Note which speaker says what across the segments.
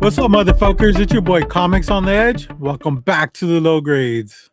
Speaker 1: What's up, motherfuckers? It's your boy Comics on the Edge. Welcome back to the Low Grades.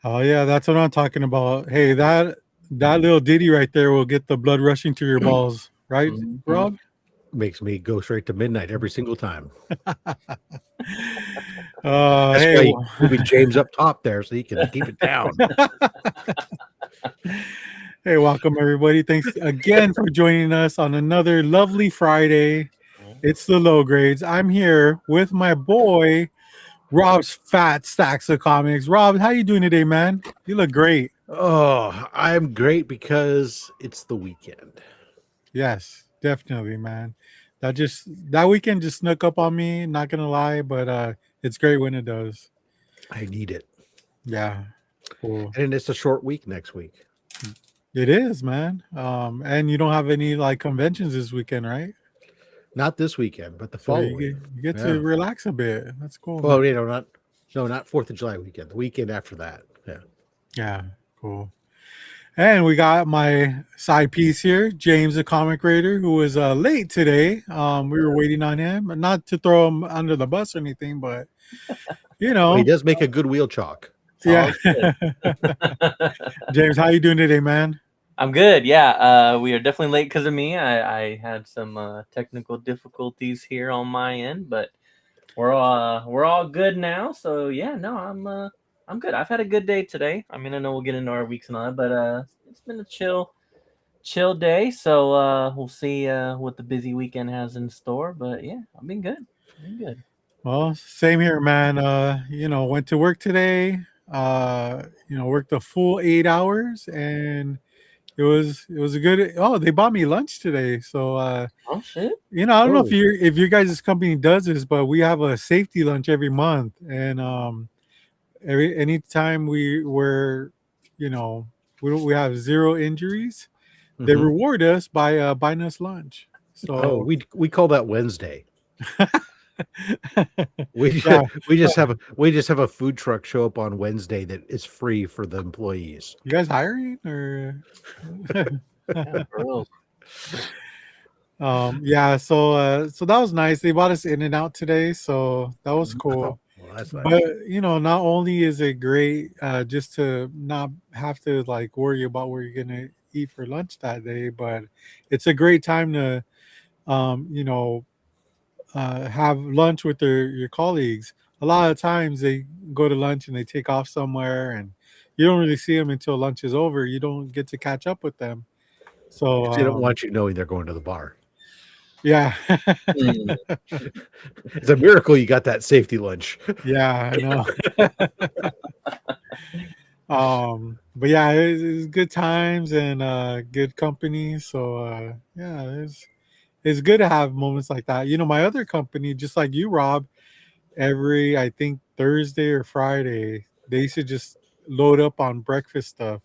Speaker 1: Oh yeah, that's what I'm talking about. Hey, that little ditty right there will get the blood rushing to your balls, right, Rob?
Speaker 2: Makes me go straight to midnight every single time.
Speaker 1: That's
Speaker 2: Hey, why you be James up top there so he can keep it down.
Speaker 1: Hey, welcome everybody. Thanks again for joining us on another lovely Friday. It's the Low Grades. I'm here with my boy Rob's Fat Stacks of Comics. Rob, how you doing today, man? You look great.
Speaker 2: Oh, I'm great because it's the weekend.
Speaker 1: Yes, definitely, man. That weekend just snuck up on me, not gonna lie, but it's great when it does.
Speaker 2: I need it.
Speaker 1: Yeah. Cool.
Speaker 2: And it's a short week next week.
Speaker 1: It is, man. And you don't have any like conventions this weekend, right?
Speaker 2: Not this weekend, but the
Speaker 1: So
Speaker 2: following.
Speaker 1: you get to relax a bit. That's cool.
Speaker 2: Well,
Speaker 1: man.
Speaker 2: not 4th of July weekend. The weekend after that. Yeah.
Speaker 1: Yeah, cool. And we got my side piece here, James, the comic raider, who was late today. We were waiting on him, not to throw him under the bus or anything, but you know,
Speaker 2: Well, he does make a good wheel chalk.
Speaker 1: Yeah. James, how you doing today, man?
Speaker 3: I'm good. Yeah, we are definitely late because of me. I had some technical difficulties here on my end, but we're all good now. So yeah, no, I'm good. I've had a good day today. I mean, I know we'll get into our weeks and all that, but it's been a chill day. So we'll see what the busy weekend has in store. But yeah, I've been good.
Speaker 1: Well, same here, man. Went to work today. Worked a full 8 hours, and it was a good. Oh, they bought me lunch today, so
Speaker 3: oh shit.
Speaker 1: I don't know if your guys' company does this, but we have a safety lunch every month, and anytime we have zero injuries, they reward us by buying us lunch. So
Speaker 2: we call that Wednesday. we just have a food truck show up on Wednesday that is free for the employees.
Speaker 1: You guys hiring or? So that was nice. They bought us In-N-Out today, so that was cool.
Speaker 2: Well, that's nice.
Speaker 1: But not only is it great just to not have to like worry about where you're gonna eat for lunch that day, but it's a great time to have lunch with your colleagues. A lot of times they go to lunch and they take off somewhere, and you don't really see them until lunch is over. You don't get to catch up with them. So
Speaker 2: they don't want you knowing they're going to the bar.
Speaker 1: Yeah.
Speaker 2: It's a miracle you got that safety lunch.
Speaker 1: Yeah, I know. But yeah, it's good times and good company. So it's good to have moments like that. My other company, just like you, Rob, every I think Thursday or Friday, they used to just load up on breakfast stuff.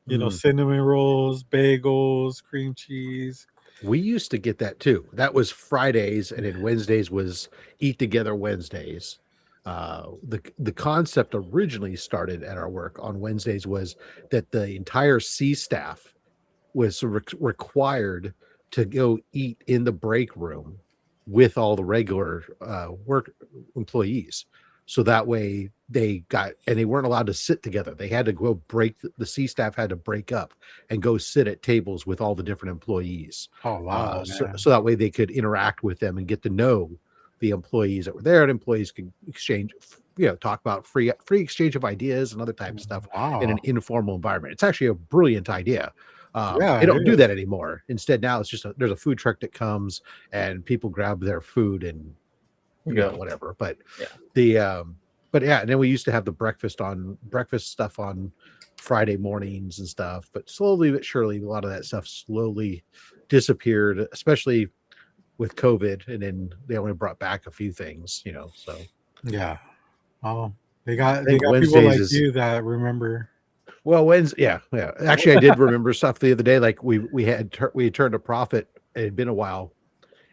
Speaker 1: Cinnamon rolls, bagels, cream cheese.
Speaker 2: We used to get that too. That was Fridays, and then Wednesdays was Eat Together Wednesdays. The concept originally started at our work on Wednesdays was that the entire C staff was required to go eat in the break room with all the regular work employees. So that way they weren't allowed to sit together. They had to go the C staff had to break up and go sit at tables with all the different employees.
Speaker 1: Oh, wow.
Speaker 2: So that way they could interact with them and get to know the employees that were there, and employees could exchange, talk about free exchange of ideas and other type of stuff in an informal environment. It's actually a brilliant idea. They don't do that anymore. Instead, now it's just there's a food truck that comes and people grab their food and whatever. But and then we used to have the breakfast stuff on Friday mornings and stuff. But slowly but surely, a lot of that stuff slowly disappeared. Especially with COVID, and then they only brought back a few things, So
Speaker 1: Yeah. Oh, they
Speaker 2: I
Speaker 1: got
Speaker 2: think
Speaker 1: people
Speaker 2: Wednesdays
Speaker 1: like
Speaker 2: is
Speaker 1: you that remember.
Speaker 2: well, Wednesday. Yeah, yeah. Actually, I did remember stuff the other day. Like we had turned a profit. It had been a while,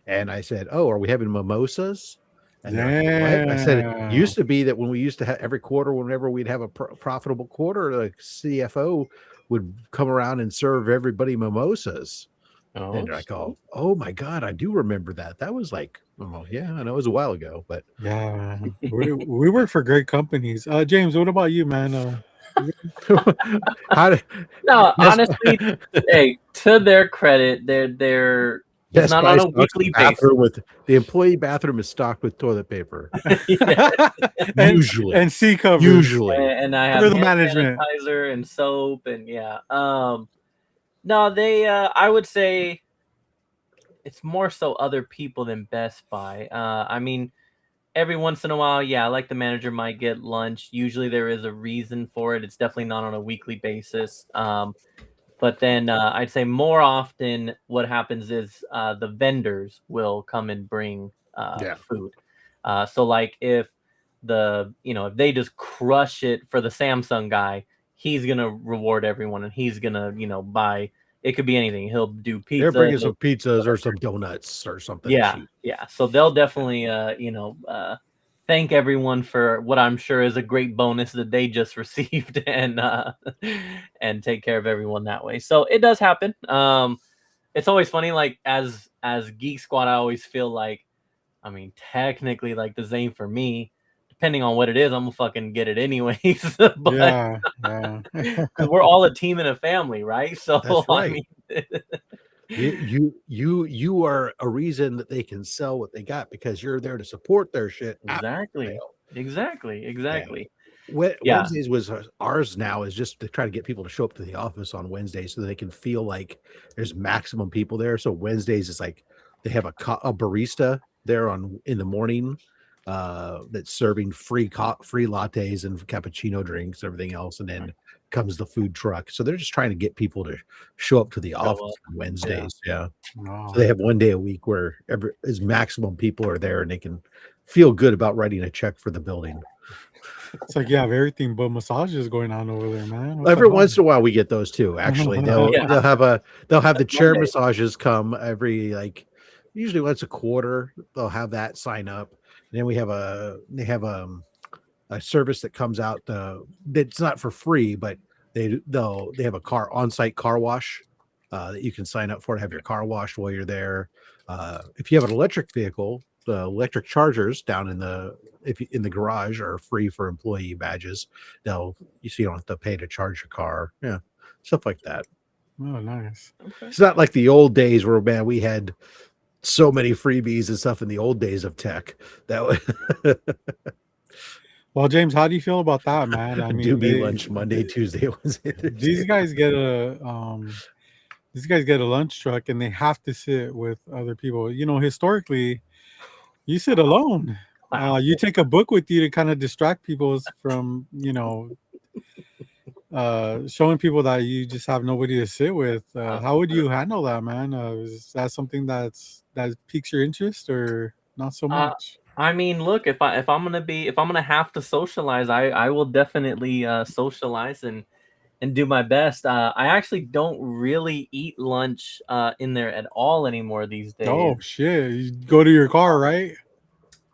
Speaker 2: and I said, "Oh, are we having mimosas?" And they're like, "What?" I said, "It
Speaker 1: Yeah.
Speaker 2: used to be that when we used to have every quarter, whenever we'd have a profitable quarter, the CFO would come around and serve everybody mimosas." And
Speaker 3: Oh,
Speaker 2: they're like,
Speaker 3: shit.
Speaker 2: "Oh my God, I do remember that. That was like, oh yeah, I know it was a while ago, but
Speaker 1: Yeah. We work for great companies. James, what about you, man?
Speaker 2: how did
Speaker 3: No,
Speaker 2: Best
Speaker 3: honestly, hey, to their credit, they're it's
Speaker 2: Best
Speaker 3: not
Speaker 2: Buy
Speaker 3: on a
Speaker 2: stocks the
Speaker 3: weekly basis.
Speaker 2: bathroom with the employee bathroom is stocked with toilet paper.
Speaker 3: Yeah,
Speaker 1: and
Speaker 2: Usually,
Speaker 1: and C covers
Speaker 2: usually.
Speaker 3: and I have
Speaker 1: for the
Speaker 3: hand
Speaker 1: management.
Speaker 3: sanitizer and soap and yeah. No, they I would say it's more so other people than Best Buy. I mean, every once in a while, yeah, like the manager might get lunch. Usually there is a reason for it. It's definitely not on a weekly basis. But then I'd say more often what happens is the vendors will come and bring
Speaker 2: Yeah.
Speaker 3: food. So like if if they just crush it for the Samsung guy, he's gonna reward everyone and he's gonna buy. It could be anything. He'll do
Speaker 2: They're
Speaker 3: pizza.
Speaker 2: bringing some pizzas or some donuts or something
Speaker 3: Yeah,
Speaker 2: cheap.
Speaker 3: yeah. So they'll definitely, thank everyone for what I'm sure is a great bonus that they just received, and take care of everyone that way. So it does happen. It's always funny, like as Geek Squad, I always feel like, I mean, technically, like the same for me. Depending on what it is, I'm gonna fucking get it anyways. But
Speaker 1: Yeah, yeah.
Speaker 3: because we're all a team and a family, right? So
Speaker 2: That's
Speaker 3: I
Speaker 2: right.
Speaker 3: mean,
Speaker 2: You are a reason that they can sell what they got because you're there to support their shit. Not
Speaker 3: exactly,
Speaker 2: sale.
Speaker 3: exactly,
Speaker 2: Yeah.
Speaker 3: exactly. Yeah.
Speaker 2: Wednesdays was ours now is just to try to get people to show up to the office on Wednesday so they can feel like there's maximum people there. So Wednesdays is like they have a barista there in the morning that's serving free lattes and cappuccino drinks, everything else, and then comes the food truck. So they're just trying to get people to show up to the
Speaker 3: Show
Speaker 2: office
Speaker 3: up.
Speaker 2: on
Speaker 3: Yeah.
Speaker 2: Wednesdays. Yeah. So
Speaker 1: Wow.
Speaker 2: they have one day a week where as maximum people are there and they can feel good about writing a check for the building.
Speaker 1: It's like you have everything but massages going on over there, man. What the
Speaker 2: Every
Speaker 1: hell?
Speaker 2: once in a while we get those too. Actually,
Speaker 3: Yeah.
Speaker 2: they'll have the
Speaker 3: That's
Speaker 2: chair
Speaker 3: Monday.
Speaker 2: massages come every usually once a quarter. They'll have that sign up. And then they have a service that comes out that's not for free, but they have a on-site car wash that you can sign up for to have your car washed while you're there. If you have an electric vehicle, the electric chargers down in the garage are free for employee badges. So you don't have to pay to charge your car. Yeah, stuff like that.
Speaker 1: Oh, nice.
Speaker 3: Okay.
Speaker 2: It's not like the old days where man we had so many freebies and stuff in the old days of tech. That was
Speaker 1: Well, James, how do you feel about that, man? I
Speaker 2: do
Speaker 1: mean,
Speaker 2: me lunch Monday, Tuesday, Wednesday,
Speaker 1: these
Speaker 2: Thursday.
Speaker 1: guys get a lunch truck and they have to sit with other people. Historically, you sit alone.
Speaker 3: Wow.
Speaker 1: You take a book with you to kind of distract people from, showing people that you just have nobody to sit with. How would you handle that, man? Is that something that piques your interest or not so
Speaker 3: Uh,
Speaker 1: much?
Speaker 3: I mean, look, if I'm gonna have to socialize, I will definitely socialize and do my best. I actually don't really eat lunch in there at all anymore these days.
Speaker 1: Oh shit! You go to your car, right?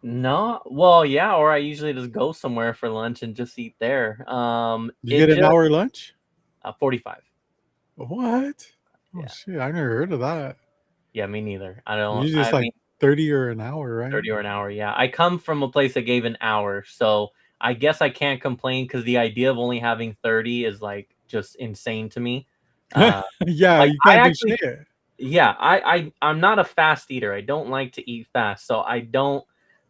Speaker 3: No, well, yeah, or I usually just go somewhere for lunch and just eat there.
Speaker 1: You
Speaker 3: It
Speaker 1: get an
Speaker 3: just
Speaker 1: hour lunch.
Speaker 3: 45.
Speaker 1: What? Oh
Speaker 3: Yeah,
Speaker 1: shit! I never heard of that.
Speaker 3: yeah, me neither. I don't.
Speaker 1: Usually it's
Speaker 3: I
Speaker 1: like
Speaker 3: mean,
Speaker 1: 30 or an hour, right?
Speaker 3: 30 or an hour. Yeah, I come from a place that gave an hour, so I guess I can't complain because the idea of only having 30 is like just insane to me. Uh,
Speaker 1: Yeah,
Speaker 3: like
Speaker 1: you
Speaker 3: I
Speaker 1: can't do
Speaker 3: actually,
Speaker 1: shit.
Speaker 3: yeah, I'm not a fast eater. I don't like to eat fast, so I don't.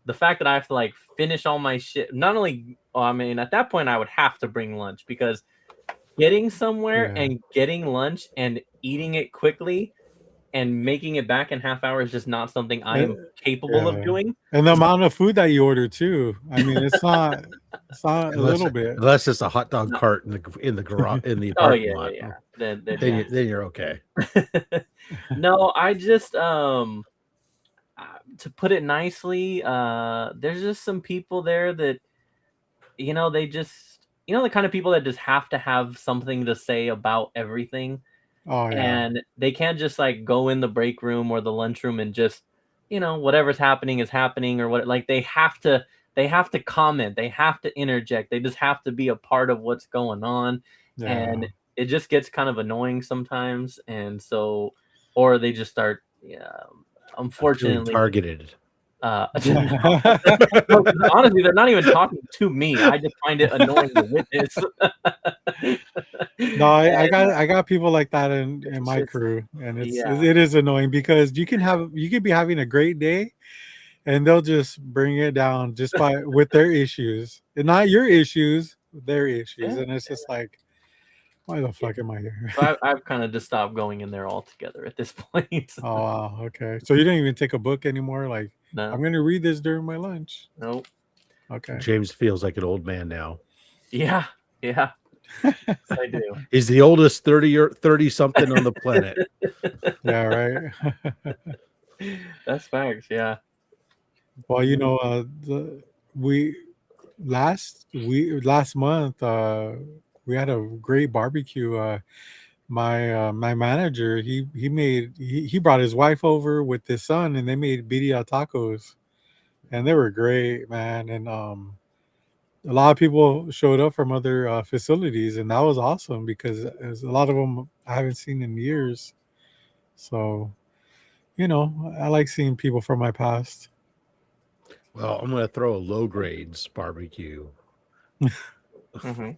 Speaker 3: The fact that I have to like finish all my shit, not only, well, I mean, at that point I would have to bring lunch because getting somewhere
Speaker 1: Yeah.
Speaker 3: and getting lunch and eating it quickly and making it back in half hour is just not something I am capable of
Speaker 1: Yeah.
Speaker 3: doing.
Speaker 1: And the amount of food that you order too. I mean, it's not a
Speaker 2: unless
Speaker 1: little bit.
Speaker 2: unless it's a hot dog
Speaker 3: No.
Speaker 2: cart in the garage in the
Speaker 3: Oh
Speaker 2: parking
Speaker 3: yeah,
Speaker 2: lot.
Speaker 3: yeah, yeah. Then
Speaker 2: Then
Speaker 3: yeah.
Speaker 2: you're okay.
Speaker 3: No, I just to put it nicely, there's just some people there that, they just, the kind of people that just have to have something to say about everything.
Speaker 1: Oh yeah.
Speaker 3: And they can't just like go in the break room or the lunchroom and just, whatever's happening is happening, or what, like they have to comment, they have to interject, they just have to be a part of what's going on.
Speaker 1: Yeah.
Speaker 3: And it just gets kind of annoying sometimes. And so, or they just start,
Speaker 2: Feeling
Speaker 3: unfortunately,
Speaker 2: targeted.
Speaker 3: no, honestly, they're not even talking to me. I just find it annoying to witness.
Speaker 1: No, I got people like that in my
Speaker 3: just-
Speaker 1: crew, and
Speaker 3: yeah.
Speaker 1: it is annoying because you could be having a great day, and they'll just bring it down just by with their issues, and not your issues, their issues,
Speaker 3: Yeah.
Speaker 1: and it's just like, why the fuck am I here?
Speaker 3: So I've kind of just stopped going in there altogether at this point.
Speaker 1: Oh wow, okay. So you don't even take a book anymore? Like,
Speaker 3: No,
Speaker 1: I'm gonna read this during my lunch.
Speaker 3: nope.
Speaker 1: Okay.
Speaker 2: James feels like an old man now.
Speaker 3: Yeah, yes, I do.
Speaker 2: He's the oldest 30 something on the planet.
Speaker 1: Yeah, right.
Speaker 3: That's facts. Yeah.
Speaker 1: Well, we last month we had a great barbecue. My manager, he brought his wife over with his son, and they made birria tacos, and they were great, man. And a lot of people showed up from other facilities, and that was awesome because there's a lot of them I haven't seen in years. So I like seeing people from my past.
Speaker 2: Well, I'm going to throw a low grades barbecue
Speaker 3: Mm-hmm.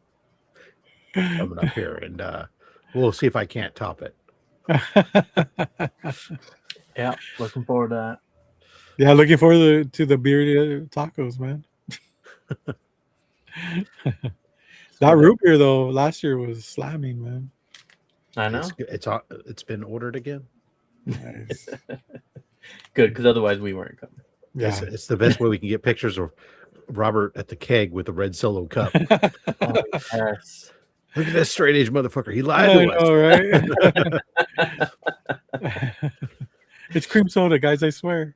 Speaker 2: coming up here, and we'll see if I can't top it.
Speaker 3: Yeah, looking forward to that.
Speaker 1: Yeah, looking forward to the birria tacos, man. That root beer though, last year was slamming, man.
Speaker 3: I know.
Speaker 2: It's been ordered again.
Speaker 1: Nice.
Speaker 3: Good, because otherwise we weren't coming.
Speaker 1: Yeah.
Speaker 2: It's the best way we can get pictures of Robert at the keg with the red Solo cup.
Speaker 3: Oh, yes.
Speaker 2: Look at this straight edge motherfucker. He lied
Speaker 1: I
Speaker 2: to us.
Speaker 1: know, right? It's cream soda, guys, I swear.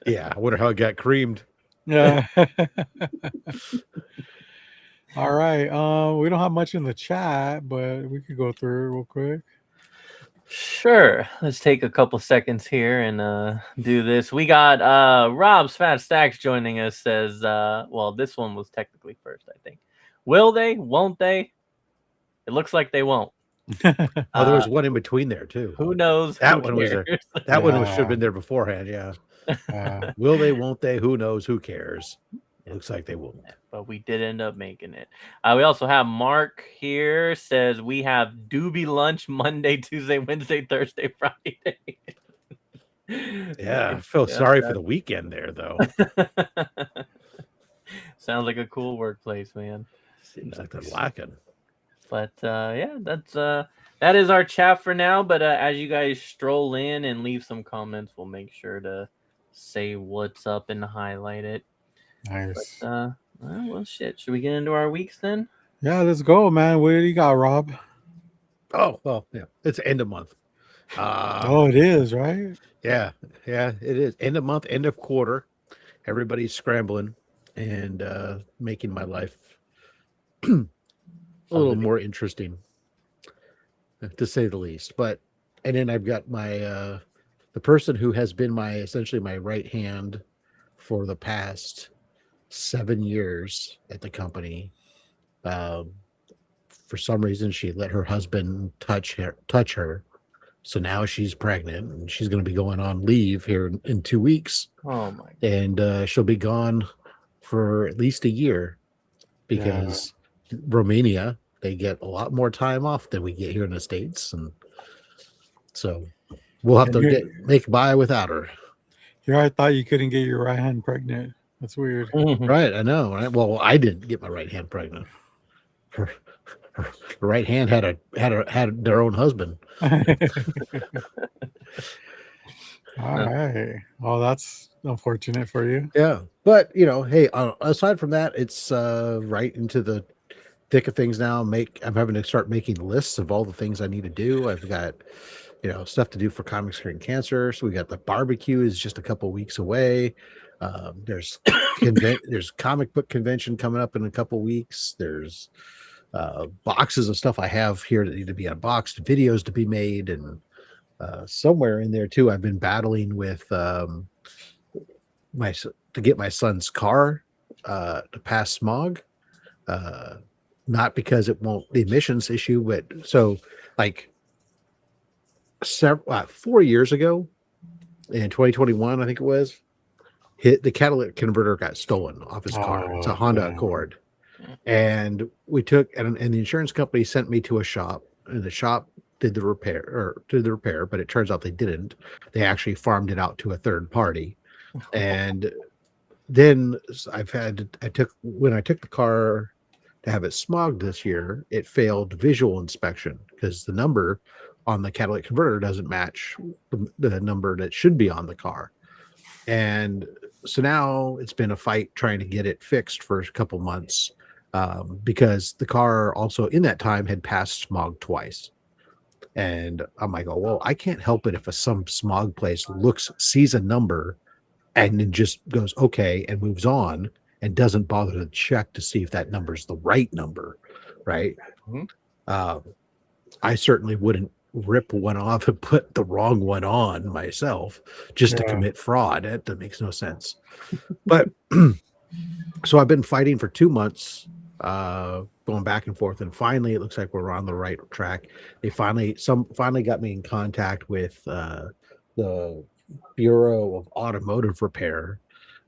Speaker 2: Yeah, I wonder how it got creamed.
Speaker 1: Yeah. All right. We don't have much in the chat, but we could go through it real quick.
Speaker 3: Sure. Let's take a couple seconds here and do this. We got Rob's FatStax joining us. Says, well, this one was technically first, I think. Will they? Won't they? It looks like they won't.
Speaker 2: Oh, there was one in between there too.
Speaker 3: Who knows?
Speaker 2: That
Speaker 3: Who
Speaker 2: one was there.
Speaker 3: cares?
Speaker 2: That one should have been there beforehand. Yeah. Will they? Won't they? Who knows? Who cares? It looks like they won't.
Speaker 3: But we did end up making it. We also have Mark here. Says we have doobie lunch Monday, Tuesday, Wednesday, Thursday, Friday.
Speaker 2: Yeah, I feel sorry for the weekend there though.
Speaker 3: Sounds like a cool workplace, man.
Speaker 2: Seems like they're lacking.
Speaker 3: But yeah, that is our chat for now. But as you guys stroll in and leave some comments, we'll make sure to say what's up and highlight it.
Speaker 1: Nice.
Speaker 3: But, well, shit. Should we get into our weeks then?
Speaker 1: Yeah, let's go, man. What do you got, Rob?
Speaker 2: Oh, well, yeah. It's end of month.
Speaker 1: It is, right?
Speaker 2: Yeah, it is. End of month, end of quarter. Everybody's scrambling and making my life a little more interesting, to say the least. And then I've got my the person who has been essentially my right hand for the past 7 years at the company. For some reason, she let her husband touch her. So now she's pregnant and she's going to be going on leave here in 2 weeks.
Speaker 3: Oh my!
Speaker 2: And she'll be gone for at least a year because Romania, they get a lot more time off than we get here in the States, and so we'll have to make by without her.
Speaker 1: Here, I thought you couldn't get your right hand pregnant. That's weird.
Speaker 2: Right, I know. Right? Well, I didn't get my right hand pregnant. Her right hand had their own husband.
Speaker 1: All right. Well, that's unfortunate for you.
Speaker 2: Yeah, but hey, aside from that, it's right into the thick of things now. I'm having to start making lists of all the things I need to do. I've got stuff to do for Comic Screen Cancer. So we got the barbecue is just a couple weeks away. There's there's comic book convention coming up in a couple weeks. There's boxes of stuff I have here that need to be unboxed, videos to be made, and somewhere in there too, I've been battling with to get my son's car to pass smog. Not because it won't the emissions issue, but so like 4 years ago in 2021, I think it was, the catalytic converter got stolen off his car. It's a Honda Accord. And we took and the insurance company sent me to a shop, and the shop did the repair, but it turns out they didn't. They actually farmed it out to a third party. And then when I took the car to have it smogged this year, it failed visual inspection because the number on the catalytic converter doesn't match the number that should be on the car. And so now it's been a fight trying to get it fixed for a couple months, because the car also in that time had passed smog twice. And I'm like, oh, well, I can't help it if some smog place sees a number and then just goes, okay, and moves on and doesn't bother to check to see if that number's the right number, right? Mm-hmm. I certainly wouldn't rip one off and put the wrong one on myself just to commit fraud. That makes no sense. But so I've been fighting for 2 months, going back and forth, and finally it looks like we're on the right track. They finally got me in contact with the Bureau of Automotive Repair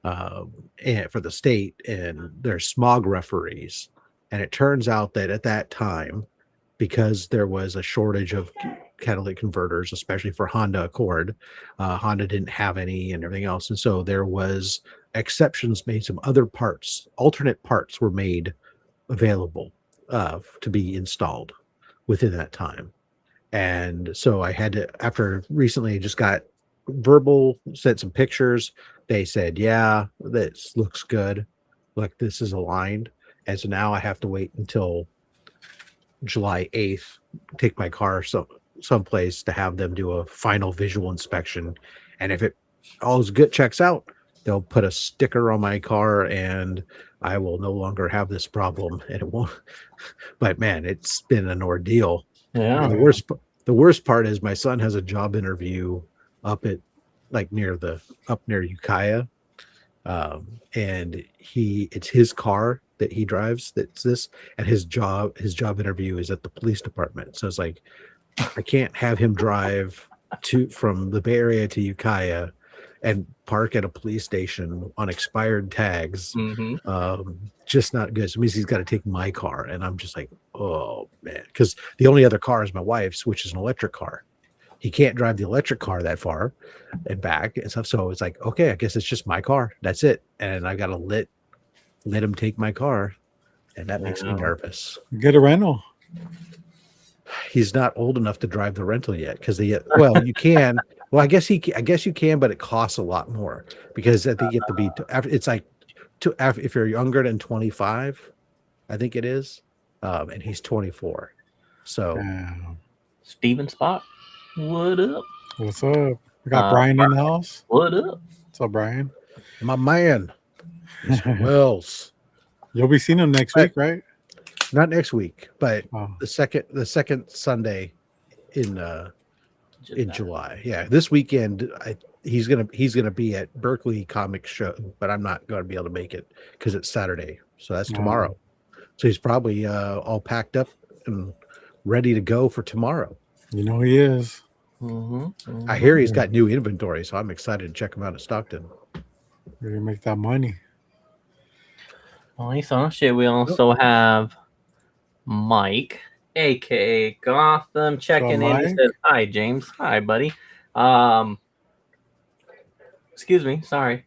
Speaker 2: and for the state, and their smog referees. And it turns out that at that time, because there was a shortage of catalytic converters, especially for Honda Accord, Honda didn't have any and everything else. And so there was exceptions made. Some other parts, alternate parts were made available to be installed within that time. And so I had to, after recently I just got verbal, sent some pictures. They said, yeah, this looks good. Like this is aligned. And so now I have to wait until July 8th, take my car someplace to have them do a final visual inspection. And if it all is good, checks out, they'll put a sticker on my car and I will no longer have this problem. And it won't, but man, it's been an ordeal. Yeah. And the worst part is my son has a job interview up at near Ukiah. And it's his car that he drives that's this, and his job interview is at the police department. So it's like I can't have him drive from the Bay Area to Ukiah and park at a police station on expired tags. Mm-hmm. Just not good. So it means he's got to take my car, and I'm just like, oh man, because the only other car is my wife's, which is an electric car. He can't drive the electric car that far and back and stuff. So it's like, okay, I guess it's just my car. That's it. And I got to let him take my car. And that makes me nervous.
Speaker 1: Get a rental.
Speaker 2: He's not old enough to drive the rental yet. You can. Well, I guess you can, but it costs a lot more because I think you have to be, it's like if you're younger than 25, I think it is. And he's 24. So
Speaker 3: Steven Spot. What up?
Speaker 1: What's up? We got Brian in the house.
Speaker 3: What up?
Speaker 1: What's up, Brian?
Speaker 2: My man. Mr. Wells.
Speaker 1: You'll be seeing him next week, right?
Speaker 2: Not next week, but the second Sunday in July. Yeah, this weekend he's gonna be at Berkeley Comic Show, but I'm not gonna be able to make it because it's Saturday. So that's tomorrow. So he's probably all packed up and ready to go for tomorrow.
Speaker 1: You know he is.
Speaker 3: Mm-hmm. Mm-hmm.
Speaker 2: I hear he's got new inventory, so I'm excited to check him out at Stockton.
Speaker 1: Ready to make that money.
Speaker 3: Nice on shit. We also have Mike, aka Gotham, checking in. He says, "Hi, James. Hi, buddy." Excuse me. Sorry.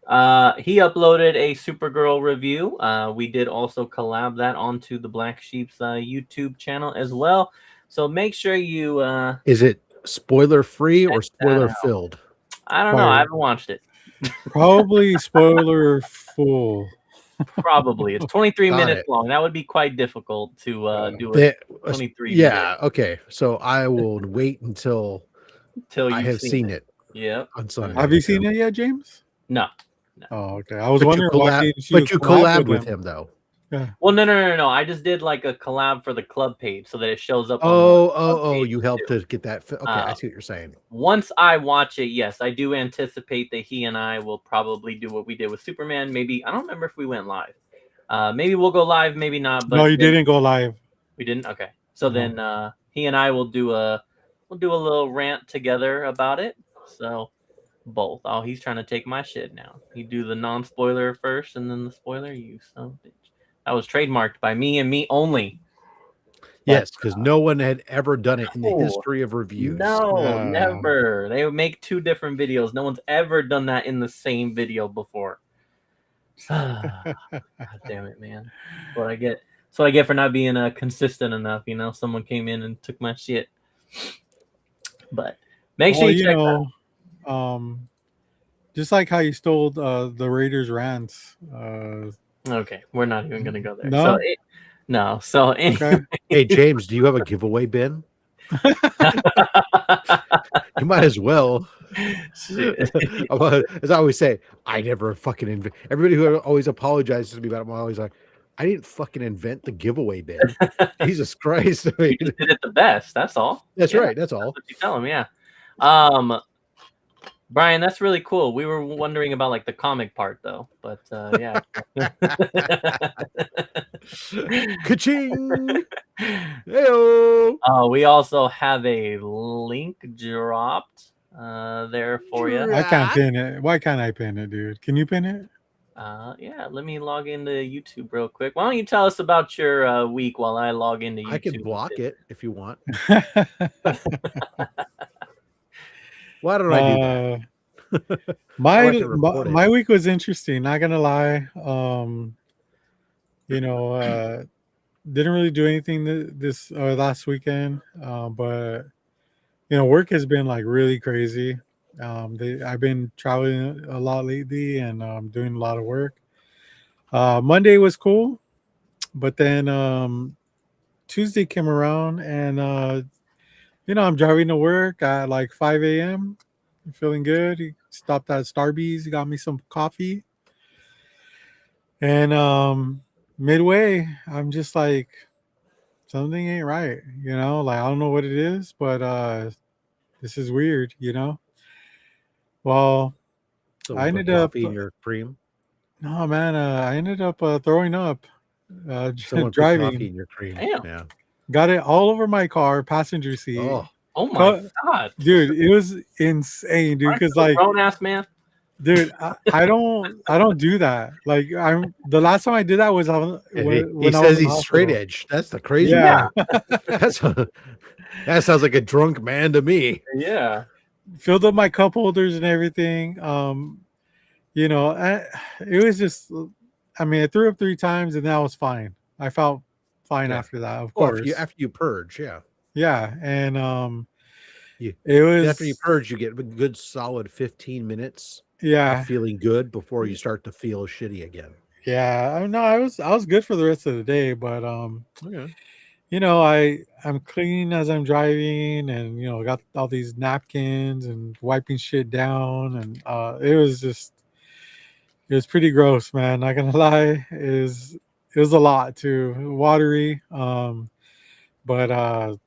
Speaker 3: He uploaded a Supergirl review. We did also collab that onto the Black Sheep's YouTube channel as well. So make sure you.
Speaker 2: Is it spoiler free or spoiler filled?
Speaker 3: I don't know. I haven't watched it.
Speaker 1: Probably spoiler full.
Speaker 3: Probably. It's 23 minutes long. That would be quite difficult to do it. 23
Speaker 2: minutes. Okay. So I will wait until
Speaker 3: till
Speaker 2: I
Speaker 3: you've
Speaker 2: have seen it
Speaker 3: Yep.
Speaker 2: on Sunday.
Speaker 1: Have you seen it yet, James?
Speaker 3: No.
Speaker 1: Oh, okay. I was
Speaker 2: But
Speaker 1: wondering why didn't you
Speaker 2: collab with him though.
Speaker 1: Yeah.
Speaker 3: Well, no. I just did like a collab for the club page so that it shows up on the club
Speaker 2: Oh,
Speaker 3: page
Speaker 2: you helped
Speaker 3: too.
Speaker 2: to get that. Okay, I see what you're saying.
Speaker 3: Once I watch it, yes, I do anticipate that he and I will probably do what we did with Superman. Maybe I don't remember if we went live. Maybe we'll go live, maybe not. But
Speaker 1: No, you didn't go live.
Speaker 3: We didn't. Okay, so
Speaker 1: No.
Speaker 3: then he and I will do a little rant together about it. So both. Oh, he's trying to take my shit now. He do the non-spoiler first, and then the spoiler. You son of a bitch. That was trademarked by me and me only.
Speaker 2: Yes, because no one had ever done it in the
Speaker 3: No.
Speaker 2: history of reviews.
Speaker 3: No, never. They would make 2 different videos. No one's ever done that in the same video before. God damn it, man. What I get. That's what I get for not being consistent enough. You know, someone came in and took my shit. But make sure you check that.
Speaker 1: Just like how you stole the Raiders rants.
Speaker 3: Okay, we're not even gonna go there.
Speaker 1: No?
Speaker 3: No. So anyway.
Speaker 1: Okay.
Speaker 2: Hey James, do you have a giveaway bin? You might as well. As I always say, I never fucking invent. Everybody who always apologizes to me about it, I'm always like, I didn't fucking invent the giveaway bin. Jesus Christ! I mean,
Speaker 3: you just did it the best. That's all.
Speaker 2: That's right. That's all.
Speaker 3: That's what you tell him. Yeah. Brian, that's really cool. We were wondering about like the comic part though, but yeah.
Speaker 2: Ka-ching! Hey-o!
Speaker 3: We also have a link dropped there for you.
Speaker 1: I can't pin it. Why can't I pin it, dude? Can you pin it?
Speaker 3: Yeah, let me log into YouTube real quick. Why don't you tell us about your week while I log into YouTube?
Speaker 2: I can block it if you want. Why don't I do that?
Speaker 1: My week was interesting, not gonna lie. Didn't really do anything this last weekend, but work has been like really crazy. I've been traveling a lot lately and doing a lot of work. Monday was cool, but then Tuesday came around and I'm driving to work at like 5 a.m. I'm feeling good. He stopped at Starbucks, got me some coffee. And midway, I'm just like, something ain't right, like I don't know what it is, but this is weird, Well,
Speaker 2: So
Speaker 1: I ended up
Speaker 2: coffee in your cream.
Speaker 1: No, man, I ended up throwing up
Speaker 2: Someone
Speaker 1: driving.
Speaker 2: put coffee in your cream.
Speaker 3: Damn.
Speaker 2: Yeah.
Speaker 1: Got it all over my car, passenger seat.
Speaker 3: Oh my God,
Speaker 1: dude, it was insane, dude. Because like,
Speaker 3: grown ass man,
Speaker 1: dude, I don't do that. Like, the last time I did that was when
Speaker 2: he says he's straight edge. That's the crazy part. That sounds like a drunk man to me.
Speaker 3: Yeah,
Speaker 1: filled up my cup holders and everything. It was just, I threw up 3 times and that was fine. I felt fine after that, of course.
Speaker 2: After you purge,
Speaker 1: yeah, and
Speaker 2: it was after you purge, you get a good solid 15 minutes.
Speaker 1: Yeah,
Speaker 2: of feeling good before you start to feel shitty again.
Speaker 1: Yeah, no, I was good for the rest of the day, but
Speaker 2: Okay.
Speaker 1: I'm cleaning as I'm driving, and got all these napkins and wiping shit down, and it was pretty gross, man. Not gonna lie, it was a lot too, watery. But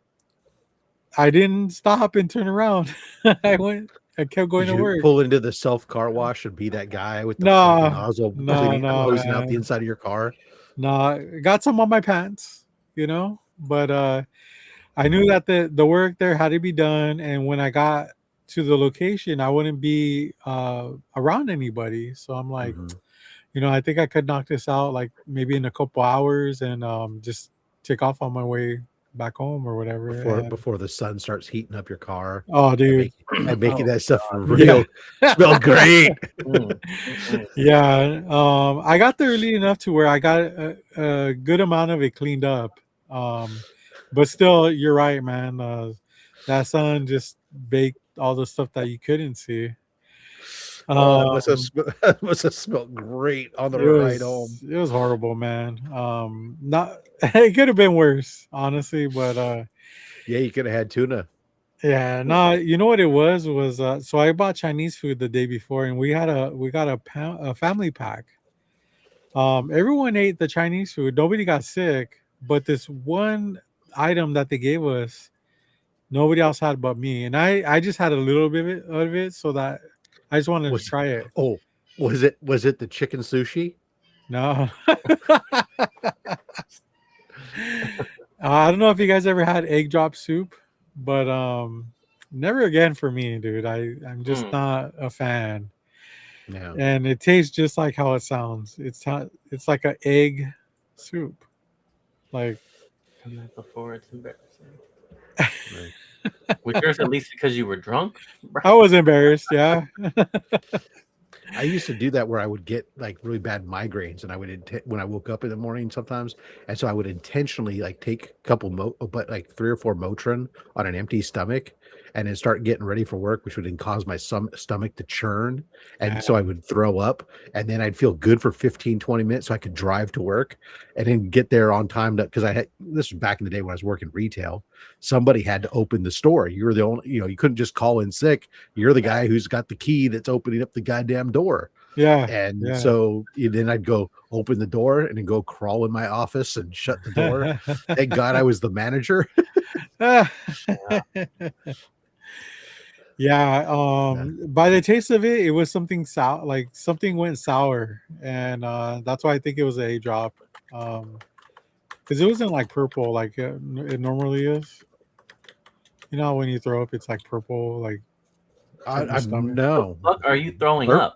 Speaker 1: I didn't stop and turn around. I kept going to work.
Speaker 2: Pull into the self car wash and be that guy with the nozzle hosing out the inside of your car?
Speaker 1: No, got some on my pants, but I knew that the work there had to be done, and when I got to the location, I wouldn't be around anybody. So I'm like, I think I could knock this out like maybe in a couple hours and just take off on my way back home or whatever
Speaker 2: before the sun starts heating up your car.
Speaker 1: Oh, dude,
Speaker 2: and making that stuff real smell great.
Speaker 1: Yeah, I got there early enough to where I got a good amount of it cleaned up, but still, you're right, man. That sun just baked all the stuff that you couldn't see.
Speaker 2: That must have smelled great on the ride home.
Speaker 1: It was horrible, man. Not it could have been worse, honestly, but
Speaker 2: yeah, you could have had tuna.
Speaker 1: Yeah, no, you know what it was so I bought Chinese food the day before, and we got a family pack. Everyone ate the Chinese food. Nobody got sick, but this one item that they gave us, nobody else had but me, and I just had a little bit of it, so that I just wanted to
Speaker 2: Was
Speaker 1: try it.
Speaker 2: oh, was it the chicken sushi?
Speaker 1: No, I don't know if you guys ever had egg drop soup, but never again for me, dude. I'm just
Speaker 3: Mm.
Speaker 1: not a fan.
Speaker 2: No.
Speaker 1: And it tastes just like how it sounds. It's like an egg soup. Like
Speaker 3: Done that before. It's embarrassing. Was yours at least because you were drunk?
Speaker 1: I was embarrassed, yeah.
Speaker 2: I used to do that where I would get like really bad migraines, and I would when I woke up in the morning sometimes, and so I would intentionally like take a couple but like 3 or 4 Motrin on an empty stomach, and then start getting ready for work, which would then cause my stomach to churn, and so I would throw up, and then I'd feel good for 15-20 minutes, so I could drive to work, and then get there on time because this was back in the day when I was working retail. Somebody had to open the store. You were the only, you couldn't just call in sick. You're the guy who's got the key that's opening up the goddamn door.
Speaker 1: Yeah.
Speaker 2: And
Speaker 1: Yeah.
Speaker 2: so then I'd go open the door and then go crawl in my office and shut the door. Thank God I was the manager.
Speaker 1: Yeah. By the taste of it, it was something sour, like something went sour, and that's why I think it was a drop. Because it wasn't like purple like it normally is. You know how when you throw up, it's like purple, like from your stomach.
Speaker 2: No.
Speaker 3: What are you throwing
Speaker 2: Pur-
Speaker 3: up?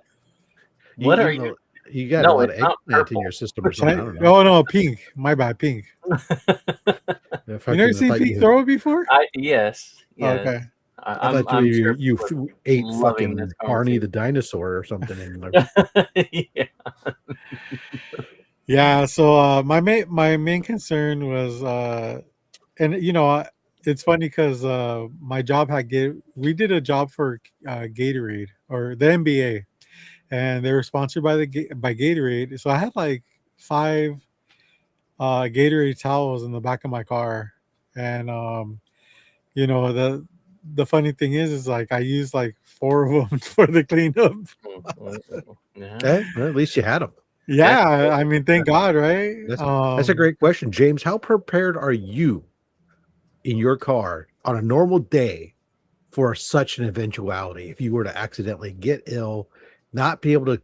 Speaker 3: What are you?
Speaker 2: You got a
Speaker 3: No,
Speaker 2: lot
Speaker 3: it's
Speaker 2: of
Speaker 3: not
Speaker 2: eggplant in
Speaker 3: purple.
Speaker 2: your system or something. I don't know.
Speaker 1: Oh no, pink. My bad, pink. You never seen pink throw it before?
Speaker 3: Yes.
Speaker 1: Oh, okay.
Speaker 2: I thought
Speaker 3: I'm sure
Speaker 2: you ate
Speaker 3: loving
Speaker 2: fucking
Speaker 3: this
Speaker 2: Barney the
Speaker 3: conversation.
Speaker 2: dinosaur or something in there.
Speaker 3: Yeah.
Speaker 1: Yeah. So my main concern was and it's funny because my job we did a job for Gatorade or the NBA, and they were sponsored by by Gatorade. So I had like 5 Gatorade towels in the back of my car, and you know the funny thing is like I used like 4 of them for the cleanup.
Speaker 3: Yeah.
Speaker 2: Well, at least you had them.
Speaker 1: Yeah, I mean, thank God, right?
Speaker 2: That's a great question, James. How prepared are you in your car on a normal day for such an eventuality? If you were to accidentally get ill, not be able to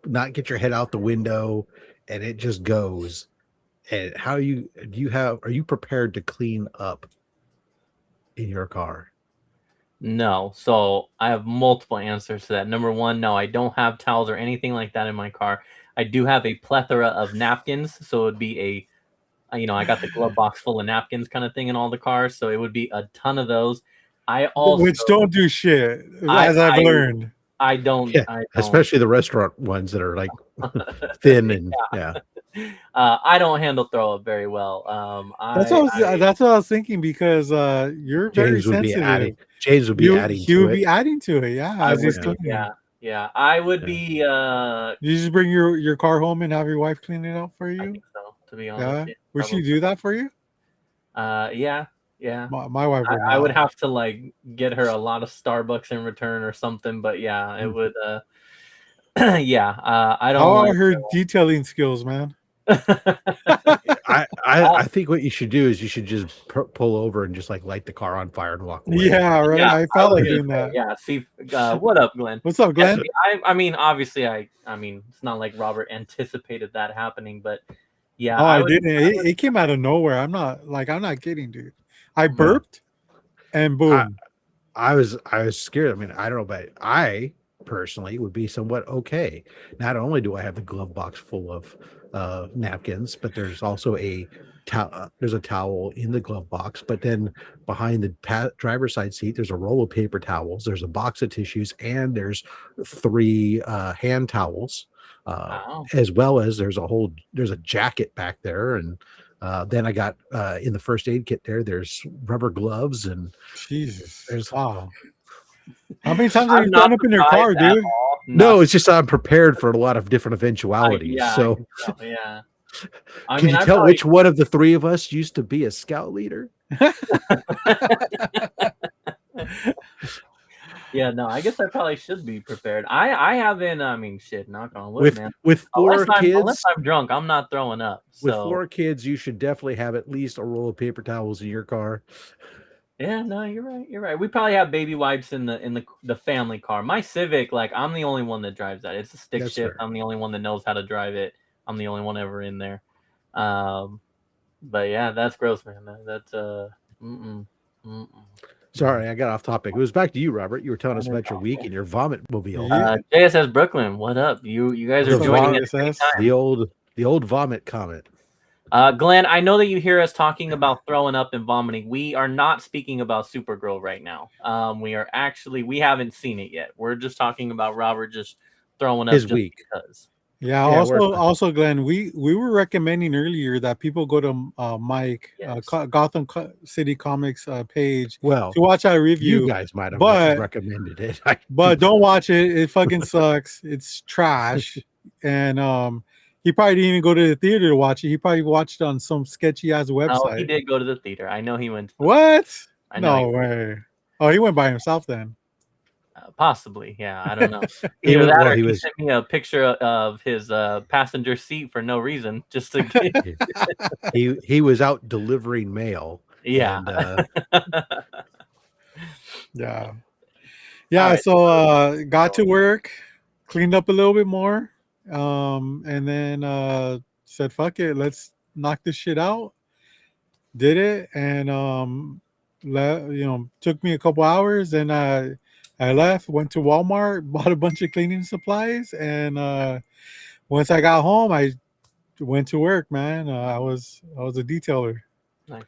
Speaker 2: not get your head out the window, and it just goes. And are you prepared to clean up in your car?
Speaker 3: No. So I have multiple answers to that. Number one, no, I don't have towels or anything like that in my car. I do have a plethora of napkins. So it would be I got the glove box full of napkins kind of thing in all the cars. So it would be a ton of those. I also,
Speaker 1: Which don't do shit,
Speaker 3: I,
Speaker 1: as I've
Speaker 3: I,
Speaker 1: learned.
Speaker 3: I don't,
Speaker 2: Yeah,
Speaker 3: I don't,
Speaker 2: especially the restaurant ones that are like thin and yeah.
Speaker 3: I don't handle throw up very well.
Speaker 1: That's what I was thinking because you're very
Speaker 2: James would be
Speaker 1: sensitive.
Speaker 2: adding. James would be adding
Speaker 1: He
Speaker 2: to
Speaker 1: would
Speaker 2: it.
Speaker 1: be adding to it, yeah,
Speaker 3: I
Speaker 1: as he's
Speaker 3: would,
Speaker 1: cleaning.
Speaker 3: yeah, I would
Speaker 2: Yeah.
Speaker 3: be.
Speaker 1: You just bring your car home and have your wife clean it up for
Speaker 3: I
Speaker 1: you.
Speaker 3: think so, to be
Speaker 1: Yeah,
Speaker 3: honest.
Speaker 1: would she do that for you?
Speaker 3: Yeah.
Speaker 1: My wife would.
Speaker 3: I would have to like get her a lot of Starbucks in return or something, but yeah, it would. Yeah, I don't
Speaker 1: How are
Speaker 3: like.
Speaker 1: her detailing skills, man?
Speaker 2: I think what you should do is you should just pull over and just like light the car on fire and walk away.
Speaker 1: Yeah, right.
Speaker 3: Yeah,
Speaker 1: I felt like
Speaker 3: was
Speaker 1: doing
Speaker 3: gonna
Speaker 1: that.
Speaker 3: say, yeah. See, what up, Glenn?
Speaker 1: What's up, Glenn?
Speaker 3: I mean, obviously, I mean, it's not like Robert anticipated that happening, but yeah,
Speaker 1: Oh, I
Speaker 3: would,
Speaker 1: didn't. It came out of nowhere. I'm not kidding, dude. I burped, and boom.
Speaker 2: I was scared. I mean, I don't know, but I personally would be somewhat okay. Not only do I have the glove box full of napkins, but there's also there's a towel in the glove box. But then behind the driver's side seat, there's a roll of paper towels. There's a box of tissues, and there's 3 hand towels, as well as there's a jacket back there, and then I got in the first aid kit there's rubber gloves and
Speaker 1: Jesus. Wow. How many times have you
Speaker 3: not
Speaker 1: thrown up in your car,
Speaker 3: surprised at
Speaker 1: dude?
Speaker 3: all.
Speaker 2: No, it's just I'm prepared for a lot of different eventualities.
Speaker 3: Yeah,
Speaker 2: So
Speaker 3: yeah.
Speaker 2: can you tell which one of the 3 of us used to be a scout leader?
Speaker 3: Yeah, no, I guess I probably should be prepared. I haven't. I mean, shit. Knock on wood, man.
Speaker 2: With
Speaker 3: Unless
Speaker 2: 4 kids,
Speaker 3: I'm drunk, I'm not throwing up.
Speaker 2: with
Speaker 3: So
Speaker 2: 4 kids, you should definitely have at least a roll of paper towels in your car.
Speaker 3: yeah, no, you're right. You're right. We probably have baby wipes in the family car. My Civic, like I'm the only one that drives that. It's a stick
Speaker 2: That's
Speaker 3: shift.
Speaker 2: fair.
Speaker 3: I'm the only one that knows how to drive it. I'm the only one ever in there. But yeah, that's gross, man. That's mm-mm, mm-mm.
Speaker 2: Sorry, I got off topic. It was back to you, Robert. You were telling us about your week and your vomit mobile.
Speaker 1: Yeah.
Speaker 3: JSS Brooklyn, what up? You guys are
Speaker 2: The
Speaker 3: joining
Speaker 1: vomit,
Speaker 3: us anytime.
Speaker 2: The old vomit comment.
Speaker 3: Glenn, I know that you hear us talking about throwing up and vomiting. We are not speaking about Supergirl right now. We haven't seen it yet. We're just talking about Robert just throwing up
Speaker 2: His
Speaker 3: just
Speaker 2: week.
Speaker 3: because.
Speaker 1: Yeah.
Speaker 2: Yeah,
Speaker 1: Also, Glenn, we were recommending earlier that people go to Mike
Speaker 3: Yes.
Speaker 1: Gotham City Comics page
Speaker 2: Well,
Speaker 1: to watch our review.
Speaker 2: you guys might have
Speaker 1: but-
Speaker 2: recommended it.
Speaker 1: But don't watch it. It fucking sucks. It's trash. And he probably didn't even go to the theater to watch it. He probably watched it on some sketchy ass website.
Speaker 3: Oh, he did go to the theater. I know he went.
Speaker 1: What?
Speaker 3: I know
Speaker 1: No way. Oh, he went by himself then.
Speaker 3: Possibly, yeah. I don't know.
Speaker 2: He
Speaker 3: Either
Speaker 2: went-
Speaker 3: that
Speaker 2: well,
Speaker 3: or
Speaker 2: he
Speaker 3: he
Speaker 2: was-
Speaker 3: sent me a picture of his passenger seat for no reason, just to get.
Speaker 2: he was out delivering mail.
Speaker 3: Yeah.
Speaker 2: And,
Speaker 1: Yeah.
Speaker 3: Alright.
Speaker 1: So got to work, cleaned up a little bit more, and then said, fuck it, let's knock this shit out. Did it, and took me a couple hours, and I left, went to Walmart, bought a bunch of cleaning supplies, and once I got home, I went to work, man. I was a detailer.
Speaker 3: Nice.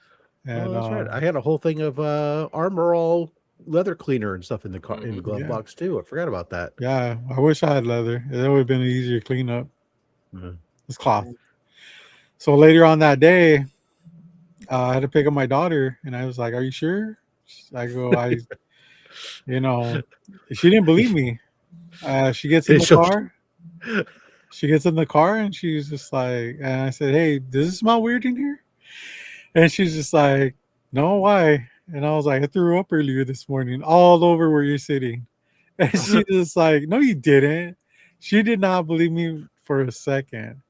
Speaker 1: And
Speaker 2: that's right. I had a whole thing of Armor All leather cleaner and stuff in the car in the glove
Speaker 1: Yeah.
Speaker 2: box too. I forgot about that.
Speaker 1: Yeah, I wish I had leather. That would have been an easier cleanup.
Speaker 2: Mhm.
Speaker 1: It's cloth. So later on that day, I had to pick up my daughter, and I was like, "Are you sure?" I go, she didn't believe me. She gets in the car. She gets in the car, and she's just like, and I said, "Hey, does it smell weird in here?" And she's just like, "No, why?" And I was like, "I threw up earlier this morning, all over where you're sitting." And she's just like, "No, you didn't." She did not believe me for a second.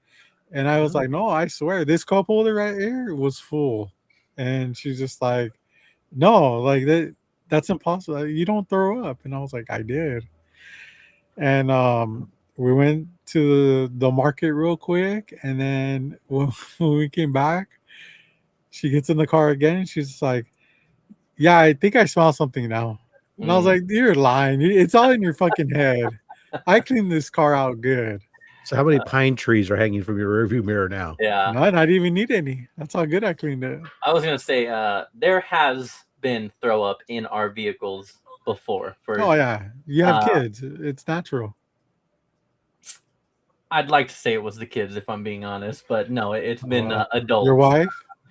Speaker 1: And I was like, "No, I swear, this cup holder right here was full." And she's just like, "No, like that's impossible. You don't throw up." And I was like, "I did." And we went to the market real quick, and then when we came back, she gets in the car again. She's just like, "Yeah, I think I smell something now." And I was like, "You're lying. It's all in your fucking head. I cleaned this car out good."
Speaker 2: So how many pine trees are hanging from your rearview mirror now?
Speaker 3: Yeah.
Speaker 1: No, I didn't even need any. That's how good I cleaned it.
Speaker 3: I was gonna say, there has been throw up in our vehicles before.
Speaker 1: Oh yeah, you have kids. It's natural.
Speaker 3: I'd like to say it was the kids, if I'm being honest, but no, it's been adults.
Speaker 1: Your wife?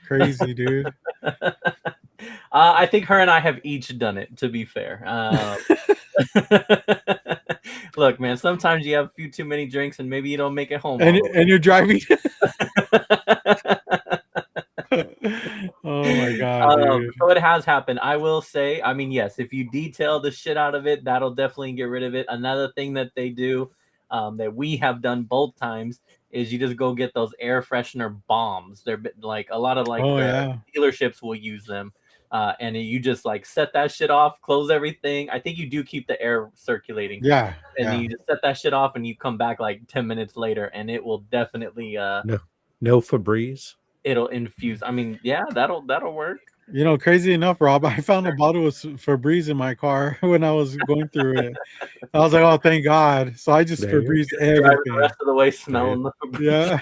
Speaker 1: Crazy, dude.
Speaker 3: I think her and I have each done it, to be fair. Look, man, sometimes you have a few too many drinks and maybe you don't make it home.
Speaker 1: And you're driving. Oh my god, dude.
Speaker 3: So it has happened. I will say, I mean, yes, if you detail the shit out of it, that'll definitely get rid of it. Another thing that they do, that we have done both times, is you just go get those air freshener bombs. They're like a lot of dealerships will use them. And you just like set that shit off, close everything. I think you do keep the air circulating.
Speaker 1: Yeah.
Speaker 3: And you just set that shit off and you come back like 10 minutes later and it will definitely
Speaker 2: no Febreze.
Speaker 3: It'll infuse. I mean, yeah, that'll work.
Speaker 1: You know, crazy enough, Rob, I found a bottle of Febreze in my car when I was going through it. I was like, "Oh, thank God!" So I just Febreze everything.
Speaker 3: The rest of the way smelling the Febreze.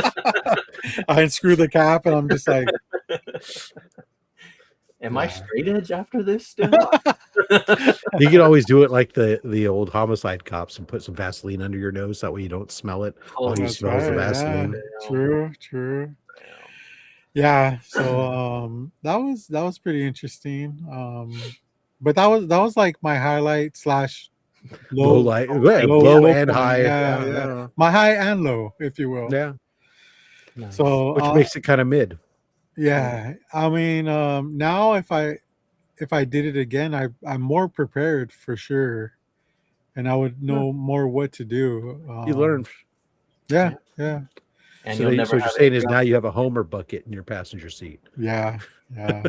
Speaker 1: Yeah. I unscrew the cap, and I'm just like,
Speaker 3: "Am I straight edge after this still?"
Speaker 2: You can always do it like the old homicide cops and put some Vaseline under your nose. That way you don't smell it.
Speaker 3: Oh,
Speaker 2: you smell the Vaseline.
Speaker 1: Yeah. True. Yeah, so that was pretty interesting. But that was like my highlight / low
Speaker 2: and high.
Speaker 1: Yeah. My high and low, if you will.
Speaker 2: Yeah.
Speaker 3: Nice.
Speaker 1: So
Speaker 2: which makes it kind of mid.
Speaker 1: Yeah, I mean, now if I did it again, I'm more prepared for sure, and I would
Speaker 2: Yeah.
Speaker 1: know more what to do.
Speaker 2: You learn.
Speaker 1: Yeah,
Speaker 3: Yeah.
Speaker 1: yeah,
Speaker 3: And
Speaker 2: So
Speaker 3: you'll
Speaker 2: they,
Speaker 3: never
Speaker 2: so what you're
Speaker 3: have
Speaker 2: saying
Speaker 3: it.
Speaker 2: is now you have a Homer bucket in your passenger seat.
Speaker 1: yeah, yeah.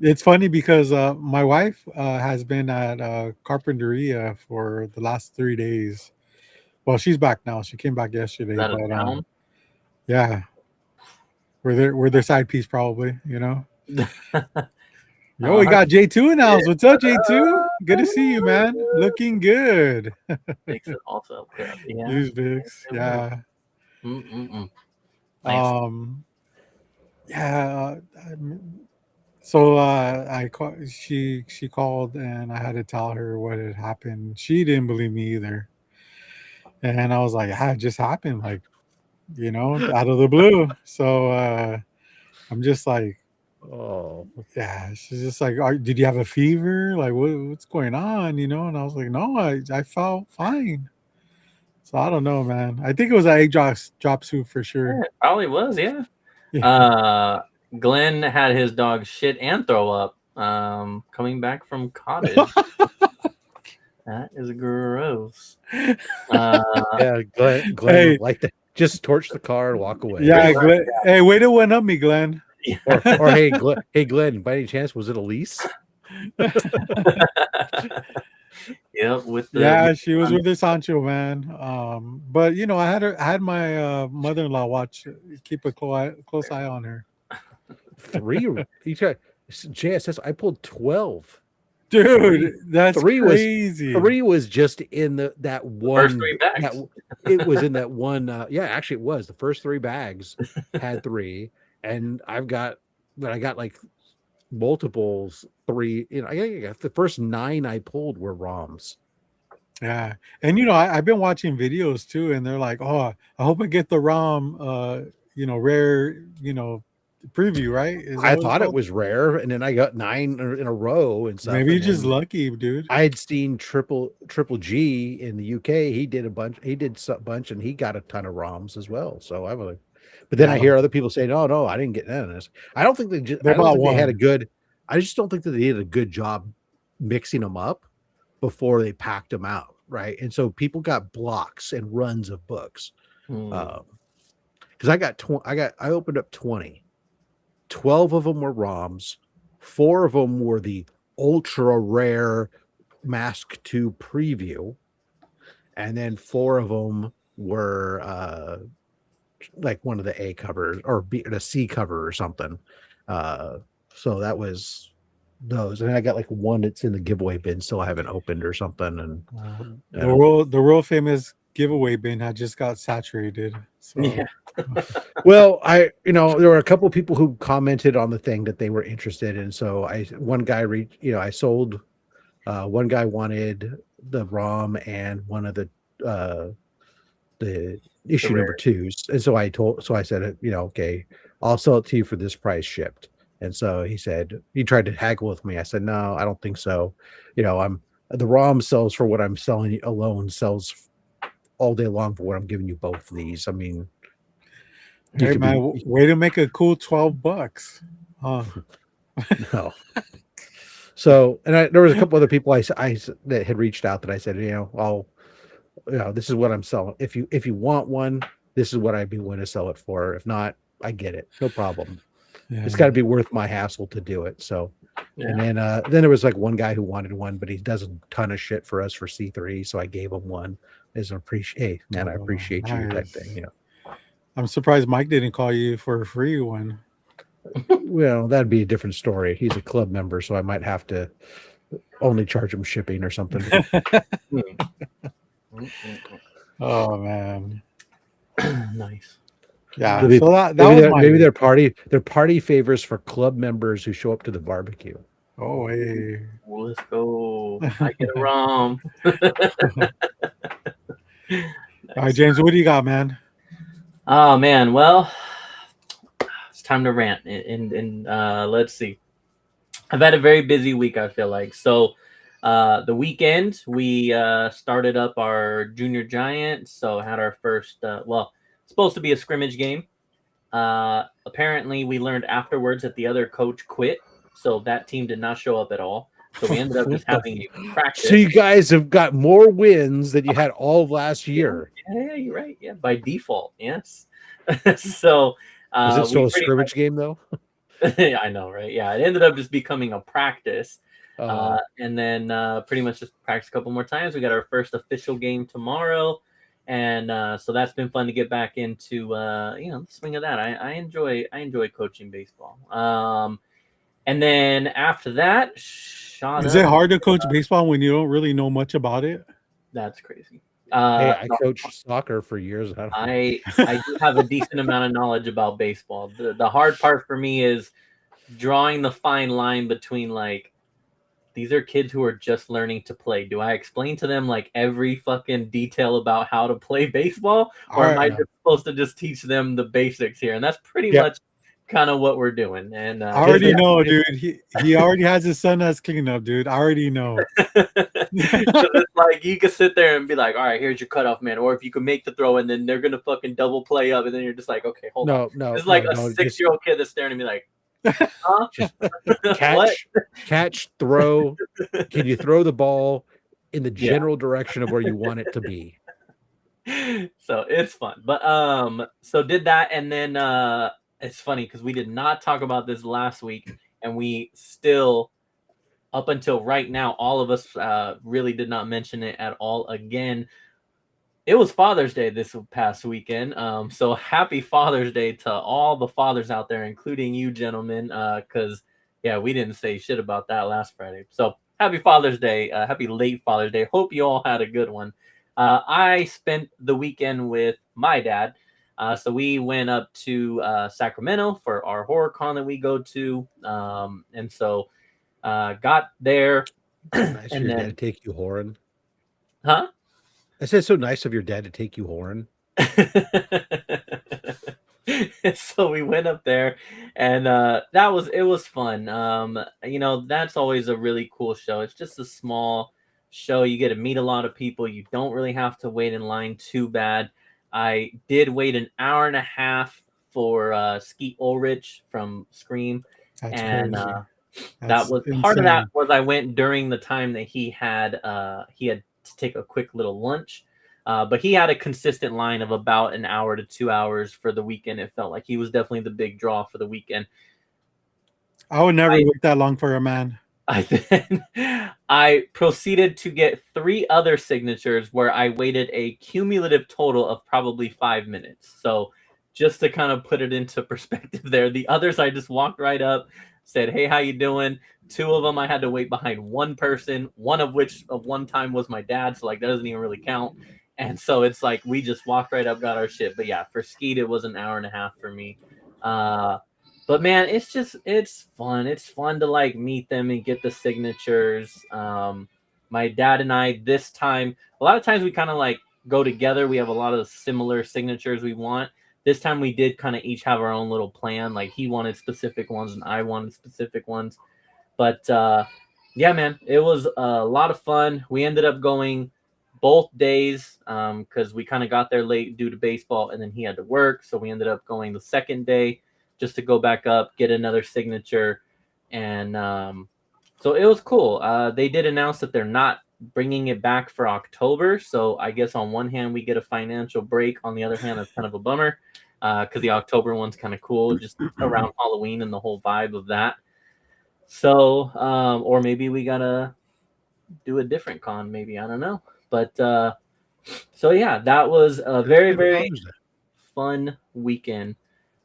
Speaker 1: It's funny because my wife has been at Carpinteria for the last 3 days. Well, she's back now. She came back yesterday,
Speaker 3: Out of
Speaker 1: but
Speaker 3: town.
Speaker 1: yeah, we're their side piece probably. Yo, we got J2 in the house. What's up, J2? Good to see you, man. Looking good.
Speaker 3: Makes it also clear. Yeah.
Speaker 1: News Vix.
Speaker 3: It will.
Speaker 1: Yeah.
Speaker 3: Nice.
Speaker 1: Yeah. So I call, she called and I had to tell her what had happened. She didn't believe me either. And I was like, yeah, it just happened, like, out of the blue. So I'm just like,
Speaker 2: Oh,
Speaker 1: yeah, she's just like, did you have a fever? Like, what's going on? And I was like, no, I felt fine. So I don't know, man. I think it was an egg drop soup for
Speaker 3: Yeah,
Speaker 1: sure.
Speaker 3: it probably was. Yeah.
Speaker 1: Yeah.
Speaker 3: Glenn had his dog shit and throw up. Coming back from cottage. That is gross.
Speaker 2: yeah. Glenn
Speaker 1: Hey,
Speaker 2: would like to just torch the car and walk away.
Speaker 3: Pretty
Speaker 1: yeah,
Speaker 3: much,
Speaker 1: Glenn. Hey, way to one up me, Glenn.
Speaker 2: Or hey, Glenn, by any chance, was it a lease?
Speaker 3: Yep, with the
Speaker 1: Yeah, she was with her Sancho, man. But I had my mother-in-law keep a close eye on her.
Speaker 2: 3. He tried JSS. I pulled 12.
Speaker 1: Dude, that's
Speaker 2: Three
Speaker 1: crazy.
Speaker 2: 3 was just in that one.
Speaker 3: first 3 bags.
Speaker 2: It was in that one. Yeah, actually, it was the first 3 bags had 3, and I got like multiples 3. I got the first 9 I pulled were ROMs.
Speaker 1: Yeah. And I've been watching videos too, and they're like, oh, I hope I get the ROM rare, preview, right? Is that
Speaker 2: I
Speaker 1: what it's
Speaker 2: thought it
Speaker 1: called?
Speaker 2: was rare, and then I got 9 in a row and stuff.
Speaker 1: Maybe
Speaker 2: and
Speaker 1: you're just
Speaker 2: then
Speaker 1: lucky, dude.
Speaker 2: I had seen Triple G in the UK. He did a bunch. He did a bunch, and he got a ton of ROMs as well. So I was like, but then I
Speaker 1: Yeah.
Speaker 2: hear other people say, no, I didn't get none of this. I don't think
Speaker 1: They
Speaker 2: I don't
Speaker 1: bought
Speaker 2: think they had a
Speaker 1: one.
Speaker 2: good. I just don't think that they did a good job mixing them up before they packed them out, right? And so people got blocks and runs of books. Because I opened up 20. 12 of them were ROMs. 4 of them were the ultra rare Mask 2 preview, and then 4 of them were like one of the A covers or the C cover or something. So that was those, and I got like one that's in the giveaway bin still I haven't opened or something. And
Speaker 1: The world famous giveaway bin had just got saturated. So
Speaker 3: Yeah.
Speaker 2: well, there were a couple of people who commented on the thing that they were interested in. So one guy I sold. One guy wanted the ROM and one of the issue number 2s, and so I said, okay, I'll sell it to you for this price shipped. And so he tried to haggle with me. I said, no, I don't think so. The ROM sells for what I'm selling you alone, sells all day long for what I'm giving you both of these. I mean,
Speaker 1: hey man, way to make a cool $12. Huh?
Speaker 2: No. So, and there was a couple other people I that had reached out that I said, this is what I'm selling. If you want one, this is what I'd be willing to sell it for. If not, I get it, no problem.
Speaker 1: Yeah.
Speaker 2: It's got to be worth my hassle to do it. So,
Speaker 3: Yeah.
Speaker 2: and then there was like one guy who wanted one, but he does a ton of shit for us for C3, so I gave him one as an hey man, I appreciate you type thing.
Speaker 1: I'm surprised Mike didn't call you for a free one.
Speaker 2: Well, that'd be a different story. He's a club member, so I might have to only charge him shipping or something.
Speaker 1: Oh man,
Speaker 3: Nice.
Speaker 1: yeah.
Speaker 2: Maybe,
Speaker 1: So that
Speaker 2: maybe,
Speaker 1: was
Speaker 2: maybe they're party favors for club members who show up to the barbecue.
Speaker 1: Oh hey,
Speaker 3: Well, let's go. I get a ROM.
Speaker 1: All right, James, what do you got, man?
Speaker 3: Oh man, well, it's time to rant, and let's see. I've had a very busy week, I feel like. So the weekend we started up our junior giant, so had our first supposed to be a scrimmage game, Apparently, we learned afterwards that the other coach quit, so that team did not show up at all. So we ended up just having a
Speaker 2: So
Speaker 3: practice.
Speaker 2: you guys have got more wins than you had all of last year.
Speaker 3: Yeah, you're right. Yeah, by default, yes. So
Speaker 2: Was it still
Speaker 3: we
Speaker 2: a
Speaker 3: pretty
Speaker 2: scrimmage game though?
Speaker 3: I know, right? Yeah, it ended up just becoming a practice. And then pretty much just practice a couple more times. We got our first official game tomorrow. And so that's been fun to get back into the swing of that. I enjoy coaching baseball. And then after that,
Speaker 1: Is it hard to coach baseball when you don't really know much about it?
Speaker 3: That's crazy.
Speaker 2: Hey, I coached soccer for years.
Speaker 3: I do have a decent amount of knowledge about baseball. The hard part for me is drawing the fine line between like, these are kids who are just learning to play. Do I explain to them like every fucking detail about how to play baseball, or am I just supposed to just teach them the basics here? And that's pretty much kind of what we're doing. And
Speaker 1: I already know, dude. He already has his son as cleanup, dude. I already know.
Speaker 3: It's like you can sit there and be like, all right, here's your cutoff man. Or if you can make the throw and then they're gonna fucking double play up, and then you're just like, okay, hold on. It's like a 6-year-old kid that's staring at me like, huh?
Speaker 2: Just catch, throw. Can you throw the ball in the general direction of where you want it to be?
Speaker 3: So it's fun. But so did that, and then it's funny because we did not talk about this last week, and we still, up until right now, all of us really did not mention it at all again. It was Father's Day this past weekend. So happy Father's Day to all the fathers out there, including you gentlemen, because we didn't say shit about that last Friday. So happy Father's Day. Happy late Father's Day. Hope you all had a good one. I spent the weekend with my dad. So we went up to Sacramento for our horror con that we go to. And so got there.
Speaker 2: Nice of your dad to take you whoring.
Speaker 3: Huh?
Speaker 2: I said, so nice of your dad to take you whoring.
Speaker 3: So we went up there, and it was fun. That's always a really cool show. It's just a small show. You get to meet a lot of people. You don't really have to wait in line too bad. I did wait an hour and a half for Skeet Ulrich from Scream.
Speaker 1: That's
Speaker 3: and
Speaker 1: crazy.
Speaker 3: That was insane. Part of that was I went during the time that he had to take a quick little lunch. But he had a consistent line of about an hour to 2 hours for the weekend. It felt like he was definitely the big draw for the weekend.
Speaker 1: I would never wait that long for a man.
Speaker 3: I proceeded to get 3 other signatures where I waited a cumulative total of probably 5 minutes. So just to kind of put it into perspective there, the others I just walked right up, said, hey, how you doing? 2 of them I had to wait behind one person, one of which of one time was my dad. So like that doesn't even really count. And so it's like we just walked right up, got our shit. But yeah, for Skeet, it was an hour and a half for me. But man, it's fun. It's fun to like meet them and get the signatures. My dad and I this time, a lot of times we kind of like go together. We have a lot of similar signatures we want. This time we did kind of each have our own little plan. Like he wanted specific ones and I wanted specific ones. But yeah, man, it was a lot of fun. We ended up going both days because we kind of got there late due to baseball, and then he had to work. So we ended up going the second day just to go back up, get another signature. And so it was cool. They did announce that they're not bringing it back for October. So I guess on one hand, we get a financial break. On the other hand, it's kind of a bummer because the October one's kind of cool, just around Halloween and the whole vibe of that. So, or maybe we got to do a different con, maybe. I don't know. But so, yeah, that was a very, very fun weekend.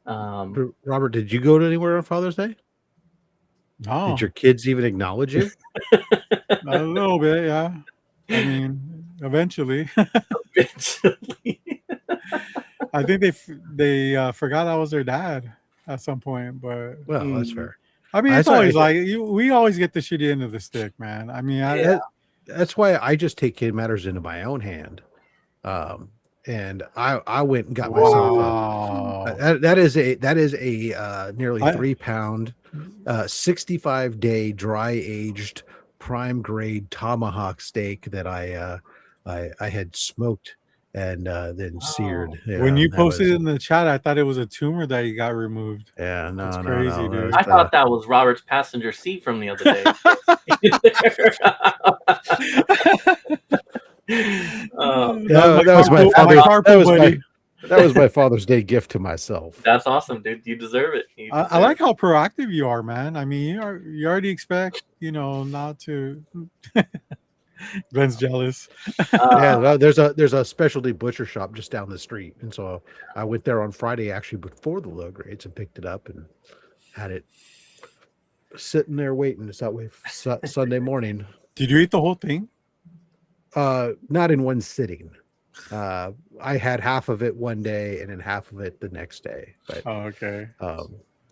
Speaker 2: Robert, did you go to anywhere on Father's Day?
Speaker 1: No.
Speaker 2: Did your kids even acknowledge you?
Speaker 1: A little bit, yeah. I mean, eventually. I think they forgot I was their dad at some point, but
Speaker 2: well, that's fair.
Speaker 1: I mean, it's always like we always get the shitty end of the stick, man. I mean,
Speaker 2: that's why I just take kid matters into my own hand. And I went and got myself that is a nearly 3 pound 65-day dry aged prime grade tomahawk steak that I had smoked and then seared. Yeah,
Speaker 1: When you
Speaker 2: that
Speaker 1: posted
Speaker 2: was,
Speaker 1: it in the chat, I thought it was a tumor that you got removed.
Speaker 2: yeah, no,
Speaker 1: That's
Speaker 2: no,
Speaker 1: crazy,
Speaker 2: no. That
Speaker 1: dude.
Speaker 2: was
Speaker 3: I thought that was Robert's passenger seat from the other day.
Speaker 2: that was my
Speaker 1: my
Speaker 2: father.
Speaker 1: carpool buddy.
Speaker 2: That was my Father's Day gift to myself.
Speaker 3: That's awesome, dude. You deserve it. You
Speaker 1: I
Speaker 3: deserve
Speaker 1: like
Speaker 3: it.
Speaker 1: how proactive you are, man. I mean, you already expect, not to. Ben's jealous.
Speaker 2: Yeah, well, there's a specialty butcher shop just down the street, and so I went there on Friday actually before the low grades and picked it up and had it sitting there waiting. It's that way Sunday morning.
Speaker 1: Did you eat the whole thing?
Speaker 2: Not in one sitting. I had half of it one day and then half of it the next day. But
Speaker 1: Oh, okay.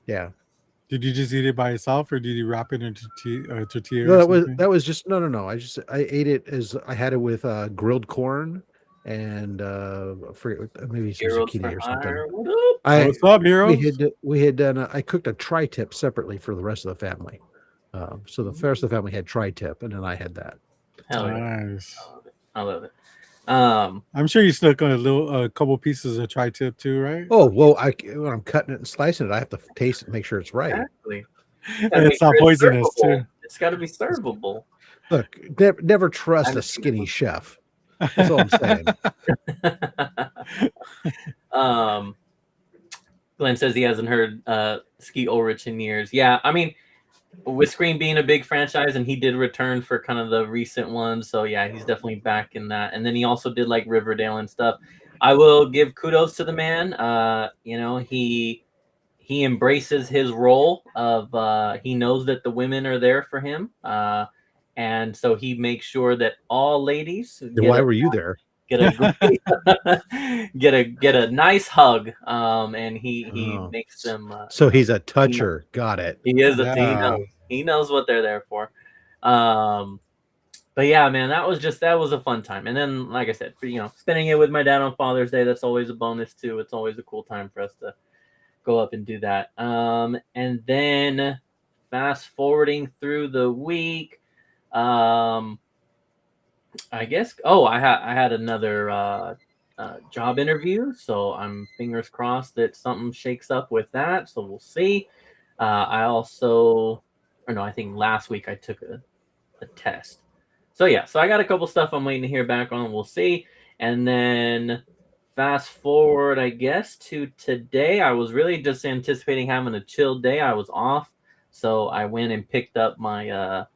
Speaker 2: yeah.
Speaker 1: Did you just eat it by yourself, or did you wrap it into tortilla?
Speaker 2: No,
Speaker 1: or
Speaker 2: that was just no. I ate it as I had it with grilled corn and I forget maybe some
Speaker 3: Heroes
Speaker 2: zucchini
Speaker 3: for
Speaker 2: or something.
Speaker 3: hire. What up?
Speaker 1: What's up, heroes?
Speaker 2: We had done I cooked a tri-tip separately for the rest of the family. So the rest of the family had tri-tip, and then I had that.
Speaker 3: Hell yeah.
Speaker 1: Nice.
Speaker 3: I love it.
Speaker 1: I'm sure you snuck on a couple pieces of tri-tip too, right?
Speaker 2: Oh well, when I'm cutting it and slicing it, I have to taste it and make sure it's right.
Speaker 3: Exactly.
Speaker 1: And it's not poisonous too.
Speaker 3: It's got to be servable.
Speaker 2: Look, never trust a skinny chef. That's all I'm saying.
Speaker 3: Glenn says he hasn't heard Ski Ulrich in years. Yeah, I mean, with Scream being a big franchise, and he did return for kind of the recent ones, so yeah, he's definitely back in that. And then he also did like Riverdale and stuff. I will give kudos to the man. He embraces his role of he knows that the women are there for him, and so he makes sure that all ladies.
Speaker 2: Why were you there?
Speaker 3: Get a nice hug, and he makes them.
Speaker 2: So he's a toucher. Got it.
Speaker 3: He is he knows what they're there for. But yeah, man, that was a fun time. And then, like I said, spending it with my dad on Father's Day, that's always a bonus too. It's always a cool time for us to go up and do that. And then fast forwarding through the week, I guess. Oh, I had another job interview, so I'm fingers crossed that something shakes up with that. So we'll see. I think last week I took a test. So yeah, so I got a couple stuff I'm waiting to hear back on. We'll see. And then fast forward, I guess, to today. I was really just anticipating having a chill day. I was off, so I went and picked up my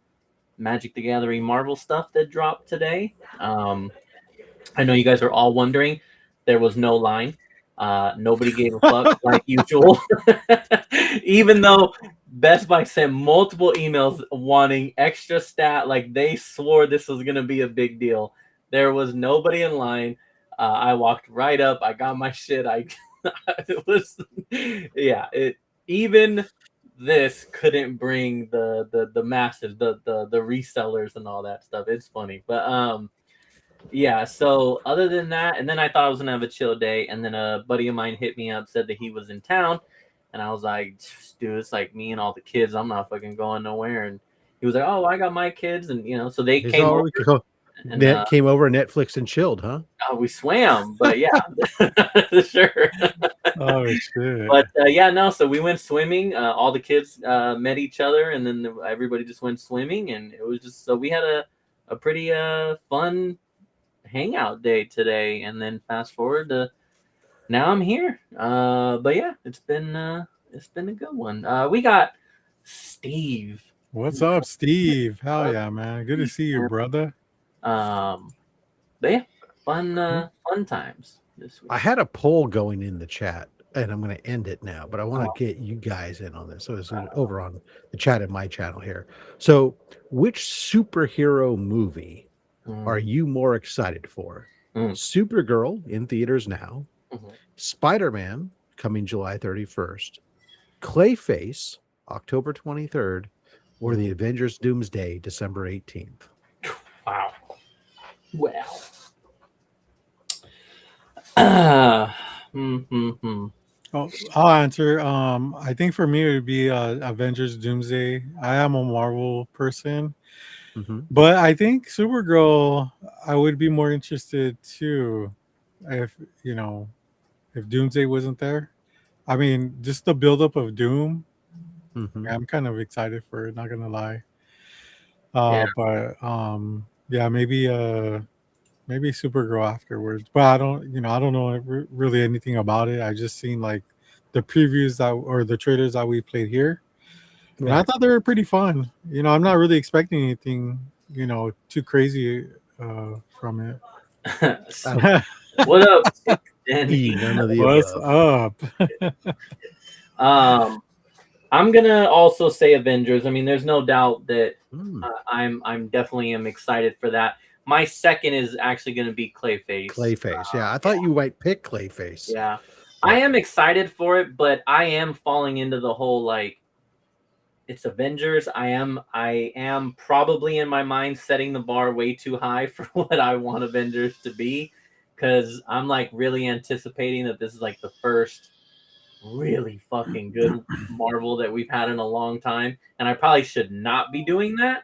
Speaker 3: Magic the Gathering Marvel stuff that dropped today. I know you guys are all wondering. There was no line. Nobody gave a fuck like usual. Even though Best Buy sent multiple emails wanting extra stat, like they swore this was going to be a big deal. There was nobody in line. I walked right up. I got my shit. Even this couldn't bring the masses, the resellers and all that stuff. It's funny, but yeah. So other than that, and then I thought I was gonna have a chill day, and then a buddy of mine hit me up, said that he was in town, and I was like, dude, it's like me and all the kids. I'm not fucking going nowhere. And he was like, oh, I got my kids, and so they came over.
Speaker 2: And came over, Netflix and chilled, huh?
Speaker 3: We swam, but yeah, sure.
Speaker 1: Oh shit!
Speaker 3: But so we went swimming. All the kids met each other, and then everybody just went swimming, and it was just so we had a pretty fun hangout day today. And then fast forward to now, I'm here. But yeah, it's been a good one. We got Steve.
Speaker 1: What's up, Steve? Hell yeah, man! Good to see you, brother.
Speaker 3: But yeah, fun times this week.
Speaker 2: I had a poll going in the chat, and I'm going to end it now, but I want to get you guys in on this. So it's over on the chat in my channel here. So which superhero movie are you more excited for? Supergirl in theaters now, Spider-Man coming July 31st, Clayface October 23rd, or the Avengers Doomsday December 18th.
Speaker 3: Wow. Well. Oh,
Speaker 1: I'll answer. I think for me it would be Avengers Doomsday. I am a Marvel person, but I think Supergirl I would be more interested too. if you know if Doomsday wasn't there. I mean, just the buildup of Doom.
Speaker 2: Mhm.
Speaker 1: I'm kind of excited for it. Not gonna lie.
Speaker 3: Yeah.
Speaker 1: But yeah, maybe Supergirl afterwards. But I don't know really anything about it. I just seen like the previews that or the trailers that we played here, and I
Speaker 2: Right.
Speaker 1: thought they were pretty fun. I'm not really expecting anything, too crazy from it.
Speaker 3: What up, Danny?
Speaker 2: None of the
Speaker 1: What's
Speaker 2: above.
Speaker 1: up?
Speaker 3: Um, I'm gonna also say Avengers. I mean, there's no doubt that
Speaker 2: Mm,
Speaker 3: I'm definitely am excited for that. My second is actually gonna be Clayface.
Speaker 2: Clayface. Yeah, I thought you might pick Clayface.
Speaker 3: Yeah, I
Speaker 2: But
Speaker 3: am excited for it, but I am falling into the whole like it's Avengers. I am probably in my mind setting the bar way too high for what I want Avengers to be, because I'm like really anticipating that this is like the first really fucking good Marvel that we've had in a long time, and I probably should not be doing that.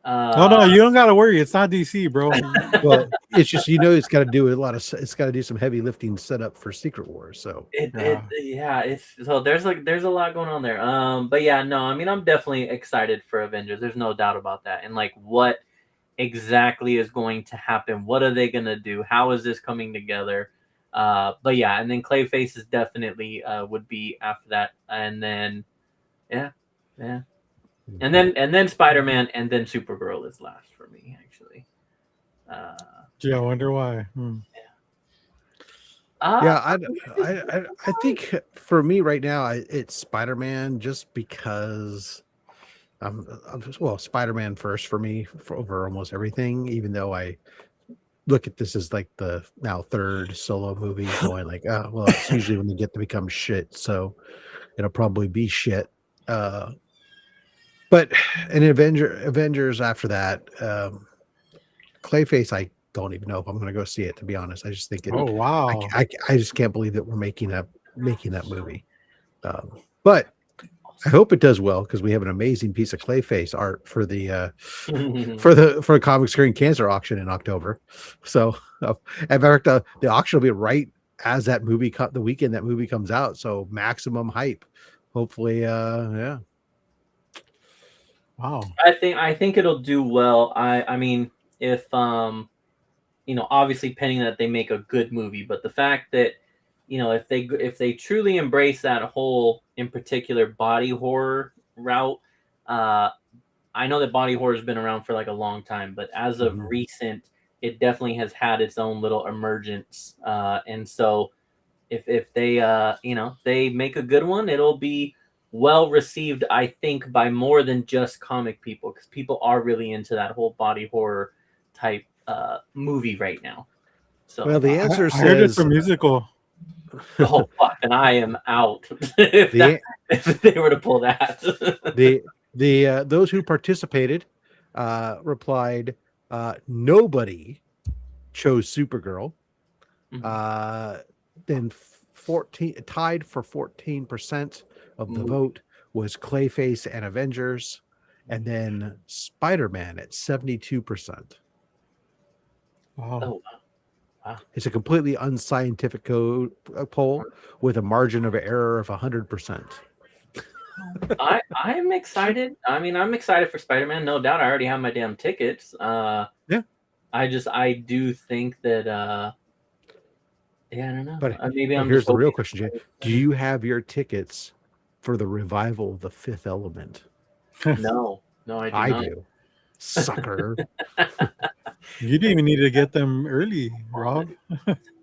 Speaker 1: Oh
Speaker 3: Uh,
Speaker 1: no, you don't gotta worry. It's not DC, bro.
Speaker 2: well, it's just it's got to do a lot of it's got to do some heavy lifting set up for Secret Wars. So
Speaker 1: Yeah.
Speaker 3: yeah, it's so there's a lot going on there. But yeah, no, I mean I'm definitely excited for Avengers. There's no doubt about that. And like what exactly is going to happen? What are they gonna do? How is this coming together? But yeah, and then Clayface is definitely would be after that, and then yeah, yeah, and then Spider-Man, and then Supergirl is last for me actually. Uh,
Speaker 1: Gee, I wonder why.
Speaker 3: uh
Speaker 2: yeah, I think for me right now, it's Spider-Man just because well, Spider-Man first for me for over almost everything. Even though I look at this as like the now third solo movie, going like, oh well, it's usually when they get to become shit, so it'll probably be shit. Uh, but an Avengers after that, Clayface, I don't even know if I'm going to go see it. To be honest, I just think it.
Speaker 1: Oh wow.
Speaker 2: I just can't believe that we're making that movie. But I hope it does well because we have an amazing piece of Clayface art for the for Comic Screen Cancer auction in October. So, in fact, the auction will be right as that movie the weekend that movie comes out. So maximum hype. Hopefully, yeah.
Speaker 1: Wow.
Speaker 3: I think it'll do well. I mean, if obviously pending that they make a good movie, but the fact that if they truly embrace that whole in particular body horror route, uh I know that body horror has been around for like a long time, but as of
Speaker 2: Mhm.
Speaker 3: recent, it definitely has had its own little emergence. And so if they they make a good one, it'll be well received, I think, by more than just comic people, because people are really into that whole body horror type movie right now.
Speaker 2: Well,
Speaker 3: So
Speaker 2: the answer
Speaker 1: I heard it's a
Speaker 2: says
Speaker 1: musical.
Speaker 3: oh fuck, and I am out if
Speaker 2: the
Speaker 3: if they were to pull that.
Speaker 2: the those who participated replied nobody chose Supergirl. Then 14 tied for 14% of the
Speaker 3: Movie.
Speaker 2: vote was Clayface and Avengers, and then Spider-Man at 72%.
Speaker 1: Wow.
Speaker 3: Oh wow.
Speaker 2: It's a completely unscientific poll with a margin of error of 100%.
Speaker 3: I'm excited. I mean, I'm excited for Spider-Man, no doubt. I already have my damn tickets.
Speaker 2: Yeah.
Speaker 3: I do think that yeah, I don't know.
Speaker 2: But
Speaker 3: Maybe I'm
Speaker 2: here's
Speaker 3: just
Speaker 2: the real
Speaker 3: hoping.
Speaker 2: question, Jay. Do you have your tickets for the revival of The Fifth Element?
Speaker 3: No, no, I do
Speaker 2: I
Speaker 3: not.
Speaker 2: do. Sucker.
Speaker 1: You didn't even need to get them early, Rob.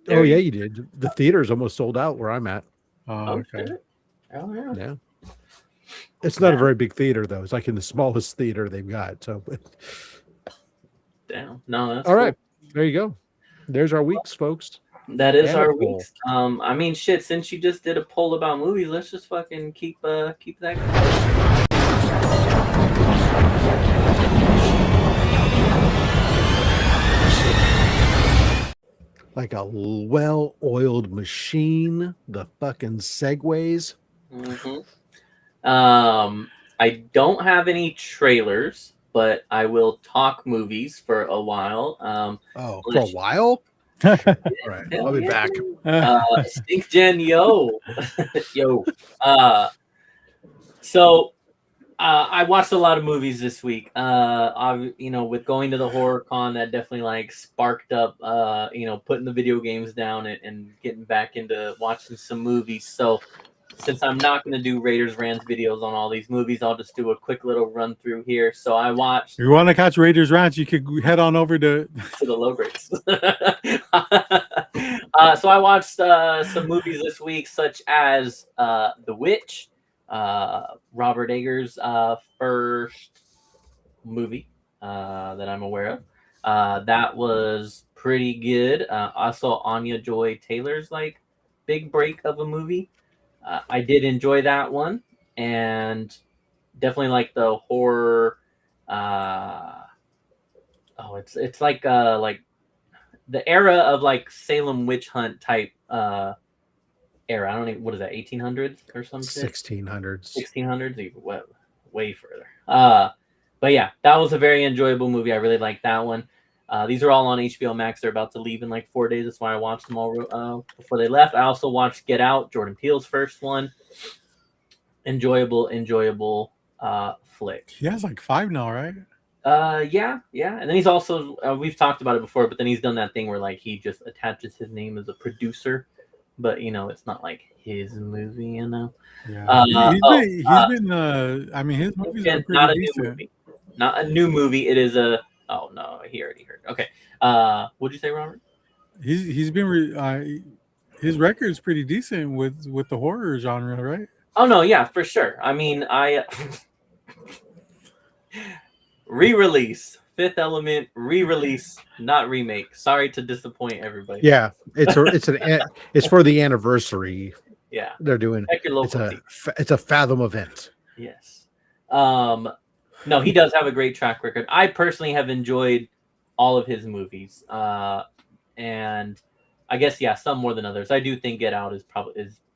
Speaker 2: Oh yeah, you did. The theater's almost sold out where I'm at.
Speaker 1: Oh,
Speaker 3: Oh
Speaker 1: okay.
Speaker 3: shit. Oh yeah.
Speaker 2: Yeah. It's not a very big theater though. It's like in the smallest theater they've got. So
Speaker 3: Damn. No, that's
Speaker 2: all
Speaker 3: cool.
Speaker 2: right. There you go. There's our weeks, folks.
Speaker 3: That is
Speaker 2: And a
Speaker 3: our
Speaker 2: poll.
Speaker 3: weeks. I mean, shit. Since you just did a poll about movies, let's just fucking keep that.
Speaker 2: Like a well-oiled machine, the fucking segues.
Speaker 3: I don't have any trailers, but I will talk movies for a while.
Speaker 2: Oh, for a while? All right, I'll be back.
Speaker 3: Stink Gen, yo. Yo. So I watched a lot of movies this week. With going to the horror con, that definitely like sparked up, putting the video games down and getting back into watching some movies. So since I'm not going to do Raiders Rants videos on all these movies, I'll just do a quick little run through here. So I watched.
Speaker 1: If you want to catch Raiders Ranch, you could head on over to
Speaker 3: the low grades. So I watched some movies this week, such as The Witch, Robert Eggers' first movie that I'm aware of. That was pretty good. I saw Anya Joy Taylor's like big break of a movie. I did enjoy that one, and definitely like the horror. It's like the era of like Salem witch hunt type era. I don't know, what is that, 1800s or something?
Speaker 2: 1600s.
Speaker 3: 1600s, way further. But yeah, that was a very enjoyable movie. I really liked that one. These are all on HBO Max. They're about to leave in like 4 days. That's why I watched them all before they left. I also watched Get Out, Jordan Peele's first one. Enjoyable flick.
Speaker 1: He has like 5 now, right?
Speaker 3: Yeah. And then he's also we've talked about it before, but then he's done that thing where like he just attaches his name as a producer, but it's not like his movie,
Speaker 1: Yeah. He's been I mean, his movies are pretty decent.
Speaker 3: Not a new movie. It is a. Oh no, he already heard. Okay. What'd you say, Robert?
Speaker 1: He's been his record's pretty decent with the horror genre, right?
Speaker 3: Oh no, yeah, for sure. I mean, I re-release Fifth Element, re-release, not remake. Sorry to disappoint everybody.
Speaker 2: Yeah, it's for the anniversary.
Speaker 3: Yeah,
Speaker 2: they're doing. It's a Fathom event.
Speaker 3: Yes. No, he does have a great track record. I personally have enjoyed all of his movies, and I guess some more than others. I do think Get Out is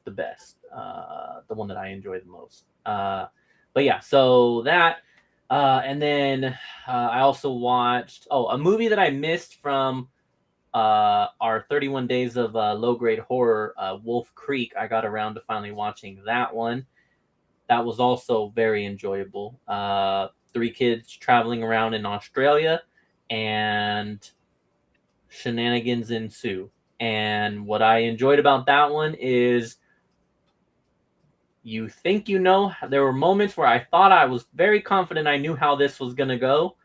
Speaker 3: the best, the one that I enjoy the most. But yeah, so that, and then I also watched a movie that I missed from our 31 days of low grade horror, Wolf Creek. I got around to finally watching that one. That was also very enjoyable. 3 kids traveling around in Australia, and shenanigans ensue. And what I enjoyed about that one is you think there were moments where I thought I was very confident I knew how this was going to go,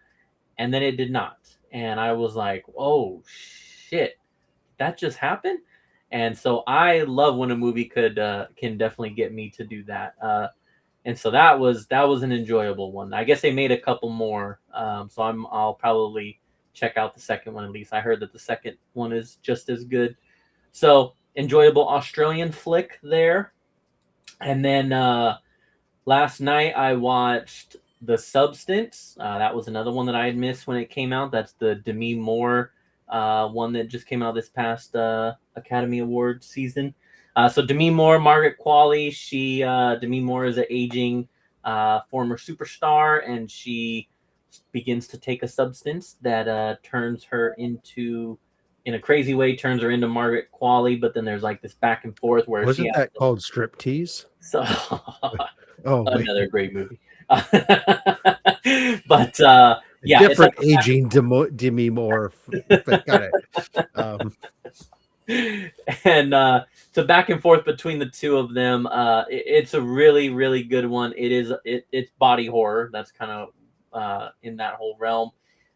Speaker 3: and then it did not. And I was like, oh, shit, that just happened? And so I love when a movie can definitely get me to do that. And so that was an enjoyable one. I guess they made a couple more, so I'll probably check out the second one at least. I heard that the second one is just as good. So enjoyable Australian flick there. And then last night I watched The Substance. That was another one that I had missed when it came out. That's the Demi Moore one that just came out this past Academy Award season. So Demi Moore, Margaret Qualley, Demi Moore is an aging former superstar, and she begins to take a substance that turns her into, in a crazy way, turns her into Margaret Qualley. But then there's like this back and forth where
Speaker 2: wasn't that called striptease?
Speaker 3: So another great movie. But yeah,
Speaker 2: different aging Demi Moore. Got it.
Speaker 3: And so back and forth between the two of them. It's a really, really good one. It's body horror. That's kind of in that whole realm.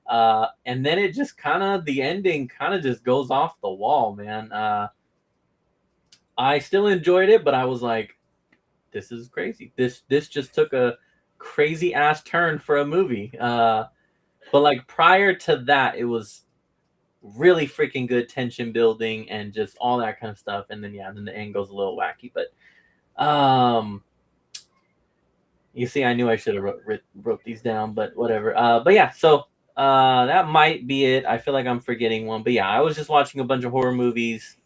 Speaker 3: And then it just the ending kind of just goes off the wall, man. I still enjoyed it, but I was like, this is crazy. This just took a crazy ass turn for a movie. But like prior to that, it was really freaking good tension building and just all that kind of stuff. And then then the end goes a little wacky. But you see, I knew I should have wrote these down, but whatever. But yeah, so that might be it. I feel like I'm forgetting one. But yeah, I was just watching a bunch of horror movies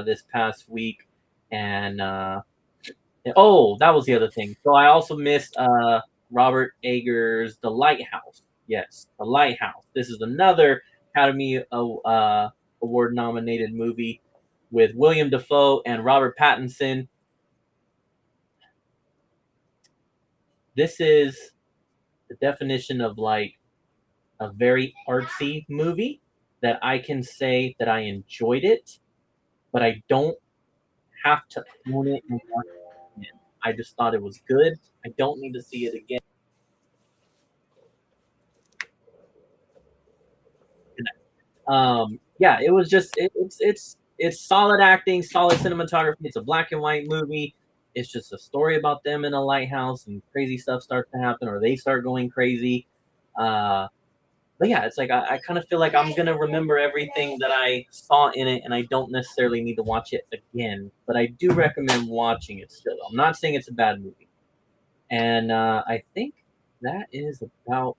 Speaker 3: this past week. And that was the other thing. So I also missed Robert Eggers' The Lighthouse. Yes, The Lighthouse. This is another Academy Award nominated movie with William Dafoe and Robert Pattinson. This is the definition of like a very artsy movie that I can say that I enjoyed it, but I don't have to own it and watch it again. I just thought it was good. I don't need to see it again. Yeah, it was just it's solid acting, solid cinematography. It's a black and white movie. It's just a story about them in a lighthouse and crazy stuff starts to happen or they start going crazy. But yeah, it's like I kind of feel like I'm gonna remember everything that I saw in it, and I don't necessarily need to watch it again. But I do recommend watching it still. I'm not saying it's a bad movie, and I think that is about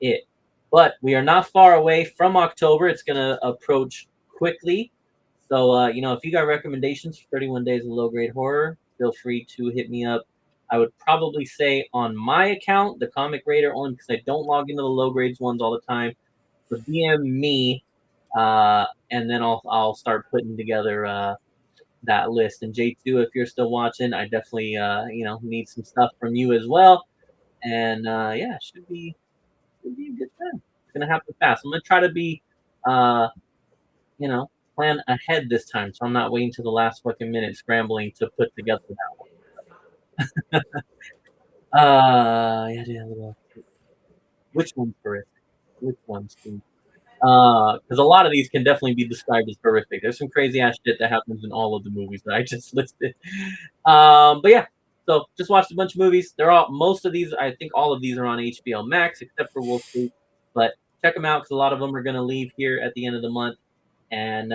Speaker 3: it. But we are not far away from October. It's gonna approach quickly. So if you got recommendations for 31 Days of Low Grade Horror, feel free to hit me up. I would probably say on my account, the Comic Raider, only because I don't log into the low grades ones all the time. So DM me, and then I'll start putting together that list. And J2, if you're still watching, I definitely need some stuff from you as well. And yeah, should be a good time. It's gonna happen fast. I'm gonna try to be plan ahead this time, so I'm not waiting to the last fucking minute scrambling to put together that one. Yeah. Which one's horrific? Which one's because a lot of these can definitely be described as horrific. There's some crazy ass shit that happens in all of the movies that I just listed. But yeah, so just watched a bunch of movies. Most of these, I think all of these are on HBO Max except for Wolf Creek. But check them out because a lot of them are gonna leave here at the end of the month. And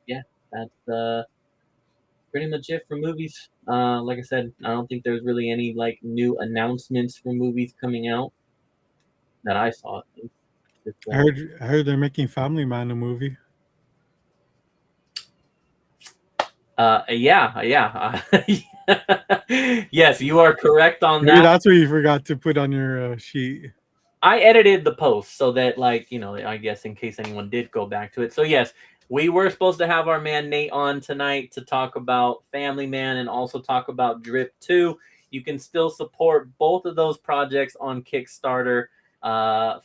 Speaker 3: yeah, that's pretty much it for movies. Like I said, I don't think there's really any like new announcements for movies coming out that I saw.
Speaker 1: I heard they're making Family Man a movie.
Speaker 3: Yeah. Yes, you are correct on
Speaker 1: Maybe
Speaker 3: that.
Speaker 1: that's what you forgot to put on your sheet.
Speaker 3: I edited the post so that, like, I guess in case anyone did go back to it. So yes, we were supposed to have our man Nate on tonight to talk about Family Man and also talk about Drip 2. You can still support both of those projects on Kickstarter.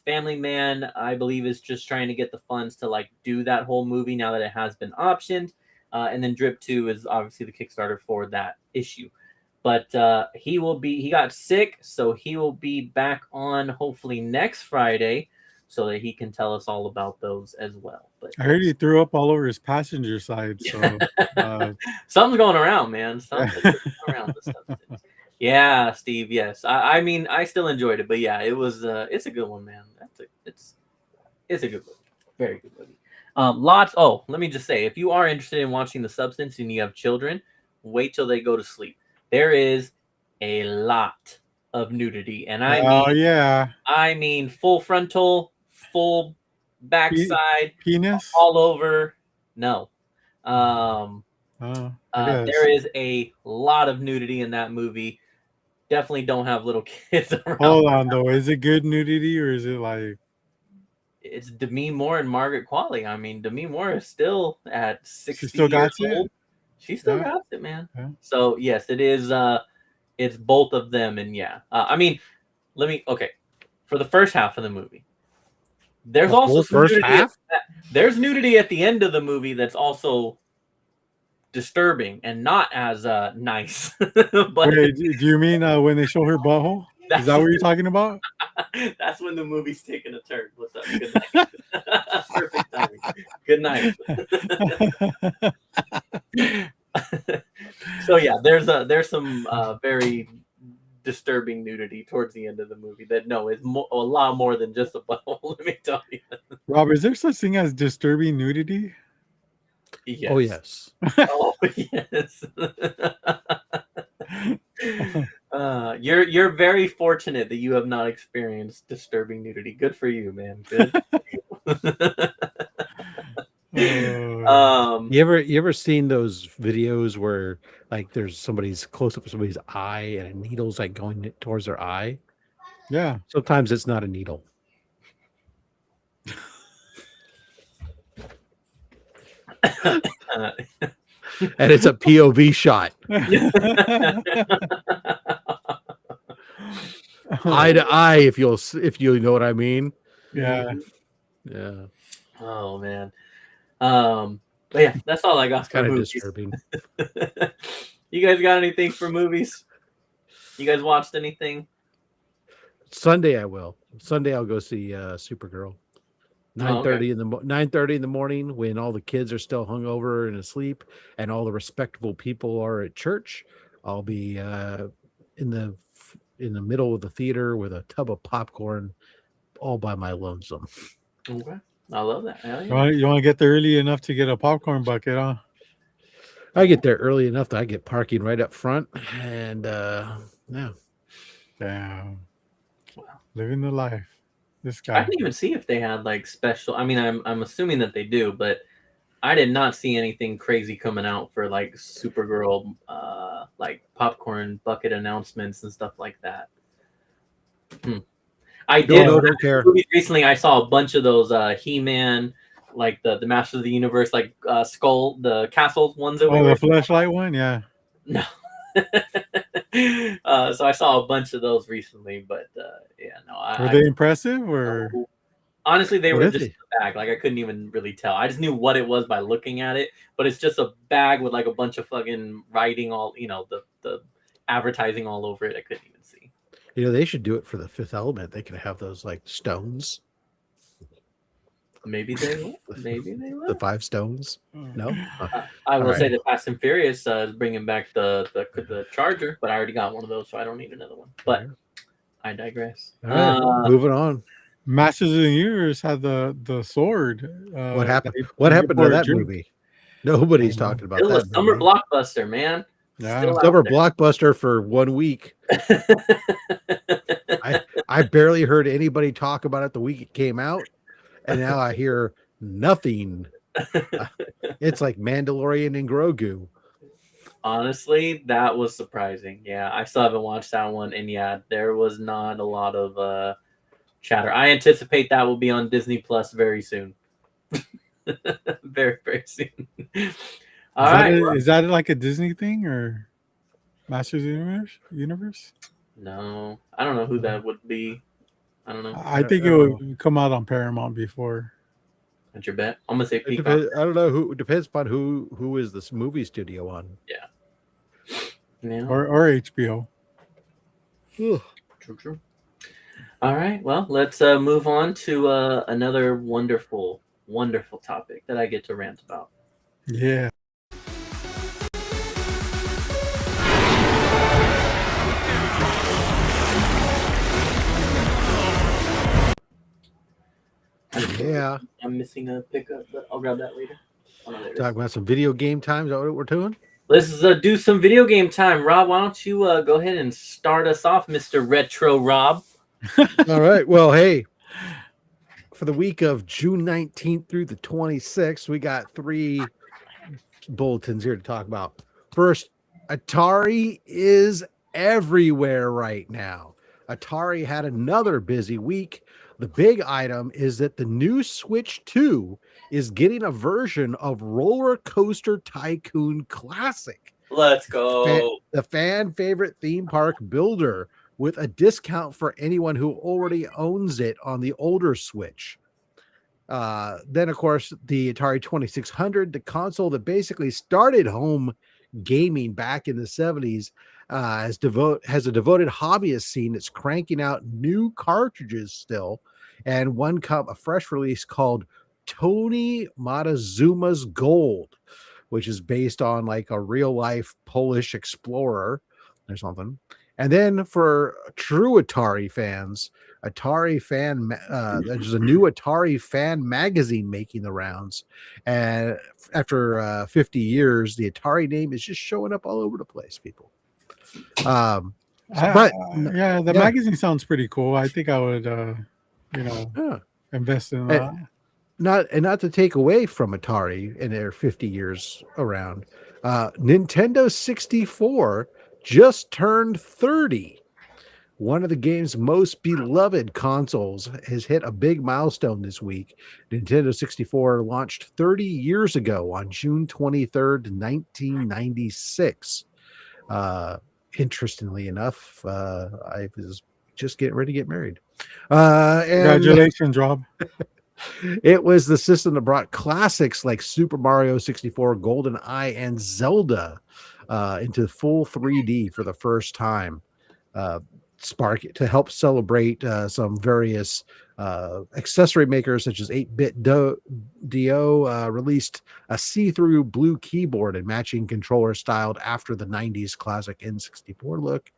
Speaker 3: Family Man, I believe, is just trying to get the funds to like do that whole movie now that it has been optioned. And then Drip 2 is obviously the Kickstarter for that issue. But he got sick, so he will be back on hopefully next Friday so that he can tell us all about those as well. But
Speaker 1: I heard he threw up all over his passenger side. So
Speaker 3: something's going around, man. Something's going around the substance. Yeah, Steve. Yes, I mean, I still enjoyed it, but yeah, it was. It's a good one, man. It's a good movie. Very good movie. Lots. Oh, let me just say, if you are interested in watching The Substance and you have children, wait till they go to sleep. There is a lot of nudity, and I mean full frontal, full backside,
Speaker 1: penis,
Speaker 3: all over. No, there is a lot of nudity in that movie. Definitely don't have little kids around.
Speaker 1: Hold on, though. Is it good nudity or is it like?
Speaker 3: It's Demi Moore and Margaret Qualley. I mean, Demi Moore is still at 60
Speaker 1: she still got
Speaker 3: years old.
Speaker 1: It?
Speaker 3: She still got it, man.
Speaker 1: Yeah.
Speaker 3: So yes, it is. It's both of them, and yeah. I mean, for the first half of the movie, there's also some nudity. There's nudity at the end of the movie that's also disturbing and not as nice. But
Speaker 1: wait, do you mean when they show her butthole? Is that what you're talking about?
Speaker 3: That's when the movie's taking a turn. What's up? Good night. Perfect timing. Good night. So yeah, there's some very disturbing nudity towards the end of the movie that is a lot more than just a butthole. Let me tell you.
Speaker 1: Rob, is there such thing as disturbing nudity?
Speaker 3: Yes.
Speaker 2: Oh yes.
Speaker 3: Oh yes. You're very fortunate that you have not experienced disturbing nudity. Good for you, man. Good.
Speaker 2: You ever seen those videos where like there's somebody's close up of somebody's eye and a needle's like going towards their eye?
Speaker 1: Yeah.
Speaker 2: Sometimes it's not a needle. And it's a POV shot. Eye to eye, if you know what I mean.
Speaker 1: Yeah.
Speaker 2: Yeah.
Speaker 3: Oh man. But yeah, that's all I got
Speaker 2: It's
Speaker 3: for
Speaker 2: kind of
Speaker 3: movies.
Speaker 2: disturbing.
Speaker 3: You guys got anything for movies? You guys watched anything?
Speaker 2: Sunday I will. Sunday I'll go see Supergirl. 9:30 in the 9:30 in the morning, when all the kids are still hungover and asleep, and all the respectable people are at church. I'll be in the middle of the theater with a tub of popcorn, all by my lonesome.
Speaker 3: Okay, I love that. Hell yeah.
Speaker 1: You want to get there early enough to get a popcorn bucket, huh?
Speaker 2: I get there early enough that I get parking right up front, and yeah.
Speaker 1: Damn. Living the life. This
Speaker 3: I
Speaker 1: guy.
Speaker 3: didn't even see if they had like special. I mean, I'm assuming that they do, but I did not see anything crazy coming out for like Supergirl, like popcorn bucket announcements and stuff like that. I did.
Speaker 2: No, don't care.
Speaker 3: Recently, I saw a bunch of those He-Man, like the Master of the Universe, like Skull, the castle ones that we
Speaker 1: Oh,
Speaker 3: were.
Speaker 1: the flashlight one, yeah.
Speaker 3: No. So I saw a bunch of those recently, but yeah, no.
Speaker 1: Were they impressive or?
Speaker 3: Honestly, they
Speaker 2: What
Speaker 3: were
Speaker 2: is
Speaker 3: just
Speaker 2: it?
Speaker 3: a bag. Like I couldn't even really tell. I just knew what it was by looking at it, but it's just a bag with like a bunch of fucking writing all, the advertising all over it. I couldn't even see.
Speaker 2: They should do it for the Fifth Element. They could have those like stones.
Speaker 3: Maybe they will. Maybe they will.
Speaker 2: The 5 stones. No.
Speaker 3: I will
Speaker 2: All
Speaker 3: say
Speaker 2: right.
Speaker 3: that Fast and Furious is bringing back the Charger, but I already got one of those, so I don't need another one. But I digress.
Speaker 2: All right, moving on.
Speaker 1: Masters of the Universe had the sword.
Speaker 2: What happened? What happened to that movie? Nobody's talking about
Speaker 3: Still
Speaker 2: that.
Speaker 3: a summer blockbuster, man.
Speaker 1: Yeah.
Speaker 3: Still out
Speaker 2: Summer
Speaker 3: there.
Speaker 2: blockbuster for 1 week. I barely heard anybody talk about it the week it came out, and now I hear nothing. It's like Mandalorian and Grogu.
Speaker 3: Honestly, that was surprising. Yeah, I still haven't watched that one, and yeah, there was not a lot of chatter. I anticipate that will be on Disney Plus very soon. Very, very soon. All right.
Speaker 1: Is that like a Disney thing or Masters of the Universe?
Speaker 3: No, I don't know who that would be. I don't know.
Speaker 1: I think it would come out on Paramount before.
Speaker 3: What's your bet? I'm gonna say
Speaker 2: It
Speaker 3: Peacock.
Speaker 2: depends, I don't know who. Depends upon who is this movie studio on.
Speaker 3: Yeah.
Speaker 1: Or HBO.
Speaker 3: True. All right. Well, let's move on to another wonderful, wonderful topic that I get to rant about.
Speaker 1: Yeah.
Speaker 2: Yeah.
Speaker 3: I'm missing a pickup, but I'll grab that later. Oh, no, there it is.
Speaker 2: Talking about some video game times. Is that what we're doing?
Speaker 3: Let's do some video game time. Rob, why don't you go ahead and start us off, Mr. Retro Rob?
Speaker 2: All right. Well, hey, for the week of June 19th through the 26th, we got 3 bulletins here to talk about. First, Atari is everywhere right now. Atari had another busy week. The big item is that the new Switch 2 is getting a version of Roller Coaster Tycoon Classic.
Speaker 3: Let's go.
Speaker 2: The fan favorite theme park builder, with a discount for anyone who already owns it on the older Switch. Then, of course, the Atari 2600, the console that basically started home gaming back in the 70s, has a devoted hobbyist scene that's cranking out new cartridges still. And one a fresh release called Tony Montezuma's Gold, which is based on like a real life Polish explorer or something. And then for true Atari fans, there's a new Atari fan magazine making the rounds. And after 50 years, the Atari name is just showing up all over the place, people. The
Speaker 1: magazine sounds pretty cool. I think I would, invest in that.
Speaker 2: Not to take away from Atari in their 50 years around, Nintendo 64 just turned 30, one of the game's most beloved consoles has hit a big milestone this week. Nintendo 64 launched 30 years ago on June 23rd, 1996. Interestingly enough, I was just getting ready to get married. And
Speaker 1: Congratulations, Rob.
Speaker 2: it was the system that brought classics like Super Mario 64, GoldenEye, and Zelda into full 3D for the first time. Spark to help celebrate some various accessory makers such as 8-Bit Do released a see-through blue keyboard and matching controller styled after the 90s classic N64 look.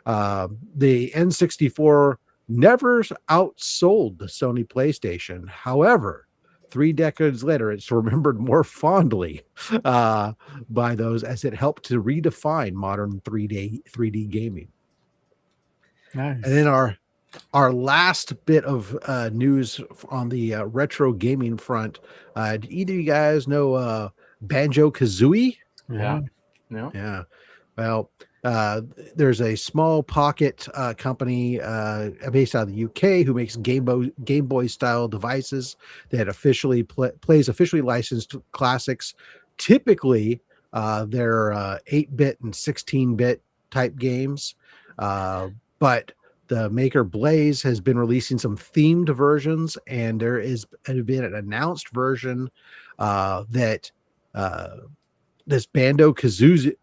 Speaker 2: The N64 never outsold the Sony PlayStation. However, 3 decades later, it's remembered more fondly by those as it helped to redefine modern 3D gaming.
Speaker 1: Nice.
Speaker 2: And then our last bit of news on the retro gaming front. Do either of you guys know Banjo-Kazooie?
Speaker 1: Yeah.
Speaker 3: No.
Speaker 2: Yeah. Well, there's a small pocket company based out of the UK who makes Game Boy style devices that officially plays officially licensed classics. Typically, they're 8-bit and 16-bit type games, but the maker Blaze has been releasing some themed versions, and there has been an announced version that this Banjo-Kazooie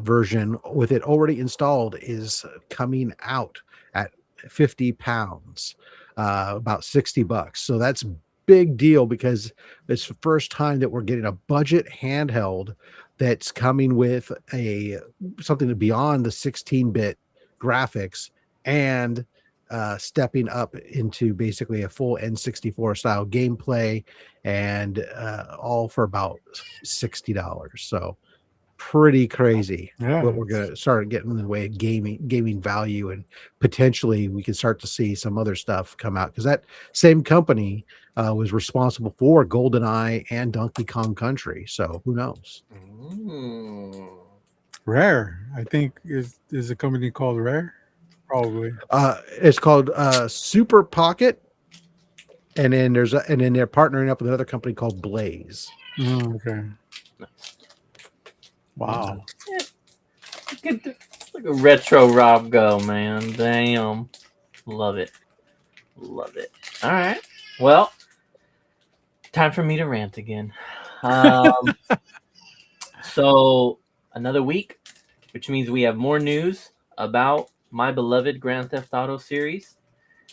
Speaker 2: version with it already installed is coming out at £50, about $60. So that's big deal because it's the first time that we're getting a budget handheld that's coming with something beyond the 16-bit graphics and stepping up into basically a full N64 style gameplay, and all for about $60. So pretty crazy.
Speaker 1: Yeah.
Speaker 2: What we're gonna start getting in the way of gaming value, and potentially we can start to see some other stuff come out, because that same company was responsible for GoldenEye and Donkey Kong Country. So who knows?
Speaker 1: Rare. I think is a company called Rare. Probably.
Speaker 2: It's called Super Pocket, and then they're partnering up with another company called Blaze.
Speaker 1: Okay. Wow.
Speaker 3: Look at retro Rob go, man. Damn. Love it. All right. Well, time for me to rant again. So another week, which means we have more news about my beloved Grand Theft Auto series.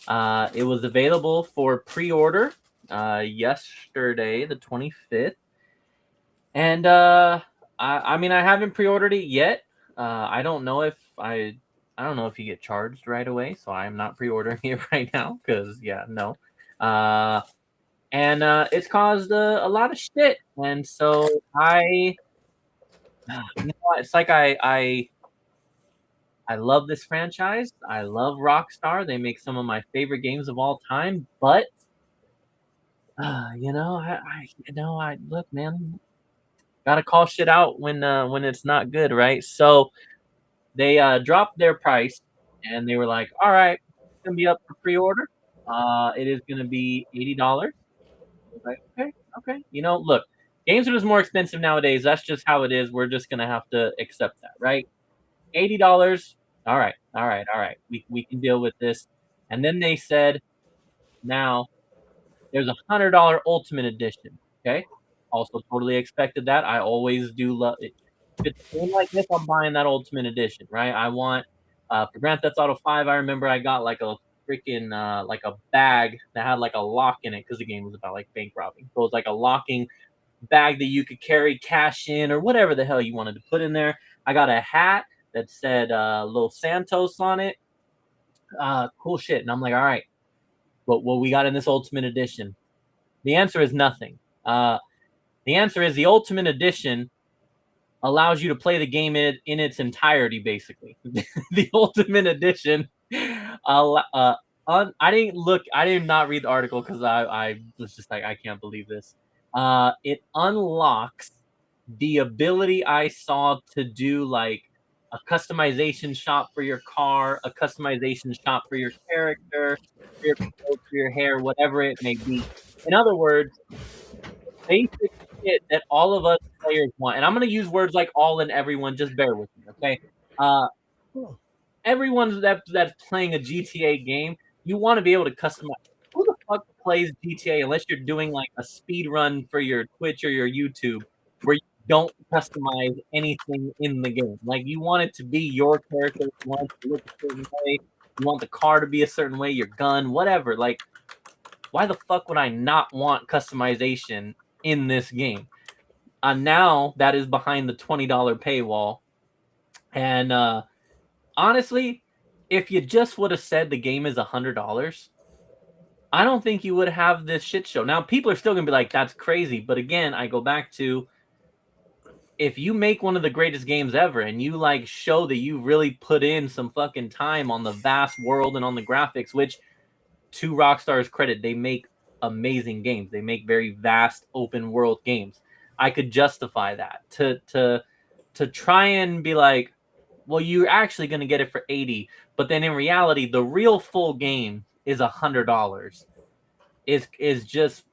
Speaker 3: It was available for pre-order yesterday, the 25th. And I mean, I haven't pre-ordered it yet. I don't know if you get charged right away, so I'm not pre-ordering it right now because no. And it's caused a lot of shit, and so it's like I love this franchise. I love Rockstar. They make some of my favorite games of all time, but I look, man, gotta call shit out when it's not good, right? So they dropped their price, and they were like, all right, it's gonna be up for pre-order. It is gonna be $80. Like, okay. Look, games are just more expensive nowadays. That's just how it is. We're just gonna have to accept that, right? $80. All right. We can deal with this. And then they said, now there's $100 Ultimate Edition. Okay. Also totally expected that. I always do love it. If it's a game like this, I'm buying that Ultimate Edition, right? I want for Grand Theft Auto 5, I remember I got like a freaking like a bag that had like a lock in it, because the game was about like bank robbing. So it was like a locking bag that you could carry cash in or whatever the hell you wanted to put in there. I got a hat that said Los Santos on it. Cool shit. And I'm like, all right, what we got in this Ultimate Edition? The answer is nothing. The answer is the Ultimate Edition allows you to play the game in its entirety, basically. The Ultimate Edition, I did not read the article because I was just like, I can't believe this. It unlocks the ability I saw to do like a customization shop for your car, a customization shop for your character, for your clothes, for your hair, whatever it may be. In other words, basic shit that all of us players want. And I'm gonna use words like all and everyone. Just bear with me, okay? Uh, everyone that's playing a GTA game, you want to be able to customize. Who the fuck plays GTA unless you're doing like a speed run for your Twitch or your YouTube, where you don't customize anything in the game? Like you want it to be your character, you want it to look a certain way, you want the car to be a certain way, your gun, whatever. Like, why the fuck would I not want customization in this game? Now that is behind the $20 paywall, and honestly, if you just would have said the game is $100, I don't think you would have this shit show. Now, people are still gonna be like, "That's crazy," but again, I go back to, if you make one of the greatest games ever and you like show that you really put in some fucking time on the vast world and on the graphics, which to Rockstar's credit, they make amazing games. They make very vast open world games. I could justify that to try and be like, well, you're actually going to get it for 80, but then in reality, the real full game is $100. Is just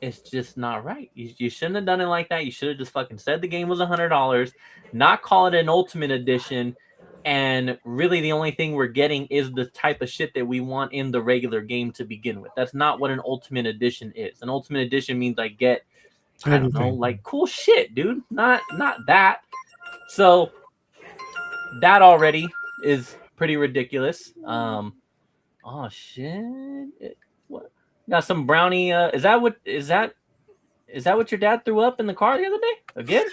Speaker 3: It's just not right. You shouldn't have done it like that. You should have just fucking said the game was $100, not call it an ultimate edition. And really, the only thing we're getting is the type of shit that we want in the regular game to begin with. That's not what an ultimate edition is. An ultimate edition means I get, I don't know, like cool shit, dude. Not that. So that already is pretty ridiculous. Oh shit! What? Got some brownie. Is that what your dad threw up in the car the other day? Again?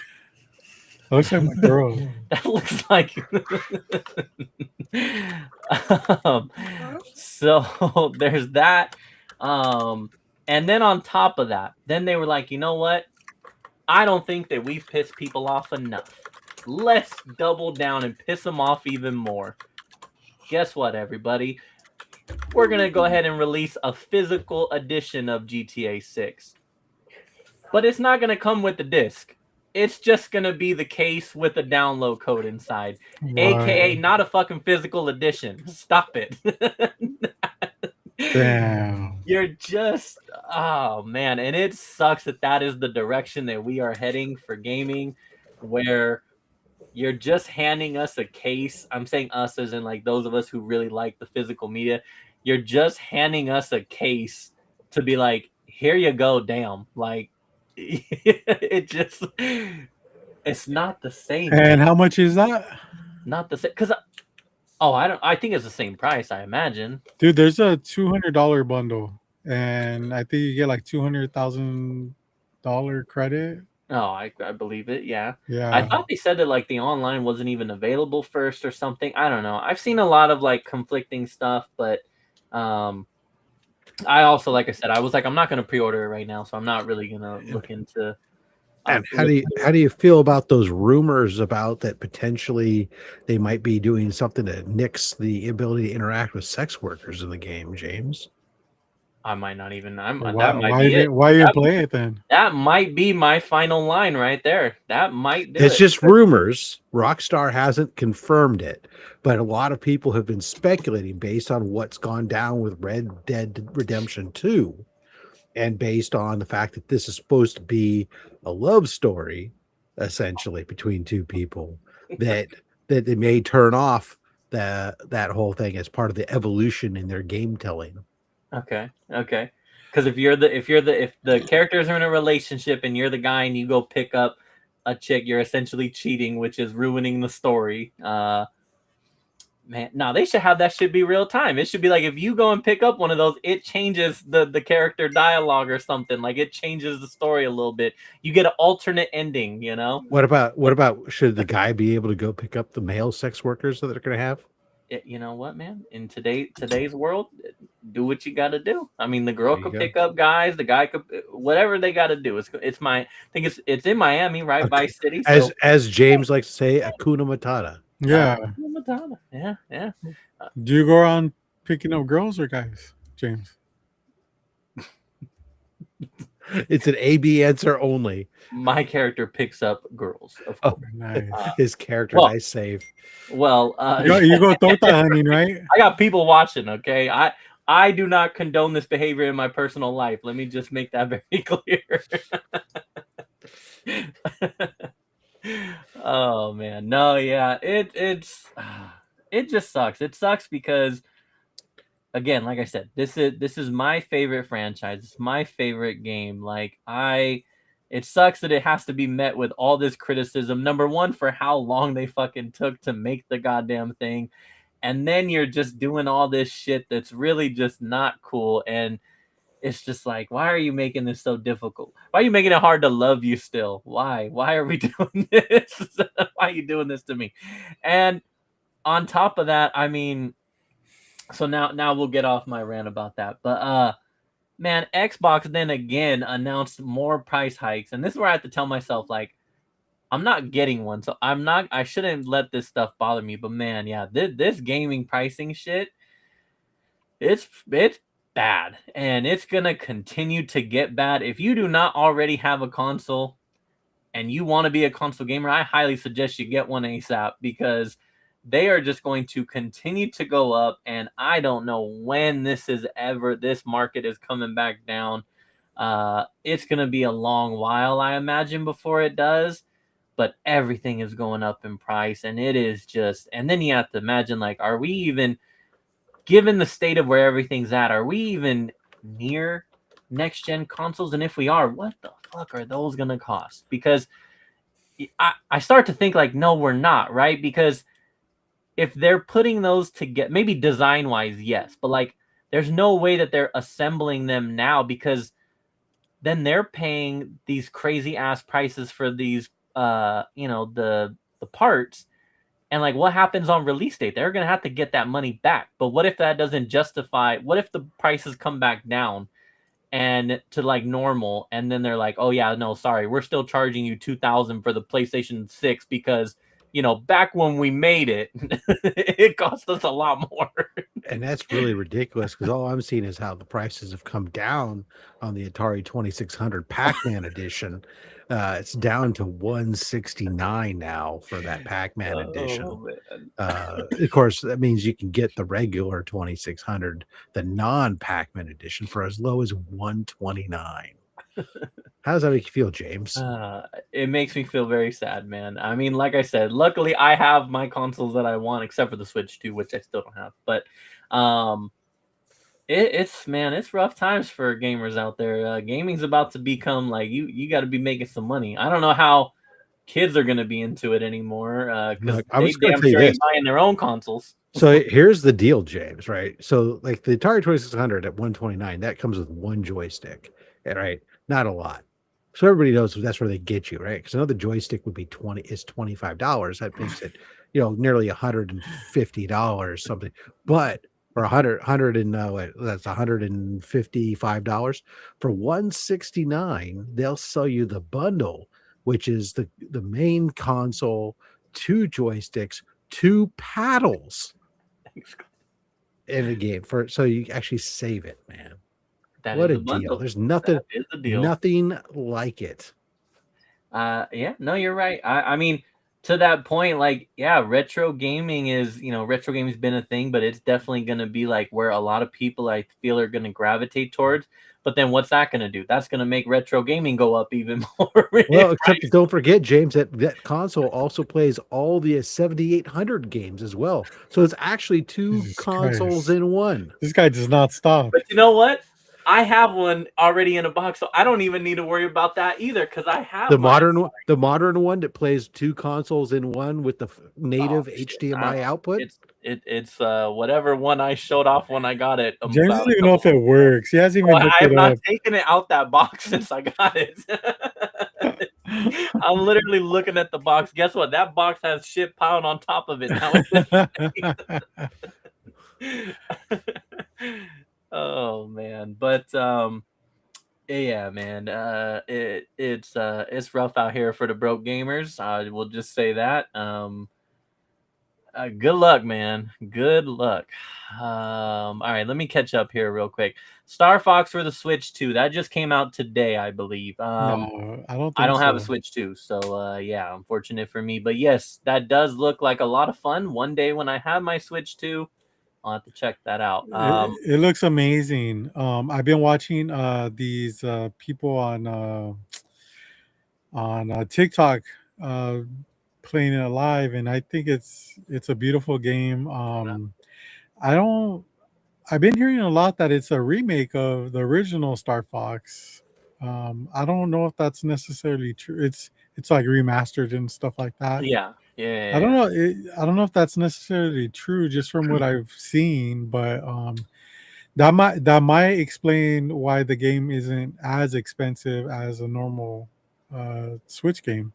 Speaker 1: That looks like my girl.
Speaker 3: That looks like. So there's that. And then on top of that, then they were like, you know what? I don't think that we've pissed people off enough. Let's double down and piss them off even more. Guess what, everybody? We're going to go ahead and release a physical edition of GTA 6. But it's not going to come with the disc. It's just going to be the case with a download code inside. What? AKA not a fucking physical edition. Stop it.
Speaker 1: Damn.
Speaker 3: You're just, oh man. And it sucks that is the direction that we are heading for gaming, where you're just handing us a case. I'm saying us as in like those of us who really like the physical media. You're just handing us a case to be like, here you go, damn. Like, it's not the same.
Speaker 1: And how much is that?
Speaker 3: Not the same, because I think it's the same price, I imagine.
Speaker 1: Dude, there's a $200 bundle, and I think you get like $200,000 credit.
Speaker 3: Oh, I believe it. Yeah.
Speaker 1: Yeah.
Speaker 3: I thought they said that like the online wasn't even available first or something. I don't know. I've seen a lot of like conflicting stuff, but I also, like I said, I was like, I'm not going to pre-order it right now, so I'm not really going to look into.
Speaker 2: And how do you feel about those rumors about that potentially they might be doing something that nix the ability to interact with sex workers in the game, James?
Speaker 3: I might not even.
Speaker 1: Why you play it then?
Speaker 3: That might be my final line right there. That might do
Speaker 2: it's just rumors. Rockstar hasn't confirmed it, but a lot of people have been speculating based on what's gone down with Red Dead Redemption 2, and based on the fact that this is supposed to be a love story, essentially between two people, that they may turn off that whole thing as part of the evolution in their game telling.
Speaker 3: Okay. Because if the characters are in a relationship and you're the guy and you go pick up a chick, you're essentially cheating, which is ruining the story. Man, no, they should have that shit be real time. It should be like if you go and pick up one of those, it changes the character dialogue or something. Like it changes the story a little bit. You get an alternate ending, you know?
Speaker 2: What about should the guy be able to go pick up the male sex workers that they're going to have?
Speaker 3: You know what, man? In today's world, do what you got to do. I mean, the girl could pick up guys, the guy could, whatever they got to do. It's I think it's in Miami, right? Vice City. So.
Speaker 2: As James likes to say, Hakuna Matata.
Speaker 1: Yeah.
Speaker 3: Yeah.
Speaker 1: Do you go around picking up girls or guys, James?
Speaker 2: It's an A/B answer only.
Speaker 3: My character picks up girls, of
Speaker 2: Oh,
Speaker 3: course.
Speaker 1: Nice.
Speaker 2: his character,
Speaker 3: Well,
Speaker 2: nice save.
Speaker 3: well,
Speaker 1: You go torta hunting, right?
Speaker 3: I got people watching. Okay, I do not condone this behavior in my personal life. Let me just make that very clear. Oh man, no, yeah, it just sucks. It sucks because again, like I said, this is my favorite franchise. It's my favorite game. It sucks that it has to be met with all this criticism. Number one, for how long they fucking took to make the goddamn thing, and then you're just doing all this shit that's really just not cool. And it's just like, why are you making this so difficult? Why are you making it hard to love you still? Why? Why are we doing this? Why are you doing this to me? And on top of that, I mean, so now we'll get off my rant about that. But man, Xbox then again announced more price hikes, and this is where I have to tell myself like I'm not getting one, so I shouldn't let this stuff bother me. But man, yeah, this gaming pricing shit, it's bad, and it's gonna continue to get bad. If you do not already have a console and you want to be a console gamer, I highly suggest you get one ASAP because they are just going to continue to go up. And I don't know when this market is coming back down. It's going to be a long while, I imagine, before it does. But everything is going up in price, and it is just. And then you have to imagine, like, are we even, given the state of where everything's at, are we even near next gen consoles? And if we are, what the fuck are those going to cost? Because I start to think like, no, we're not, right? Because if they're putting those together, maybe design wise, yes, but like, there's no way that they're assembling them now because then they're paying these crazy ass prices for these, the parts. And like, what happens on release date? They're gonna have to get that money back. But what if that doesn't justify? What if the prices come back down and to like normal, and then they're like, oh yeah, no, sorry, we're still charging you 2,000 for the PlayStation 6 because back when we made it it cost us a lot more.
Speaker 2: And that's really ridiculous because all I'm seeing is how the prices have come down on the Atari 2600 Pac-Man edition. It's down to 169 now for that Pac-Man edition.
Speaker 3: Man.
Speaker 2: Of course, that means you can get the regular 2600, the non-Pac-Man edition, for as low as 129. How does that make you feel, James?
Speaker 3: It makes me feel very sad, man. I mean, like I said, luckily I have my consoles that I want, except for the Switch 2, which I still don't have. But um, it's rough times for gamers out there. Gaming's about to become like you got to be making some money. I don't know how kids are gonna be into it anymore because
Speaker 2: Look, I'm
Speaker 3: they
Speaker 2: just going to
Speaker 3: damn
Speaker 2: tell you
Speaker 3: sure
Speaker 2: this.
Speaker 3: ain't buying their own consoles.
Speaker 2: So here's the deal, James, right? So like the Atari 2600 at 129, that comes with one joystick, right? Not a lot. So everybody knows that's where they get you, right? Because another joystick would be $25. That makes it, nearly $150 something. But for 100 and that's $155. For 169, they'll sell you the bundle, which is the main console, two joysticks, two paddles in a game so you actually save it, man.
Speaker 3: That
Speaker 2: What
Speaker 3: is
Speaker 2: a
Speaker 3: a
Speaker 2: deal.
Speaker 3: bundle.
Speaker 2: There's nothing
Speaker 3: That is a deal.
Speaker 2: nothing like it.
Speaker 3: Yeah, no, you're right. I mean, to that point, like, yeah, retro gaming's been a thing, but it's definitely gonna be like where a lot of people I feel are gonna gravitate towards. But then what's that gonna do? That's gonna make retro gaming go up even more.
Speaker 2: Well, except don't forget, James, that console also plays all the 7800 games as well. So it's actually two
Speaker 1: Jesus
Speaker 2: consoles
Speaker 1: Christ.
Speaker 2: in one.
Speaker 1: This guy does not stop.
Speaker 3: But you know what? I have one already in a box, so I don't even need to worry about that either because I have
Speaker 2: The modern one that plays two consoles in one with the native HDMI output.
Speaker 3: It's whatever one I showed off when I got it.
Speaker 1: James doesn't even know if it works. He hasn't even looked
Speaker 3: I've
Speaker 1: it
Speaker 3: not
Speaker 1: up.
Speaker 3: taken it out that box since I got it. I'm literally looking at the box. Guess what? That box has shit piled on top of it now. Oh man, but yeah, man, it's rough out here for the broke gamers. I will just say that. Good luck, man. Good luck. All right, let me catch up here real quick. Star Fox for the Switch 2. That just came out today, I believe.
Speaker 1: No, I don't
Speaker 3: I
Speaker 1: think
Speaker 3: don't have a
Speaker 1: so.
Speaker 3: Switch 2, so yeah, unfortunate for me. But yes, that does look like a lot of fun. One day when I have my Switch 2, I'll have to check that out.
Speaker 1: It looks amazing. I've been watching these people on TikTok uh, playing it live, and I think it's a beautiful game. I don't. I've been hearing a lot that it's a remake of the original Star Fox. I don't know if that's necessarily true. It's like remastered and stuff like that.
Speaker 3: Yeah,
Speaker 1: I don't
Speaker 3: yeah.
Speaker 1: know. I don't know if that's necessarily true, just from what I've seen, but that might explain why the game isn't as expensive as a normal Switch game.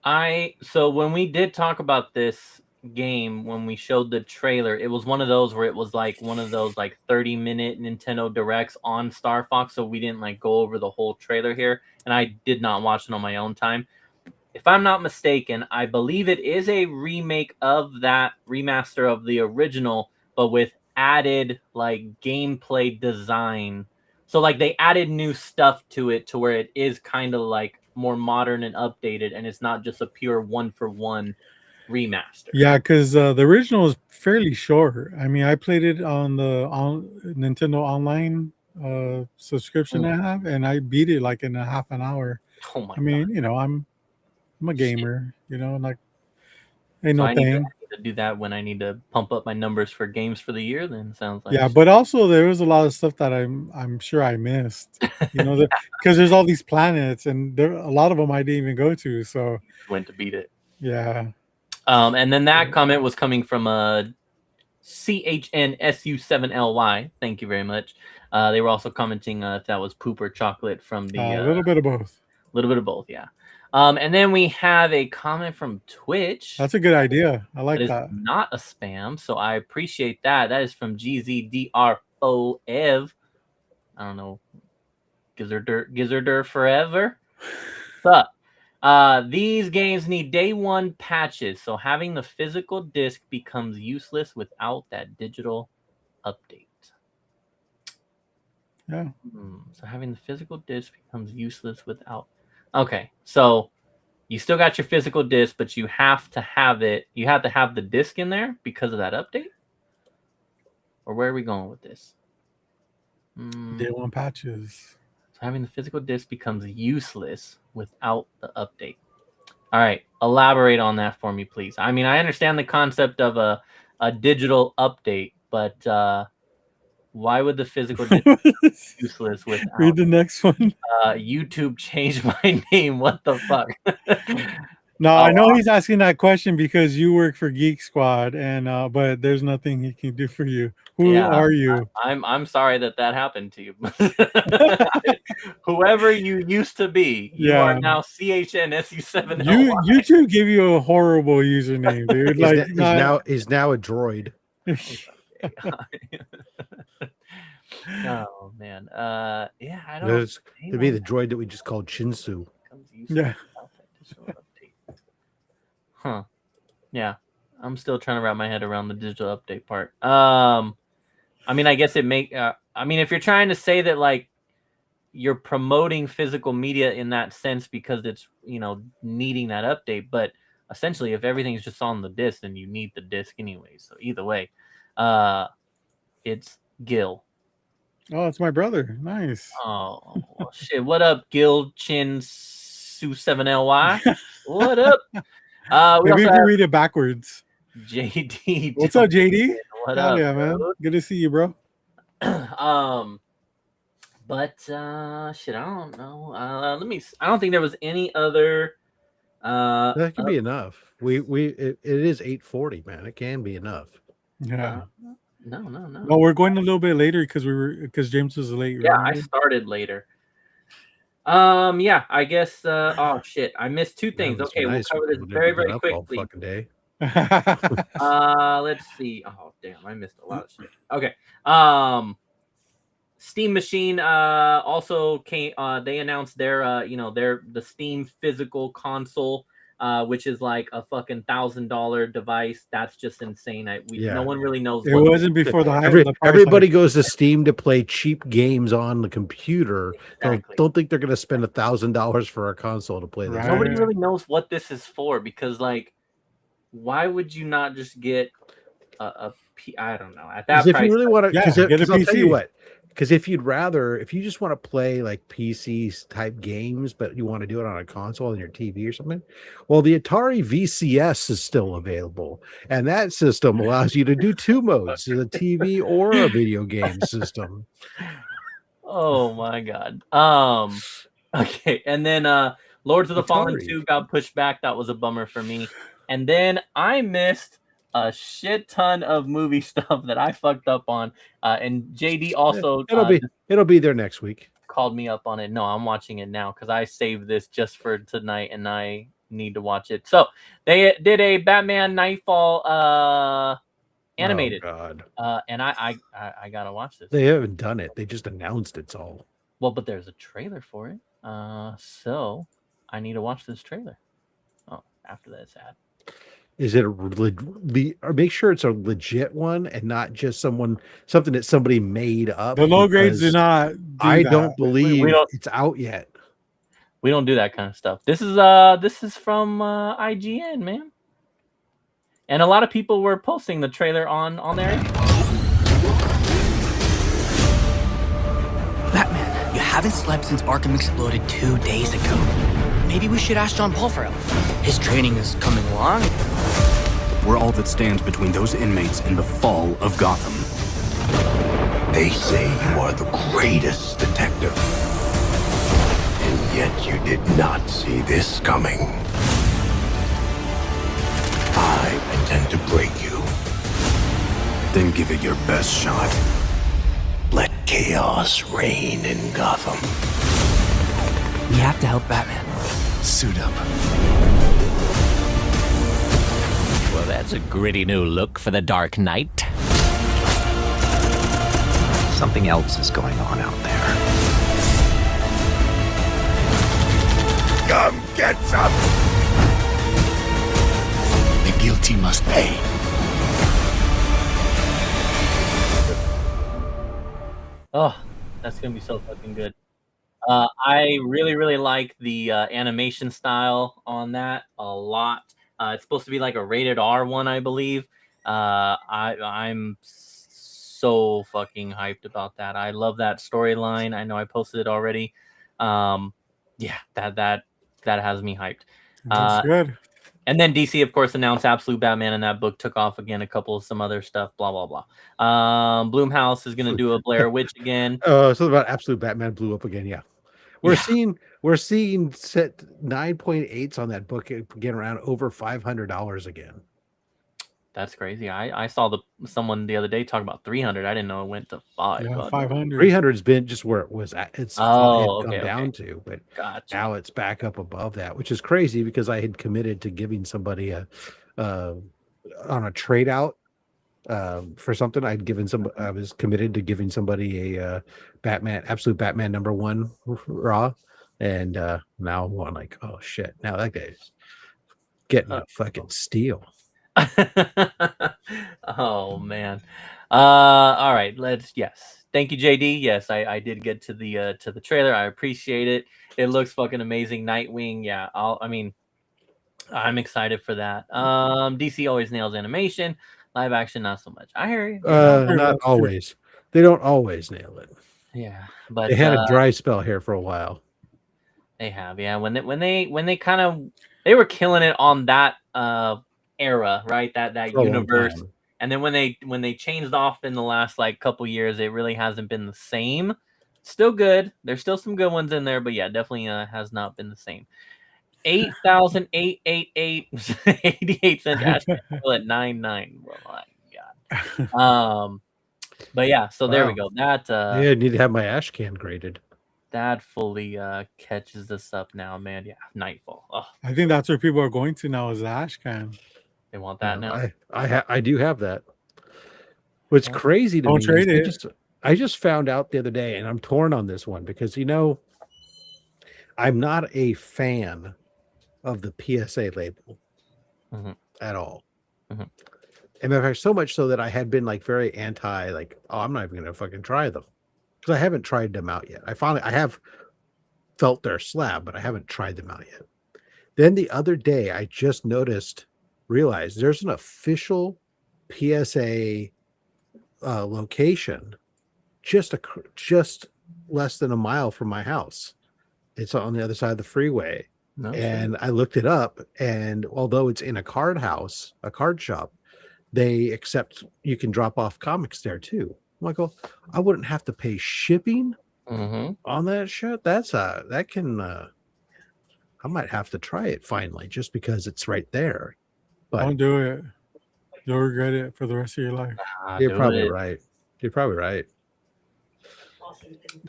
Speaker 3: So when we did talk about this game, when we showed the trailer, it was one of those where it was like one of those like 30-minute Nintendo Directs on Star Fox, so we didn't like go over the whole trailer here, and I did not watch it on my own time. If I'm not mistaken, I believe it is a remake of that remaster of the original, but with added like gameplay design. So like they added new stuff to it to where it is kind of like more modern and updated, and it's not just a pure one for one remaster.
Speaker 1: Yeah, because the original is fairly short. I mean, I played it on the Nintendo Online subscription
Speaker 3: Mm.
Speaker 1: I have, and I beat it like in a half an hour.
Speaker 3: Oh my
Speaker 1: I
Speaker 3: god!
Speaker 1: mean, I'm a
Speaker 3: Shit.
Speaker 1: gamer, like ain't
Speaker 3: So
Speaker 1: no
Speaker 3: I need
Speaker 1: thing.
Speaker 3: to do that when I need to pump up my numbers for games for the year. Then sounds like
Speaker 1: Yeah, but also there was a lot of stuff that I'm sure I missed. Because there's all these planets, and there a lot of them I didn't even go to. So
Speaker 3: went to beat it.
Speaker 1: yeah,
Speaker 3: And then that comment was coming from CHNSU7LY. Thank you very much. They were also commenting if that was poop or chocolate from the
Speaker 1: a little bit of both.
Speaker 3: little bit of both, yeah. And then we have a comment from Twitch.
Speaker 1: That's a good idea. I
Speaker 3: That
Speaker 1: like
Speaker 3: is
Speaker 1: that.
Speaker 3: not a spam, so I appreciate that. That is from GZDROEV. I don't know. Gizzarder forever. But these games need day one patches, so having the physical disc becomes useless without that digital update.
Speaker 1: Yeah.
Speaker 3: So having the physical disc becomes useless without. Okay, so you still got your physical disc, but you have to have it. You have to have the disc in there because of that update. Or where are we going with this?
Speaker 1: Day one patches.
Speaker 3: So having the physical disc becomes useless without the update. All right, elaborate on that for me, please. I mean, I understand the concept of a digital update, but why would the physical disc be useless without?
Speaker 1: Read the next one.
Speaker 3: YouTube changed my name. What the fuck?
Speaker 1: No, I know he's asking that question because you work for Geek Squad, and but there's nothing he can do for you. Who are you?
Speaker 3: I'm sorry that happened to you. Whoever you used to be, you are now CHNSU7LY.
Speaker 1: YouTube give you a horrible username, dude.
Speaker 2: He's now a droid.
Speaker 3: Oh man. Yeah, I don't.
Speaker 2: It'd be the droid that we just called Chinsu.
Speaker 1: Yeah.
Speaker 3: Huh. Yeah. I'm still trying to wrap my head around the digital update part. I mean, I guess I mean, if you're trying to say that like you're promoting physical media in that sense because it's, needing that update, but essentially if everything's just on the disc, then you need the disc anyway. So either way, it's Gil.
Speaker 1: Oh, it's my brother. Nice.
Speaker 3: Oh, well, shit. What up, Gil Chin Su7LY? What up?
Speaker 1: Maybe if you read it backwards.
Speaker 3: JD.
Speaker 1: What's up, JD?
Speaker 3: What up?
Speaker 1: Yeah, man. Good to see you, bro.
Speaker 3: But shit, I don't know. I don't think there was any other.
Speaker 2: That could be enough. It is 8:40, man. It can be enough.
Speaker 1: Yeah.
Speaker 3: No.
Speaker 1: Well, we're going a little bit later because James was late.
Speaker 3: Yeah,
Speaker 1: remember?
Speaker 3: I started later. Yeah, I guess. Oh shit, I missed two things. Okay, we'll cover this very, very quickly.
Speaker 2: All fucking day.
Speaker 3: Let's see. Oh damn, I missed a lot of shit. Okay. Steam Machine also came. They announced their the Steam physical console which is like a fucking $1,000 device. That's just insane. No one really knows.
Speaker 1: It wasn't before the hype.
Speaker 2: Everybody goes to Steam to play cheap games on the computer.
Speaker 3: Exactly.
Speaker 2: Don't think they're going to spend $1,000 for a console to play this.
Speaker 3: Nobody really knows what this is for, because like, why would you not just get I don't know, at that price.
Speaker 2: If you really want to,
Speaker 1: get a PC.
Speaker 2: I'll tell you what. Because if you just want to play like PC type games, but you want to do it on a console on your TV or something, well, the Atari VCS is still available, and that system allows you to do 2 modes: a TV or a video game system.
Speaker 3: Oh my god. Okay, and then Lords of the Fallen 2 got pushed back. That was a bummer for me. And then I missed a shit ton of movie stuff that I fucked up on. And JD also
Speaker 2: it'll be there next week.
Speaker 3: Called me up on it. No, I'm watching it now because I saved this just for tonight and I need to watch it. So they did a Batman Nightfall animated.
Speaker 2: Oh God.
Speaker 3: And I gotta watch this.
Speaker 2: They haven't done it. They just announced it's all.
Speaker 3: Well, but there's a trailer for it. So I need to watch this trailer. Oh, after this ad.
Speaker 2: Is it or make sure it's a legit one and not just something that somebody made up?
Speaker 1: The low grades do not.
Speaker 2: I don't believe it's out yet.
Speaker 3: We don't do that kind of stuff. This is from IGN, man. And a lot of people were posting the trailer on there.
Speaker 4: Batman, you haven't slept since Arkham exploded 2 days ago. Maybe we should ask John Paul for help. His training is coming along.
Speaker 5: We're all that stands between those inmates and the fall of Gotham.
Speaker 6: They say you are the greatest detective. And yet you did not see this coming. I intend to break you.
Speaker 5: Then give it your best shot.
Speaker 6: Let chaos reign in Gotham.
Speaker 4: We have to help Batman.
Speaker 5: Suit up.
Speaker 7: Well, that's a gritty new look for the Dark Knight.
Speaker 8: Something else is going on out there.
Speaker 6: Come get some!
Speaker 5: The guilty must pay.
Speaker 3: Oh, that's gonna be so fucking good. I really, really like the animation style on that a lot. It's supposed to be like a rated R one, I believe. I'm so fucking hyped about that. I love that storyline. I know I posted it already. Yeah, that has me hyped.
Speaker 1: That's good.
Speaker 3: And then DC, of course, announced Absolute Batman, and that book took off again. A couple of some other stuff, blah blah blah. Blumhouse is gonna do a Blair Witch again.
Speaker 2: Something about Absolute Batman blew up again. Yeah, we're seeing set 9.8s on that book again, around over $500 again.
Speaker 3: That's crazy. I saw someone the other day talk about 300. I didn't know it went to 5.
Speaker 1: Yeah, 500.
Speaker 2: 300's been just where it was at. It's come down to, but
Speaker 3: gotcha.
Speaker 2: Now it's back up above that, which is crazy because I had committed to giving somebody on a trade out for something. I was committed to giving somebody a Batman, Absolute Batman #1 raw, and now I'm like, oh shit! Now that guy's getting a fucking steal.
Speaker 3: Oh man. All right, yes, thank you, JD. Yes, I did get to the trailer. I appreciate it. It looks fucking amazing. Nightwing, yeah. I'm excited for that. DC always nails animation. Live action, not so much. I hear you.
Speaker 2: Not always. They don't always nail it.
Speaker 3: Yeah, but
Speaker 2: they had a dry spell here for a while.
Speaker 3: They have, yeah. When they kind of they were killing it on that era, right? That universe. And then when they changed off in the last like couple years, it really hasn't been the same. Still good. There's still some good ones in there, but yeah, definitely has not been the same. 8,888 cents at 99. Oh my god. But yeah, so there we go. That
Speaker 2: I need to have my ash can graded.
Speaker 3: That fully catches us up now, man. Yeah, Nightfall. Oh.
Speaker 1: I think that's where people are going to now is the ash can.
Speaker 3: They want that now.
Speaker 2: I do have that. What's crazy to me
Speaker 1: trade it.
Speaker 2: I just found out the other day, and I'm torn on this one because I'm not a fan of the PSA label
Speaker 3: Mhm.
Speaker 2: at all.
Speaker 3: Mhm.
Speaker 2: And matter of fact, so much so that I had been like very anti, like, oh, I'm not even gonna fucking try them because I haven't tried them out yet. I have felt their slab, but I haven't tried them out yet. Then the other day, I just realized there's an official PSA location just less than a mile from my house. It's on the other side of the freeway.
Speaker 3: No
Speaker 2: And I looked it up, and although it's in a card shop, they accept you can drop off comics there too. I'm like, oh, I wouldn't have to pay shipping
Speaker 3: shit.
Speaker 2: on that shit. That can I might have to try it finally just because it's right there. But
Speaker 1: Don't do it. You'll regret it for the rest of your life.
Speaker 2: you're probably right. You're probably right.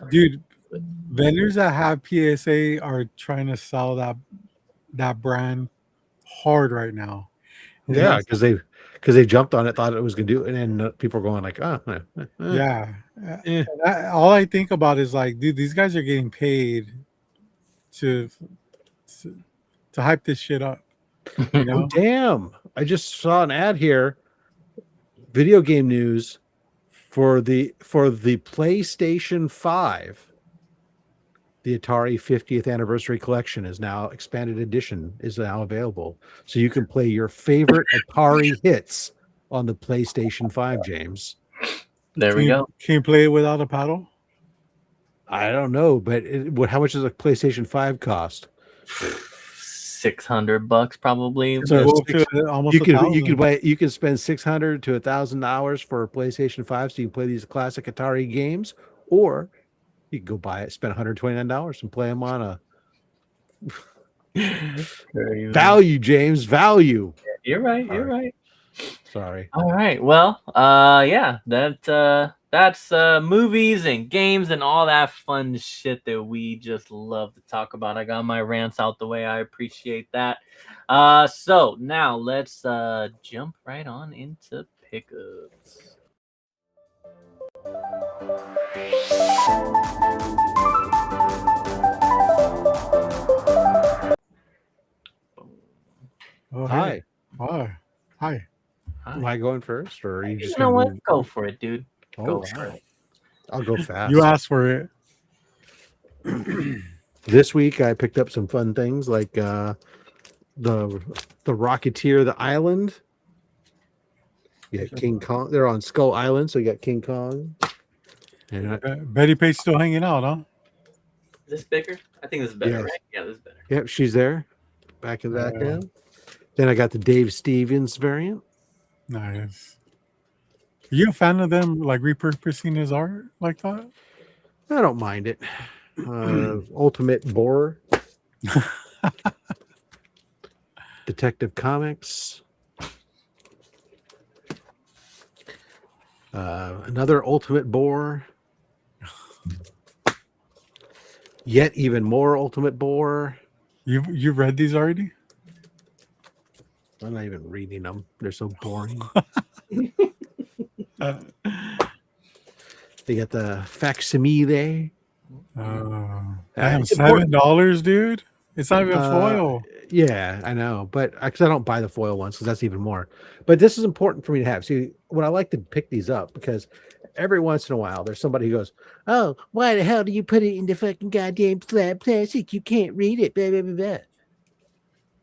Speaker 1: Dude, vendors that have PSA are trying to sell that brand hard right now. And
Speaker 2: Yeah,
Speaker 1: that's-
Speaker 2: because they jumped on it, thought it was gonna do it, and then people are going like,
Speaker 1: yeah.
Speaker 2: Eh.
Speaker 1: All I think about is like, dude, these guys are getting paid to hype this shit up. You know?
Speaker 2: Oh, damn! I just saw an ad here. Video game news for the PlayStation 5. The Atari 50th anniversary collection is now expanded edition is now available, so you can play your favorite Atari hits on the PlayStation 5. James,
Speaker 3: There we go.
Speaker 1: Can you play it without a paddle?
Speaker 2: I don't know, but how much does a PlayStation 5 cost?
Speaker 3: $600 probably.
Speaker 2: So
Speaker 1: Go up to almost
Speaker 2: you can
Speaker 1: $1,000.
Speaker 2: you can spend $600 to $1,000 for a PlayStation 5, so you can play these classic Atari games, or you can go buy it, spend $129 and play them on a value, James, value.
Speaker 3: You're right. You're right.
Speaker 2: Sorry.
Speaker 3: All right. Well, yeah, that's movies and games and all that fun shit that we just love to talk about. I got my rants out the way. I appreciate that. So now let's jump right on into pickups.
Speaker 1: Oh,
Speaker 2: Hi.
Speaker 1: hey. Hi. Hi.
Speaker 2: Am I going first, or are you just
Speaker 3: You know
Speaker 2: gonna
Speaker 3: what?
Speaker 2: move-
Speaker 3: Go for it, dude.
Speaker 2: Oh,
Speaker 3: Go
Speaker 2: all
Speaker 3: for
Speaker 2: right.
Speaker 3: it.
Speaker 2: I'll go fast.
Speaker 1: You asked for it.
Speaker 2: This week I picked up some fun things like the Rocketeer, the island. You got King Kong. They're on Skull Island, so you got King Kong. And
Speaker 1: Betty Page still hanging out, huh?
Speaker 3: Is this bigger? I think this is better,
Speaker 2: Yes.
Speaker 3: right? Yeah, this is better.
Speaker 2: yep, she's there. Back in the
Speaker 1: Yeah.
Speaker 2: background. Then I got the Dave Stevens variant.
Speaker 1: Nice. Are you a fan of them like repurposing his art like that?
Speaker 2: I don't mind it. Ultimate Boar. Detective Comics. Another Ultimate Boar. Yet even more Ultimate Boar.
Speaker 1: You've read these already?
Speaker 2: I'm not even reading them. They're so boring. They got the facsimile.
Speaker 1: Damn,
Speaker 2: it's important.
Speaker 1: $7, dude. It's not even foil.
Speaker 2: Yeah, I know, but because I don't buy the foil ones, because that's even more. But this is important for me to have. See, when I like to pick these up, because every once in a while there's somebody who goes, "Oh, why the hell do you put it in the fucking goddamn slab plastic? You can't read it." Blah, blah, blah, blah.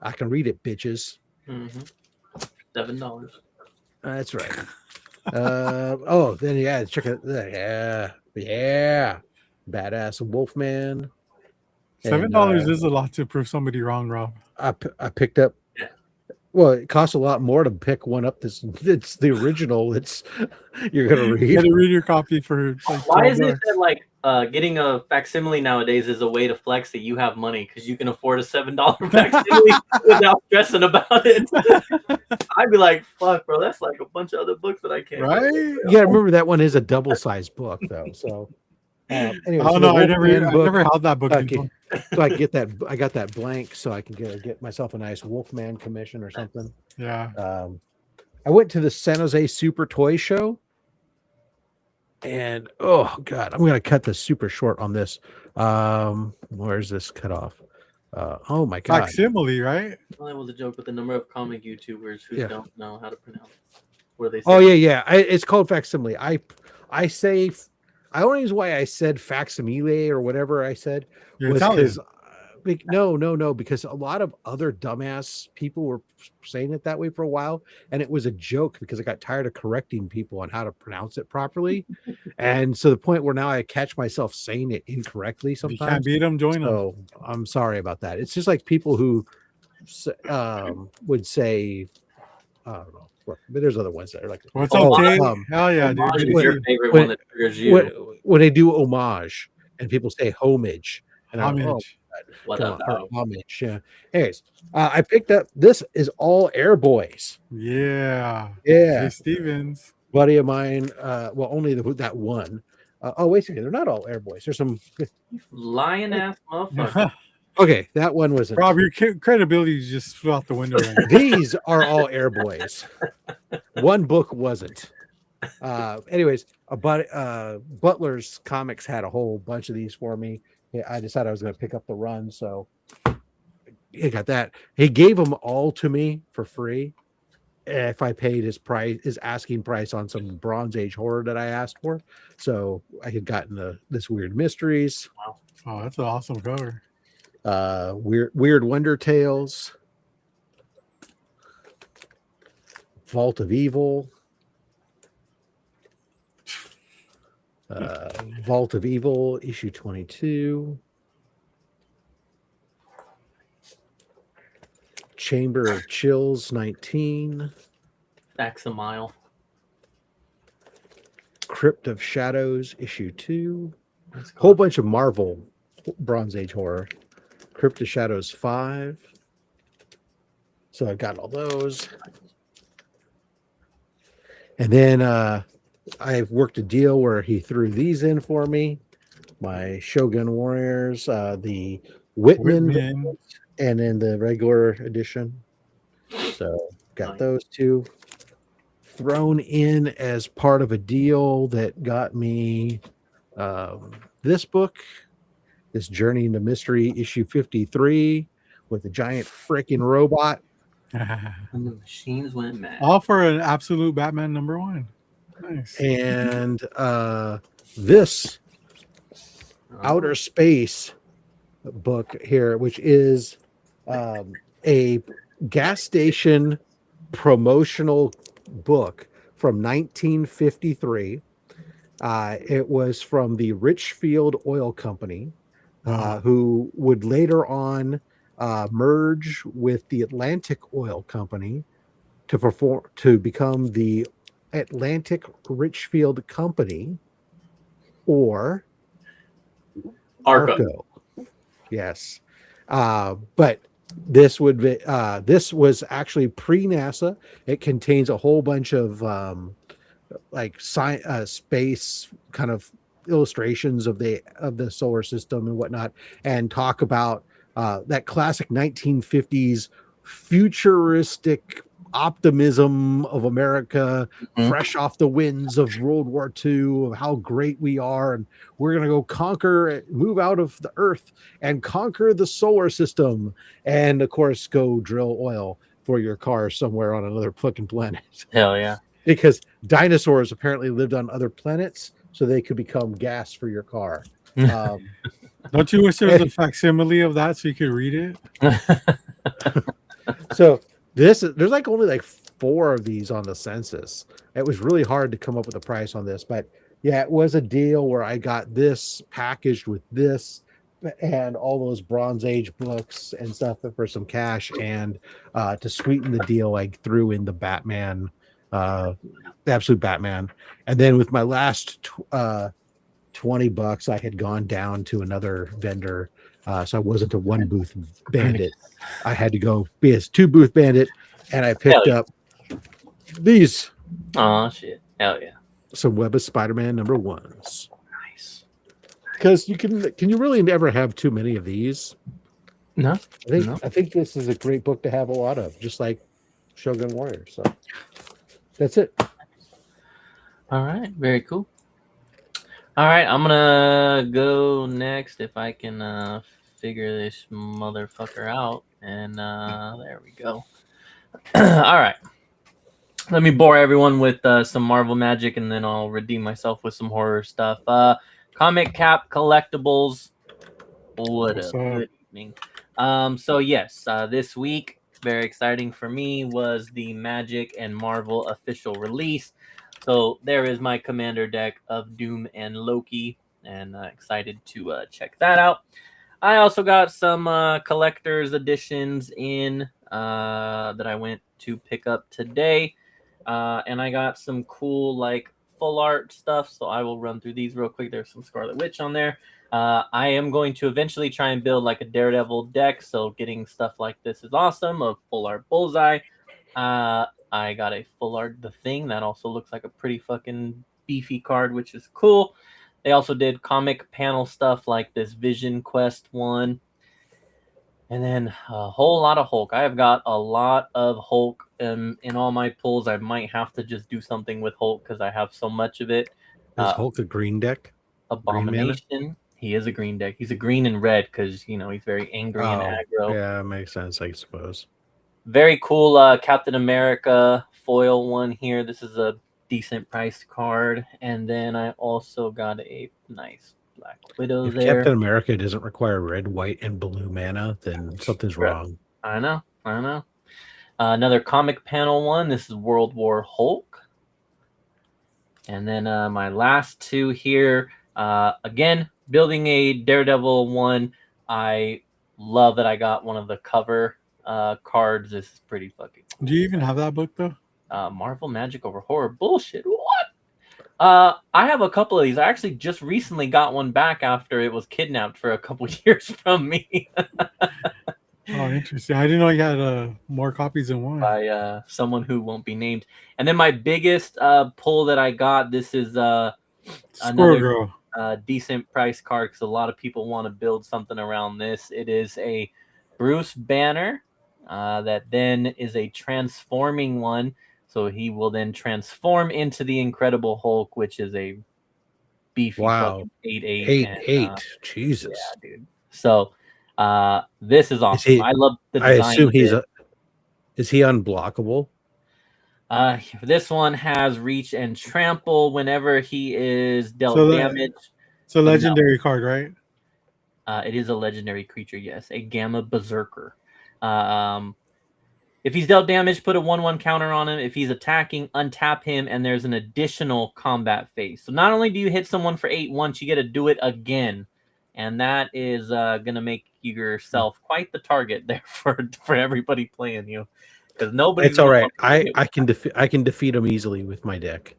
Speaker 2: I can read it, bitches.
Speaker 3: $7.
Speaker 2: That's right. Then yeah, check it. Yeah, badass Wolfman.
Speaker 1: $7
Speaker 2: And,
Speaker 1: is a lot to prove somebody wrong, Rob.
Speaker 2: I picked up. Well, it costs a lot more to pick one up. It's the original. It's you're gonna
Speaker 1: You
Speaker 2: read.
Speaker 1: got to read your copy for like
Speaker 3: Why
Speaker 1: $12.
Speaker 3: is it that like getting a facsimile nowadays is a way to flex that you have money because you can afford a $7 facsimile without stressing about it? I'd be like, fuck, bro, that's like a bunch of other books that I can't.
Speaker 1: Right?
Speaker 2: You gotta remember that one is a double-sized book, though. So, anyway,
Speaker 1: Oh
Speaker 2: so
Speaker 1: no,
Speaker 2: the
Speaker 1: I never
Speaker 2: Wolfman book-
Speaker 1: held that book.
Speaker 2: Okay.
Speaker 1: before.
Speaker 2: So I get that. I got that blank, so I can get myself a nice Wolfman commission or something.
Speaker 1: Yeah.
Speaker 2: I went to the San Jose Super Toy Show, and oh god, I'm gonna cut this super short on this. Where's this cut off? Oh my god!
Speaker 1: Facsimile, right?
Speaker 3: Well, that was a joke with the number of comic YouTubers who
Speaker 2: Yeah.
Speaker 3: don't know how to pronounce where they say.
Speaker 2: Oh yeah. It's called facsimile. I say I don't know why I said facsimile or whatever I said
Speaker 1: You're
Speaker 2: was
Speaker 1: Italian.
Speaker 2: because no, because a lot of other dumbass people were saying it that way for a while, and it was a joke because I got tired of correcting people on how to pronounce it properly, and so the point where now I catch myself saying it incorrectly
Speaker 1: If you can't
Speaker 2: sometimes.
Speaker 1: beat them, join them.
Speaker 2: So I'm sorry about that. It's just like people who would say, I don't know, but there's other ones that are like,
Speaker 1: What's
Speaker 3: Oh,
Speaker 1: up, Jay?
Speaker 2: um,
Speaker 1: Hell yeah, dude.
Speaker 3: Homage
Speaker 1: Good
Speaker 3: is
Speaker 1: to
Speaker 3: your
Speaker 1: see you.
Speaker 3: favorite
Speaker 2: when-
Speaker 3: one that triggers you.
Speaker 2: when they do homage and people say homage, and I'm, oh,
Speaker 1: Homage.
Speaker 3: What
Speaker 2: come
Speaker 3: up,
Speaker 2: on, or
Speaker 3: dog?
Speaker 2: homage. Yeah. Anyways, I picked up. This is all Airboys.
Speaker 1: Yeah.
Speaker 2: Yeah,
Speaker 1: Jay Stevens.
Speaker 2: buddy of mine. Well, only that one. Oh, wait a second. They're not all Airboys. There's some.
Speaker 3: Lion ass motherfucker.
Speaker 2: Okay, that one wasn't.
Speaker 1: Rob, your credibility just flew out the window. Right now.
Speaker 2: These are all Airboys. One book wasn't. Anyways, Butler's Comics had a whole bunch of these for me. Yeah, I decided I was going to pick up the run, so he got that. He gave them all to me for free if I paid his asking price on some Bronze Age horror that I asked for. So I had gotten this Weird Mysteries,
Speaker 1: Oh, that's an awesome cover.
Speaker 2: Weird Wonder Tales, Vault of Evil, Vault of Evil issue 22, Chamber of Chills 19,
Speaker 3: Backs a mile.
Speaker 2: Crypt of Shadows issue 2,
Speaker 3: That's cool.
Speaker 2: whole bunch of Marvel Bronze Age horror, Crypt of Shadows 5. So I got all those. And then I've worked a deal where he threw these in for me. My Shogun Warriors, the Whitman, and then the regular edition. So got
Speaker 3: Nice.
Speaker 2: those two thrown in as part of a deal that got me this book, this Journey into Mystery issue 53 with a giant freaking robot.
Speaker 3: And the machines went mad.
Speaker 1: All for an absolute Batman #1. Nice.
Speaker 2: And this Outer Space book here, which is a gas station promotional book from 1953. It was from the Richfield Oil Company, who would later on merge with the Atlantic Oil Company to become the Atlantic Richfield Company, or
Speaker 3: Arco.
Speaker 2: Yes, but this would be this was actually pre-NASA. It contains a whole bunch of space kind of illustrations of the solar system and whatnot, and talk about that classic 1950s futuristic optimism of America, fresh off the winds of World War II, of how great we are, and we're going to go move out of the Earth and conquer the solar system, and of course go drill oil for your car somewhere on another fucking planet.
Speaker 3: Hell yeah.
Speaker 2: Because dinosaurs apparently lived on other planets, so they could become gas for your car.
Speaker 1: Don't you wish there was a facsimile of that so you could read it?
Speaker 2: So there's like only like 4 of these on the census. It was really hard to come up with a price on this, but yeah, it was a deal where I got this packaged with this and all those Bronze Age books and stuff for some cash, and to sweeten the deal, I threw in the Batman, the Absolute Batman, and then with my last $20, I had gone down to another vendor. So I wasn't a 1 booth bandit. I had to go be a 2 booth bandit, and I picked up these.
Speaker 3: Oh shit! Hell yeah!
Speaker 2: Some Web of Spider-Man #1s.
Speaker 3: Nice.
Speaker 2: Because can you really never have too many of these?
Speaker 3: No.
Speaker 2: I think this is a great book to have a lot of, just like Shogun Warriors. So that's it.
Speaker 3: All right. Very cool. All right, I'm gonna go next if I can figure this motherfucker out. And there we go. All right. Let me bore everyone with some Marvel magic, and then I'll redeem myself with some horror stuff. Comic Cap Collectibles. What
Speaker 1: What's
Speaker 3: up?
Speaker 1: up?
Speaker 3: Good evening. So yes, this week, very exciting for me, was the Magic and Marvel official release. So there is my commander deck of Doom and Loki, and excited to check that out. I also got some collector's editions in that I went to pick up today. And I got some cool like full art stuff, so I will run through these real quick. There's some Scarlet Witch on there. I am going to eventually try and build like a Daredevil deck, so getting stuff like this is awesome. Of full art Bullseye. I got a full art The Thing that also looks like a pretty fucking beefy card, which is cool. They also did comic panel stuff like this Vision Quest one. And then a whole lot of Hulk. I have got a lot of Hulk in all my pulls. I might have to just do something with Hulk because I have so much of it.
Speaker 2: Is Hulk a green deck?
Speaker 3: Abomination. He is a green deck. He's a green and red because, he's very angry and aggro.
Speaker 2: Yeah, makes sense, I suppose.
Speaker 3: Very cool Captain America foil one here. This is a decent priced card. And then I also got a nice Black Widow
Speaker 2: If
Speaker 3: there.
Speaker 2: Captain America doesn't require red, white, and blue mana, then something's wrong.
Speaker 3: I know. Another comic panel one. This is World War Hulk. And then my last two here. Again, building a Daredevil one. I love that I got one of the cover cards. This is pretty fucking cool.
Speaker 1: Do you even have that book though?
Speaker 3: Marvel Magic over Horror. Bullshit. What? I have a couple of these. I actually just recently got one back after it was kidnapped for a couple years from me.
Speaker 1: Oh, interesting. I didn't know you had more copies than one.
Speaker 3: By someone who won't be named. And then my biggest pull that I got, this is
Speaker 1: Squirrel Girl.
Speaker 3: Decent price card because a lot of people want to build something around this. It is a Bruce Banner that then is a transforming one. So he will then transform into the Incredible Hulk, which is a beefy 8/8.
Speaker 2: 8/8. Jesus.
Speaker 3: Yeah, dude. So this is awesome. I love the design.
Speaker 2: I assume is he unblockable?
Speaker 3: This one has reach and trample whenever he is dealt damage.
Speaker 1: It's a legendary card, right?
Speaker 3: It is a legendary creature, yes. A Gamma Berserker. If he's dealt damage, put a 1/1 counter on him. If he's attacking, untap him, and there's an additional combat phase. So not only do you hit someone for 8 once, you get to do it again. And that is going to make yourself quite the target there for everybody playing you. Because nobody.
Speaker 2: It's all right. I can defeat him easily with my deck.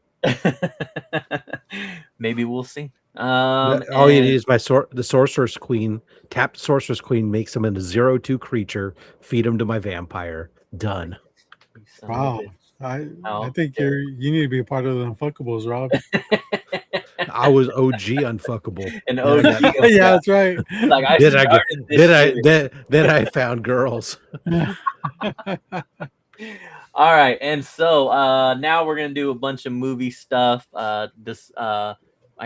Speaker 3: Maybe we'll see.
Speaker 2: All you need is the Sorcerer's Queen. Tap Sorcerer's Queen, makes him into 0/2 creature. Feed him to my vampire. Done.
Speaker 1: Wow. I think you need to be a part of the Unfuckables, Rob.
Speaker 2: I was OG Unfuckable.
Speaker 3: An OG.
Speaker 1: Yeah, that's right.
Speaker 3: Like
Speaker 2: then I found girls.
Speaker 3: All right, and so now we're gonna do a bunch of movie stuff. I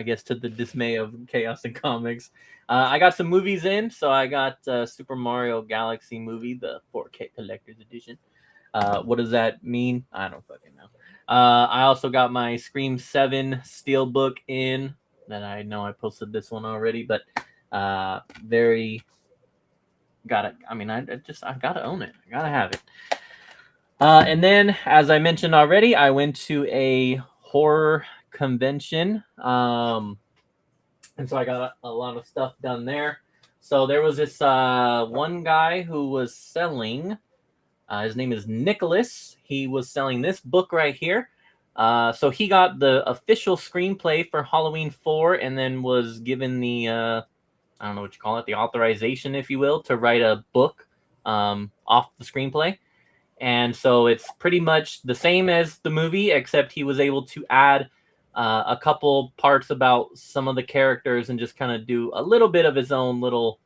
Speaker 3: guess to the dismay of Chaos and Comics, I got some movies in. So I got Super Mario Galaxy movie, the 4K collector's edition. What does that mean? I don't fucking know. I also got my Scream 7 Steelbook in. That I know I posted this one already, but very got it. I mean, I gotta own it. I gotta have it. And then, as I mentioned already, I went to a horror convention. And so I got a lot of stuff done there. So there was this one guy who was selling, his name is Nicholas. He was selling this book right here. So he got the official screenplay for Halloween 4 and then was given the, I don't know what you call it, the authorization, if you will, to write a book off the screenplay. And so it's pretty much the same as the movie, except he was able to add a couple parts about some of the characters and just kind of do a little bit of his own little,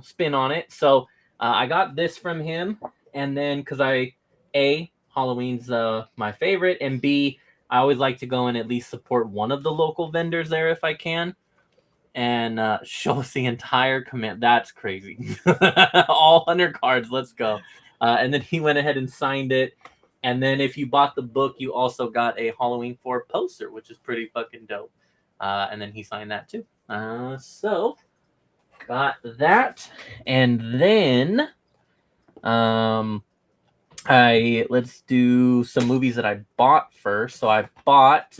Speaker 3: spin on it. So I got this from him. And then because Halloween's my favorite, and B, I always like to go and at least support one of the local vendors there if I can. and shows the entire command. That's crazy. All 100 cards. Let's go. And then he went ahead and signed it. And then if you bought the book, you also got a Halloween 4 poster, which is pretty fucking dope. And then he signed that too. So got that. And then let's do some movies that I bought first. So I bought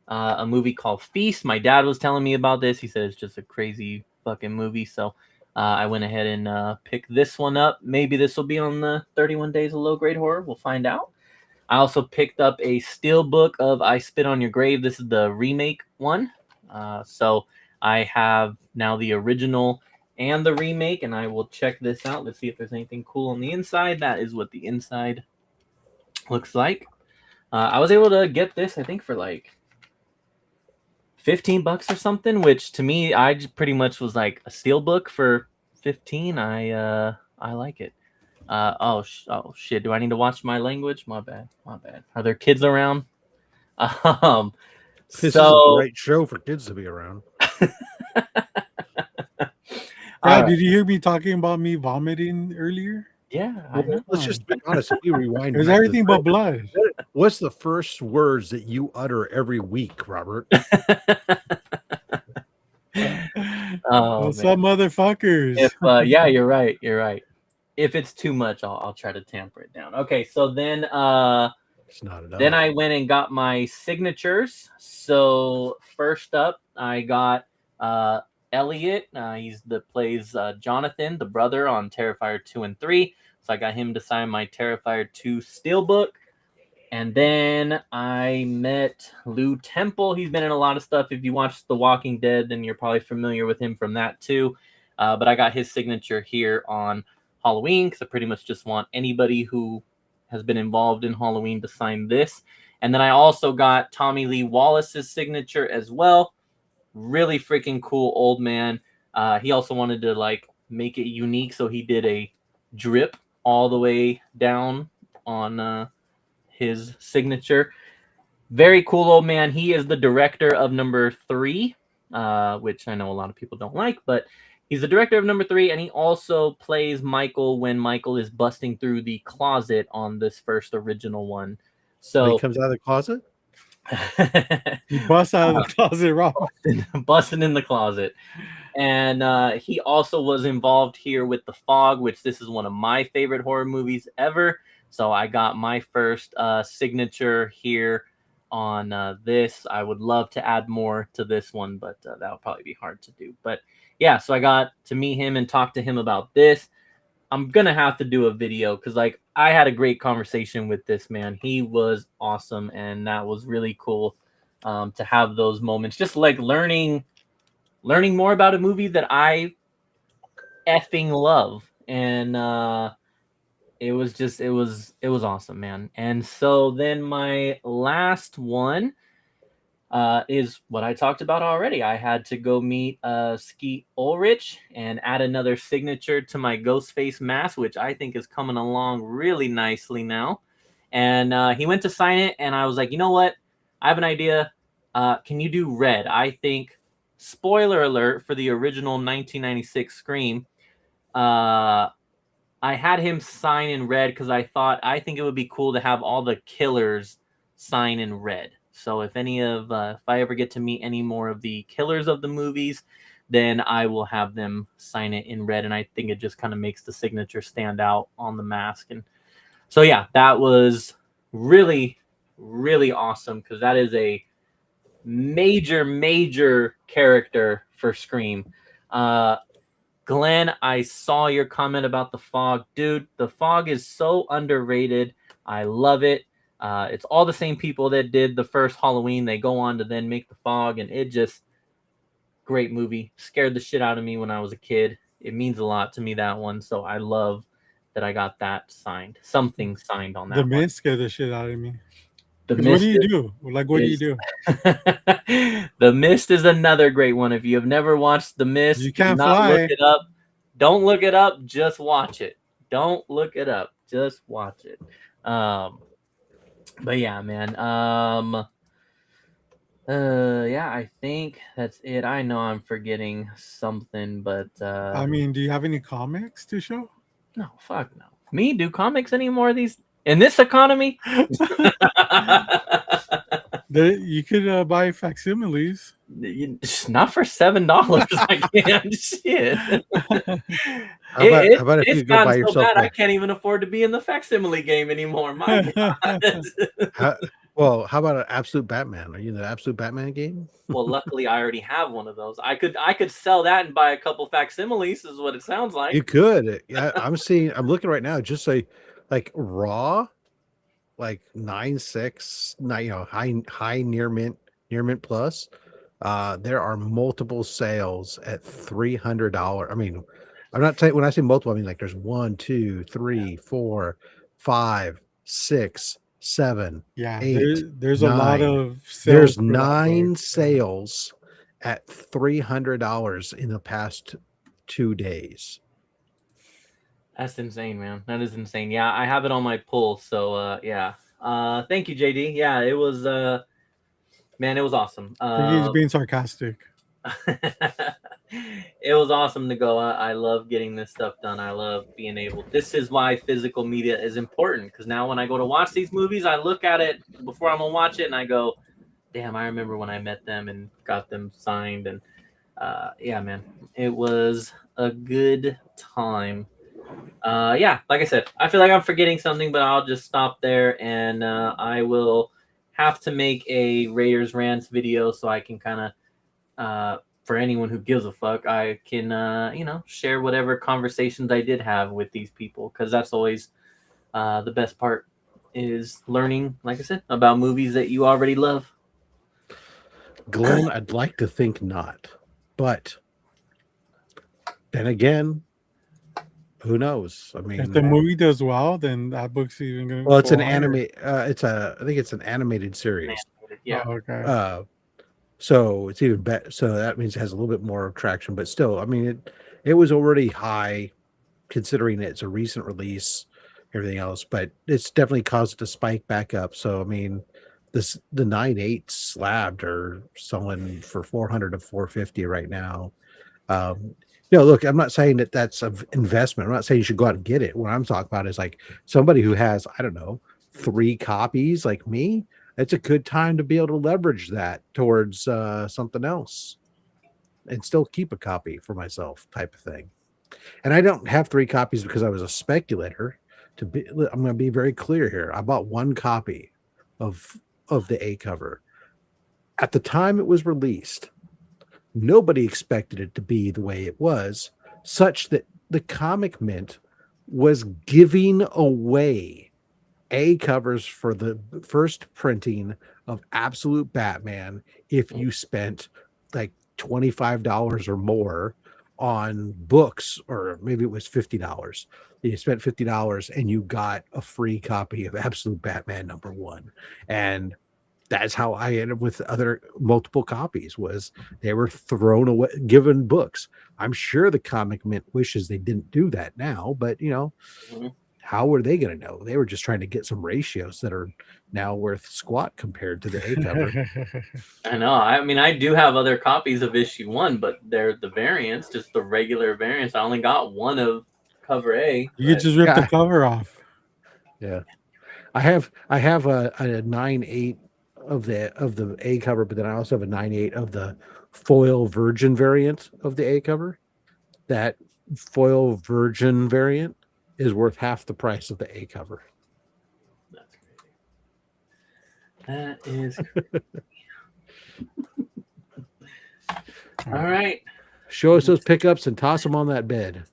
Speaker 3: a movie called Feast. My dad was telling me about this. He said it's just a crazy fucking movie. So I went ahead and picked this one up. Maybe this will be on the 31 Days of Low Grade Horror. We'll find out. I also picked up a steel book of I Spit on Your Grave. This is the remake one. So I have now the original and the remake, and I will check this out. Let's see if there's anything cool on the inside. That is what the inside looks like. I was able to get this, I think, for like $15 or something, which to me, I just pretty much was like a steel book for 15. I like it. Oh shit! Do I need to watch my language? My bad. Are there kids around?
Speaker 2: This is a great show for kids to be around.
Speaker 1: Yeah, did you hear me talking about me vomiting earlier?
Speaker 3: Yeah.
Speaker 2: Well, let's just be honest. If we rewind,
Speaker 1: It was everything but blood.
Speaker 2: What's the first words that you utter every week, Robert?
Speaker 1: What's up, motherfuckers?
Speaker 3: If yeah, you're right. If it's too much, I'll try to tamper it down. Okay, so then
Speaker 2: it's not enough.
Speaker 3: Then I went and got my signatures. So first up, I got Elliot. He's plays Jonathan, the brother on Terrifier 2 and 3. So I got him to sign my Terrifier 2 steelbook. And then I met Lou Temple. He's been in a lot of stuff. If you watched The Walking Dead, then you're probably familiar with him from that too. But I got his signature here on Halloween because I pretty much just want anybody who has been involved in Halloween to sign this. And then I also got Tommy Lee Wallace's signature as well. Really freaking cool old man. He also wanted to like make it unique, so he did a drip all the way down on his signature. Very cool old man. He is the director of number 3, which I know a lot of people don't like, but he's the director of number 3, and he also plays Michael when Michael is busting through the closet on this first original one. So
Speaker 2: when he comes out of the closet?
Speaker 1: He busts out of the closet, Rob.
Speaker 3: Busting in the closet. And he also was involved here with The Fog, which this is one of my favorite horror movies ever. So I got my first signature here on this. I would love to add more to this one, but that would probably be hard to do. But yeah, so I got to meet him and talk to him about this. I'm going to have to do a video because like I had a great conversation with this man. He was awesome, and that was really cool to have those moments. Just like learning more about a movie that I effing love. And it was awesome, man. And so then my last one is what I talked about already. I had to go meet Skeet Ulrich and add another signature to my Ghostface mask, which I think is coming along really nicely now. And he went to sign it, and I was like, you know what? I have an idea. Can you do red? I think, spoiler alert for the original 1996 Scream, I had him sign in red because I think it would be cool to have all the killers sign in red. So if I ever get to meet any more of the killers of the movies, then I will have them sign it in red. And I think it just kind of makes the signature stand out on the mask. And so, yeah, that was really, really awesome because that is a major, major character for Scream. Glenn, I saw your comment about The Fog. Dude, The Fog is so underrated. I love it. It's all the same people that did the first Halloween. They go on to then make The Fog, and it just great movie. Scared the shit out of me when I was a kid. It means a lot to me, that one. So I love that I got that signed. Something signed on that.
Speaker 1: The Mist scared the shit out of me.
Speaker 3: What
Speaker 1: do you do? Like, what do you do?
Speaker 3: The Mist is another great one. If you have never watched The Mist,
Speaker 1: you can't
Speaker 3: not
Speaker 1: fly.
Speaker 3: Look it up. Don't look it up. Just watch it. Don't look it up. Just watch it. But yeah, man. Yeah, I think that's it. I know I'm forgetting something, but
Speaker 1: I mean, do you have any comics to show?
Speaker 3: no, fuck no. Me do comics anymore these in this economy?
Speaker 1: You could buy facsimiles.
Speaker 3: Not for $7. I can't. Shit.
Speaker 2: How about if
Speaker 3: It's
Speaker 2: you go buy
Speaker 3: gotten so
Speaker 2: yourself
Speaker 3: bad I can't even afford to be in the facsimile game anymore. My God.
Speaker 2: how about an Absolute Batman? Are you in the Absolute Batman game?
Speaker 3: Well, luckily I already have one of those. I could sell that and buy a couple facsimiles, is what it sounds like.
Speaker 2: You could. Yeah, I'm looking right now, just like raw, like 9.6, high near mint plus. There are multiple sales at $300. I mean, I'm not saying when I say multiple, I mean like there's 1, 2, 3, 4, 5, 6, 7,
Speaker 1: Yeah,
Speaker 2: 8,
Speaker 1: there's a lot
Speaker 2: 9.
Speaker 1: of sales.
Speaker 2: There's
Speaker 1: for that
Speaker 2: 9
Speaker 1: book.
Speaker 2: sales at $300 in the past 2 days.
Speaker 3: That's insane, man. That is insane. Yeah, I have it on my pull. So yeah. Thank you, JD. Yeah, it was man, it was awesome.
Speaker 1: He's being sarcastic.
Speaker 3: It was awesome to go. I love getting this stuff done. I love being able. This is why physical media is important, because now when I go to watch these movies, I look at it before I'm gonna watch it, and I go, "Damn, I remember when I met them and got them signed." And yeah, man, it was a good time. Yeah, like I said, I feel like I'm forgetting something, but I'll just stop there, and I will have to make a Raiders Rants video so I can kind of, for anyone who gives a fuck, I can, share whatever conversations I did have with these people, because that's always the best part, is learning, like I said, about movies that you already love.
Speaker 2: Glenn, I'd like to think not, but then again, who knows? I mean,
Speaker 1: If the movie does well, then that book's even going to.
Speaker 2: well, it's an anime. I think it's an animated series.
Speaker 3: Yeah.
Speaker 1: Oh, okay.
Speaker 2: So it's even better. So that means it has a little bit more traction, but still, I mean, it was already high, considering it's a recent release, everything else. But it's definitely caused it to spike back up. So I mean, the 9.8 slabbed are selling for 400 to 450 right now. Look, I'm not saying that that's an investment. I'm not saying you should go out and get it. What I'm talking about is like somebody who has, I don't know, 3 copies like me. It's a good time to be able to leverage that towards something else and still keep a copy for myself, type of thing. And I don't have 3 copies because I was a speculator. I'm going to be very clear here. I bought 1 copy of the A cover. At the time it was released, nobody expected it to be the way it was, such that the Comic Mint was giving away A covers for the first printing of Absolute Batman if you spent like $25 or more on books, or maybe it was $50. You spent $50 and you got a free copy of Absolute Batman #1. And that's how I ended up with other multiple copies, was they were thrown away, given books. I'm sure the Comic Mint wishes they didn't do that now, but how were they going to know? They were just trying to get some ratios that are now worth squat compared to the A cover.
Speaker 3: I know. I mean, I do have other copies of issue 1, but they're the variants, just the regular variants. I only got 1 of cover A.
Speaker 1: You could just rip the cover off.
Speaker 2: Yeah, I have a 9.8 of the A cover, but then I also have a 9.8 of the foil virgin variant of the A cover. That foil virgin variant is worth half the price of the A cover.
Speaker 3: That is crazy. All right.
Speaker 2: Show us those pickups and toss them on that bed.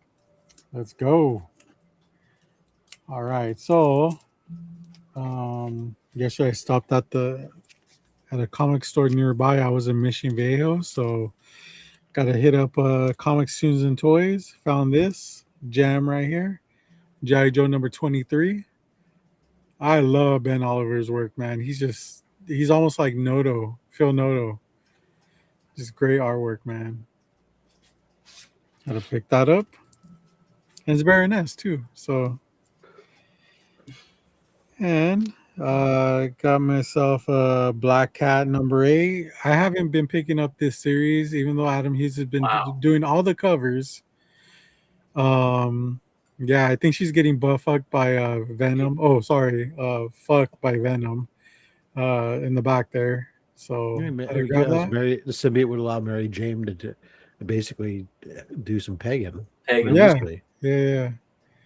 Speaker 1: Let's go. All right. So, yesterday I stopped at a comic store nearby. I was in Mission Viejo, so got to hit up Comics, Tunes, and Toys. Found this gem right here, G.I. Joe number 23. I love Ben Oliver's work, man. He's almost like Noto, Phil Noto. Just great artwork, man. Gotta pick that up. And it's Baroness too. So, and Got myself a Black Cat #8. I haven't been picking up this series, even though Adam Hughes has been doing all the covers. Yeah, I think she's getting fucked by Venom. Oh, sorry, fucked by Venom. In the back there. So
Speaker 2: Yeah,
Speaker 1: I grab that.
Speaker 2: the symbiote would allow Mary Jane to basically do some pegging.
Speaker 3: Pegging.
Speaker 1: Yeah,
Speaker 2: easily.
Speaker 1: yeah.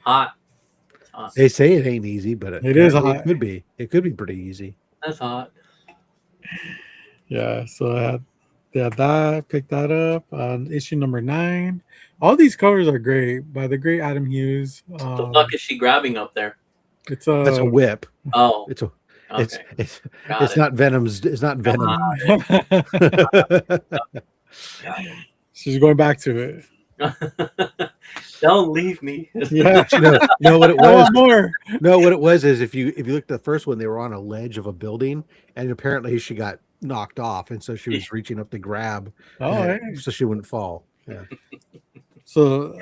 Speaker 3: Hot. It's hot.
Speaker 2: They say it ain't easy, but
Speaker 1: It is
Speaker 2: apparently
Speaker 1: hot.
Speaker 2: It could be. It could be pretty easy.
Speaker 3: That's hot.
Speaker 1: Yeah, so I had that, picked that up on issue #9. All these covers are great by the great Adam Hughes.
Speaker 3: What the fuck is she grabbing up there?
Speaker 1: It's
Speaker 2: That's a whip.
Speaker 3: Oh,
Speaker 2: It's a.
Speaker 3: okay.
Speaker 2: It's not Venom's. It's not Venom.
Speaker 1: She's going back to it.
Speaker 3: Don't leave me.
Speaker 1: Yeah,
Speaker 2: you know what it
Speaker 1: I
Speaker 2: was?
Speaker 1: want more.
Speaker 2: No, what it was is if you look at the first one, they were on a ledge of a building, and apparently she got knocked off, and so she was reaching up to grab, so she wouldn't fall. Yeah.
Speaker 1: So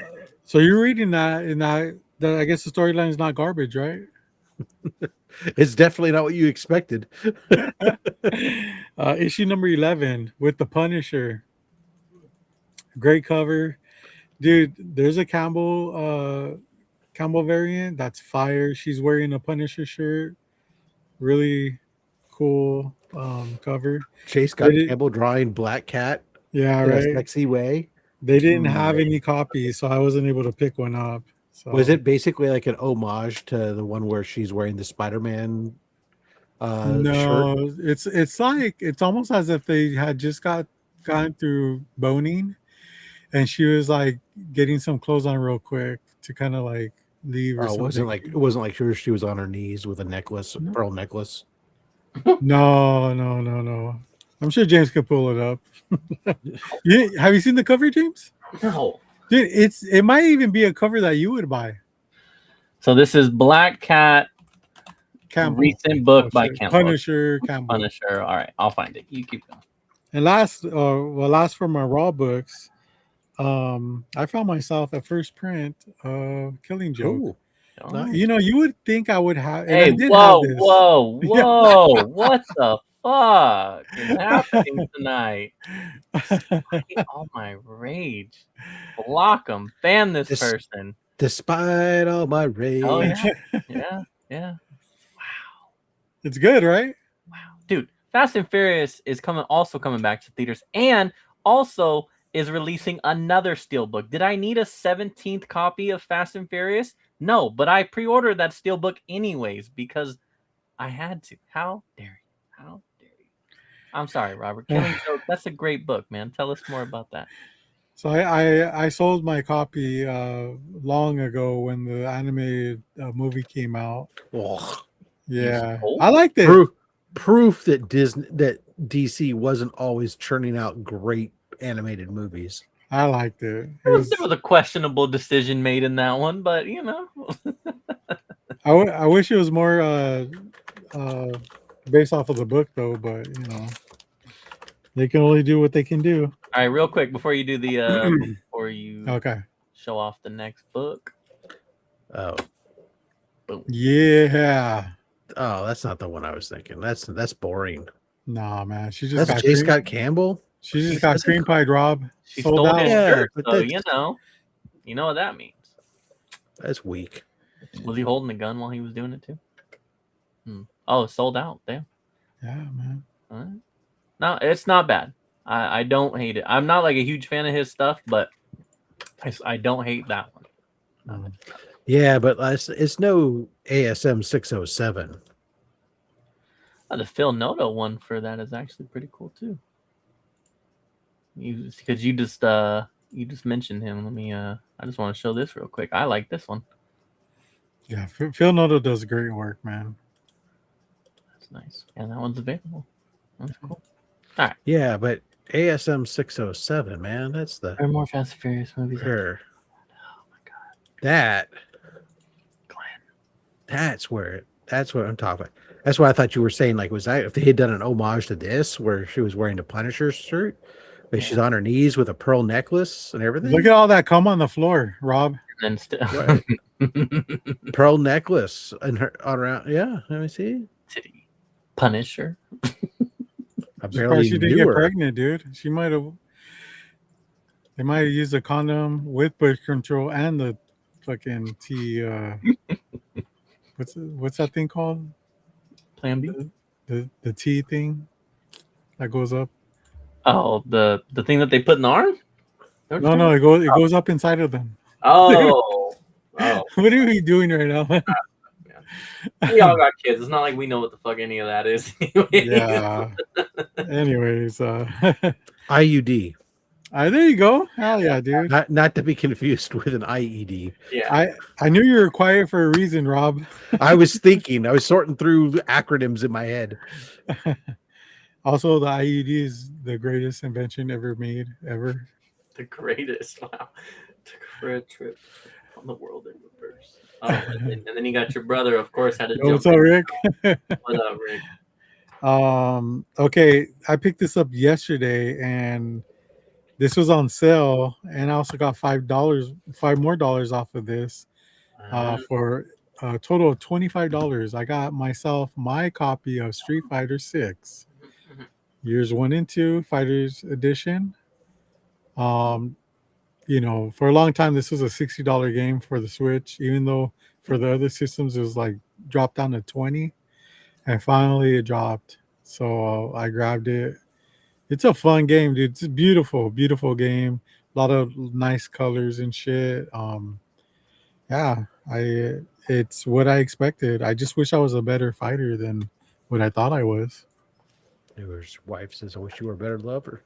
Speaker 1: you're reading that, and that I guess the storyline is not garbage, right?
Speaker 2: It's definitely not what you expected.
Speaker 1: Issue #11 with the Punisher. Great cover, dude. There's a Campbell variant that's fire. She's wearing a Punisher shirt. Really cool cover.
Speaker 2: Chase got Campbell drawing Black Cat.
Speaker 1: Yeah,
Speaker 2: in
Speaker 1: right.
Speaker 2: a sexy way.
Speaker 1: They didn't have any copies, so I wasn't able to pick one up. So.
Speaker 2: Was it basically like an homage to the one where she's wearing the Spider-Man
Speaker 1: no,
Speaker 2: shirt?
Speaker 1: it's like it's almost as if they had just gone through boning, and she was like getting some clothes on real quick to kind of like leave. Or something.
Speaker 2: It wasn't like she was on her knees with a necklace, a pearl necklace.
Speaker 1: No. I'm sure James could pull it up. Have you seen the cover, James?
Speaker 3: No.
Speaker 1: Dude, it might even be a cover that you would buy.
Speaker 3: So this is Black Cat,
Speaker 1: Campbell.
Speaker 3: recent book by Campbell.
Speaker 1: Punisher, Campbell.
Speaker 3: Punisher. All right, I'll find it. You keep going.
Speaker 1: And last for my Raw books, I found myself at first print Killing Joke.
Speaker 2: Ooh.
Speaker 3: Oh.
Speaker 1: You would think I would have. And
Speaker 3: Hey,
Speaker 1: I did
Speaker 3: whoa,
Speaker 1: have this.
Speaker 3: whoa! What the fuck is happening tonight? All my rage. Block them. Ban this person.
Speaker 2: Despite all my rage.
Speaker 3: Oh yeah. Wow.
Speaker 1: It's good, right?
Speaker 3: Wow, dude. Fast and Furious is also coming back to theaters, and also is releasing another steelbook. Did I need a 17th copy of Fast and Furious? No, but I pre-ordered that steelbook anyways because I had to. How dare you? How dare you? I'm sorry, Robert. Killing Joke. That's a great book, man. Tell us more about that.
Speaker 1: So I sold my copy long ago when the animated movie came out.
Speaker 2: Oh,
Speaker 1: yeah, I liked it.
Speaker 2: Proof that DC wasn't always churning out great animated movies.
Speaker 1: I liked it.
Speaker 3: There was a questionable decision made in that one, but you know.
Speaker 1: I wish it was more based off of the book, though. But you know, they can only do what they can do.
Speaker 3: All right, real quick before you do the before you show off the next book.
Speaker 2: Oh,
Speaker 3: boom.
Speaker 1: Yeah.
Speaker 2: Oh, that's not the one I was thinking. That's boring.
Speaker 1: Nah, man. She just
Speaker 2: got Scott Campbell.
Speaker 1: She just got cream pied, Rob.
Speaker 3: She stole his shirt, so you know what that means.
Speaker 2: That's weak.
Speaker 3: Was he holding the gun while he was doing it too? Oh, sold out. Damn.
Speaker 1: Yeah, man.
Speaker 3: All right. No, it's not bad. I don't hate it. I'm not like a huge fan of his stuff, but I don't hate that one.
Speaker 2: Yeah, but it's no ASM 607.
Speaker 3: The Phil Noto one for that is actually pretty cool too. Because you just mentioned him. Let me I just want to show this real quick. I like this one.
Speaker 1: Yeah, Phil Noto does great work, man.
Speaker 3: That's nice. And that one's available. That's cool. All right.
Speaker 2: Yeah, but ASM 607, man, that's the
Speaker 3: There are more Fast and Furious movies.
Speaker 2: Sure.
Speaker 3: Oh my god.
Speaker 2: That's what I'm talking about. That's why I thought you were saying, like, was that if they had done an homage to this where she was wearing the Punisher shirt, but she's on her knees with a pearl necklace and everything.
Speaker 1: Look at all that cum on the floor, Rob.
Speaker 3: And still
Speaker 2: pearl necklace and her on around. Yeah, let me see.
Speaker 3: Titties. Punisher.
Speaker 1: Surprised
Speaker 2: Apparently
Speaker 1: she didn't get
Speaker 2: newer.
Speaker 1: pregnant, dude. She might have. They might have used a condom with birth control and the fucking T. What's that thing called?
Speaker 3: Plan B.
Speaker 1: The T thing that goes up.
Speaker 3: Oh, the thing that they put in the arm?
Speaker 1: No, it goes up inside of them.
Speaker 3: Oh. Oh.
Speaker 1: What are we doing right now?
Speaker 3: We all got kids. It's not like we know what the fuck any of that is.
Speaker 1: Yeah. Anyways,
Speaker 2: IUD.
Speaker 1: there you go. Hell yeah, dude.
Speaker 2: Not to be confused with an IED.
Speaker 3: Yeah.
Speaker 1: I knew you were quiet for a reason, Rob.
Speaker 2: I was sorting through acronyms in my head.
Speaker 1: Also, the IED is the greatest invention ever made, ever.
Speaker 3: The greatest. Wow. Took for a trip on the world in reverse. Oh, and then you got your brother, of course, had to
Speaker 1: Yo, what's
Speaker 3: jump
Speaker 1: up,
Speaker 3: in.
Speaker 1: Rick?
Speaker 3: What up, Rick?
Speaker 1: Okay, I picked this up yesterday, and this was on sale, and I also got $5 more off of this, for a total of $25. I got myself my copy of Street Fighter 6, years 1 and 2, Fighters Edition. For a long time, this was a $60 game for the Switch, even though for the other systems it was like dropped down to 20, and finally it dropped. So I grabbed it. It's a fun game, dude. It's a beautiful, beautiful game. A lot of nice colors and shit. It's what I expected. I just wish I was a better fighter than what I thought I was.
Speaker 2: His wife says, "I wish you were a better lover."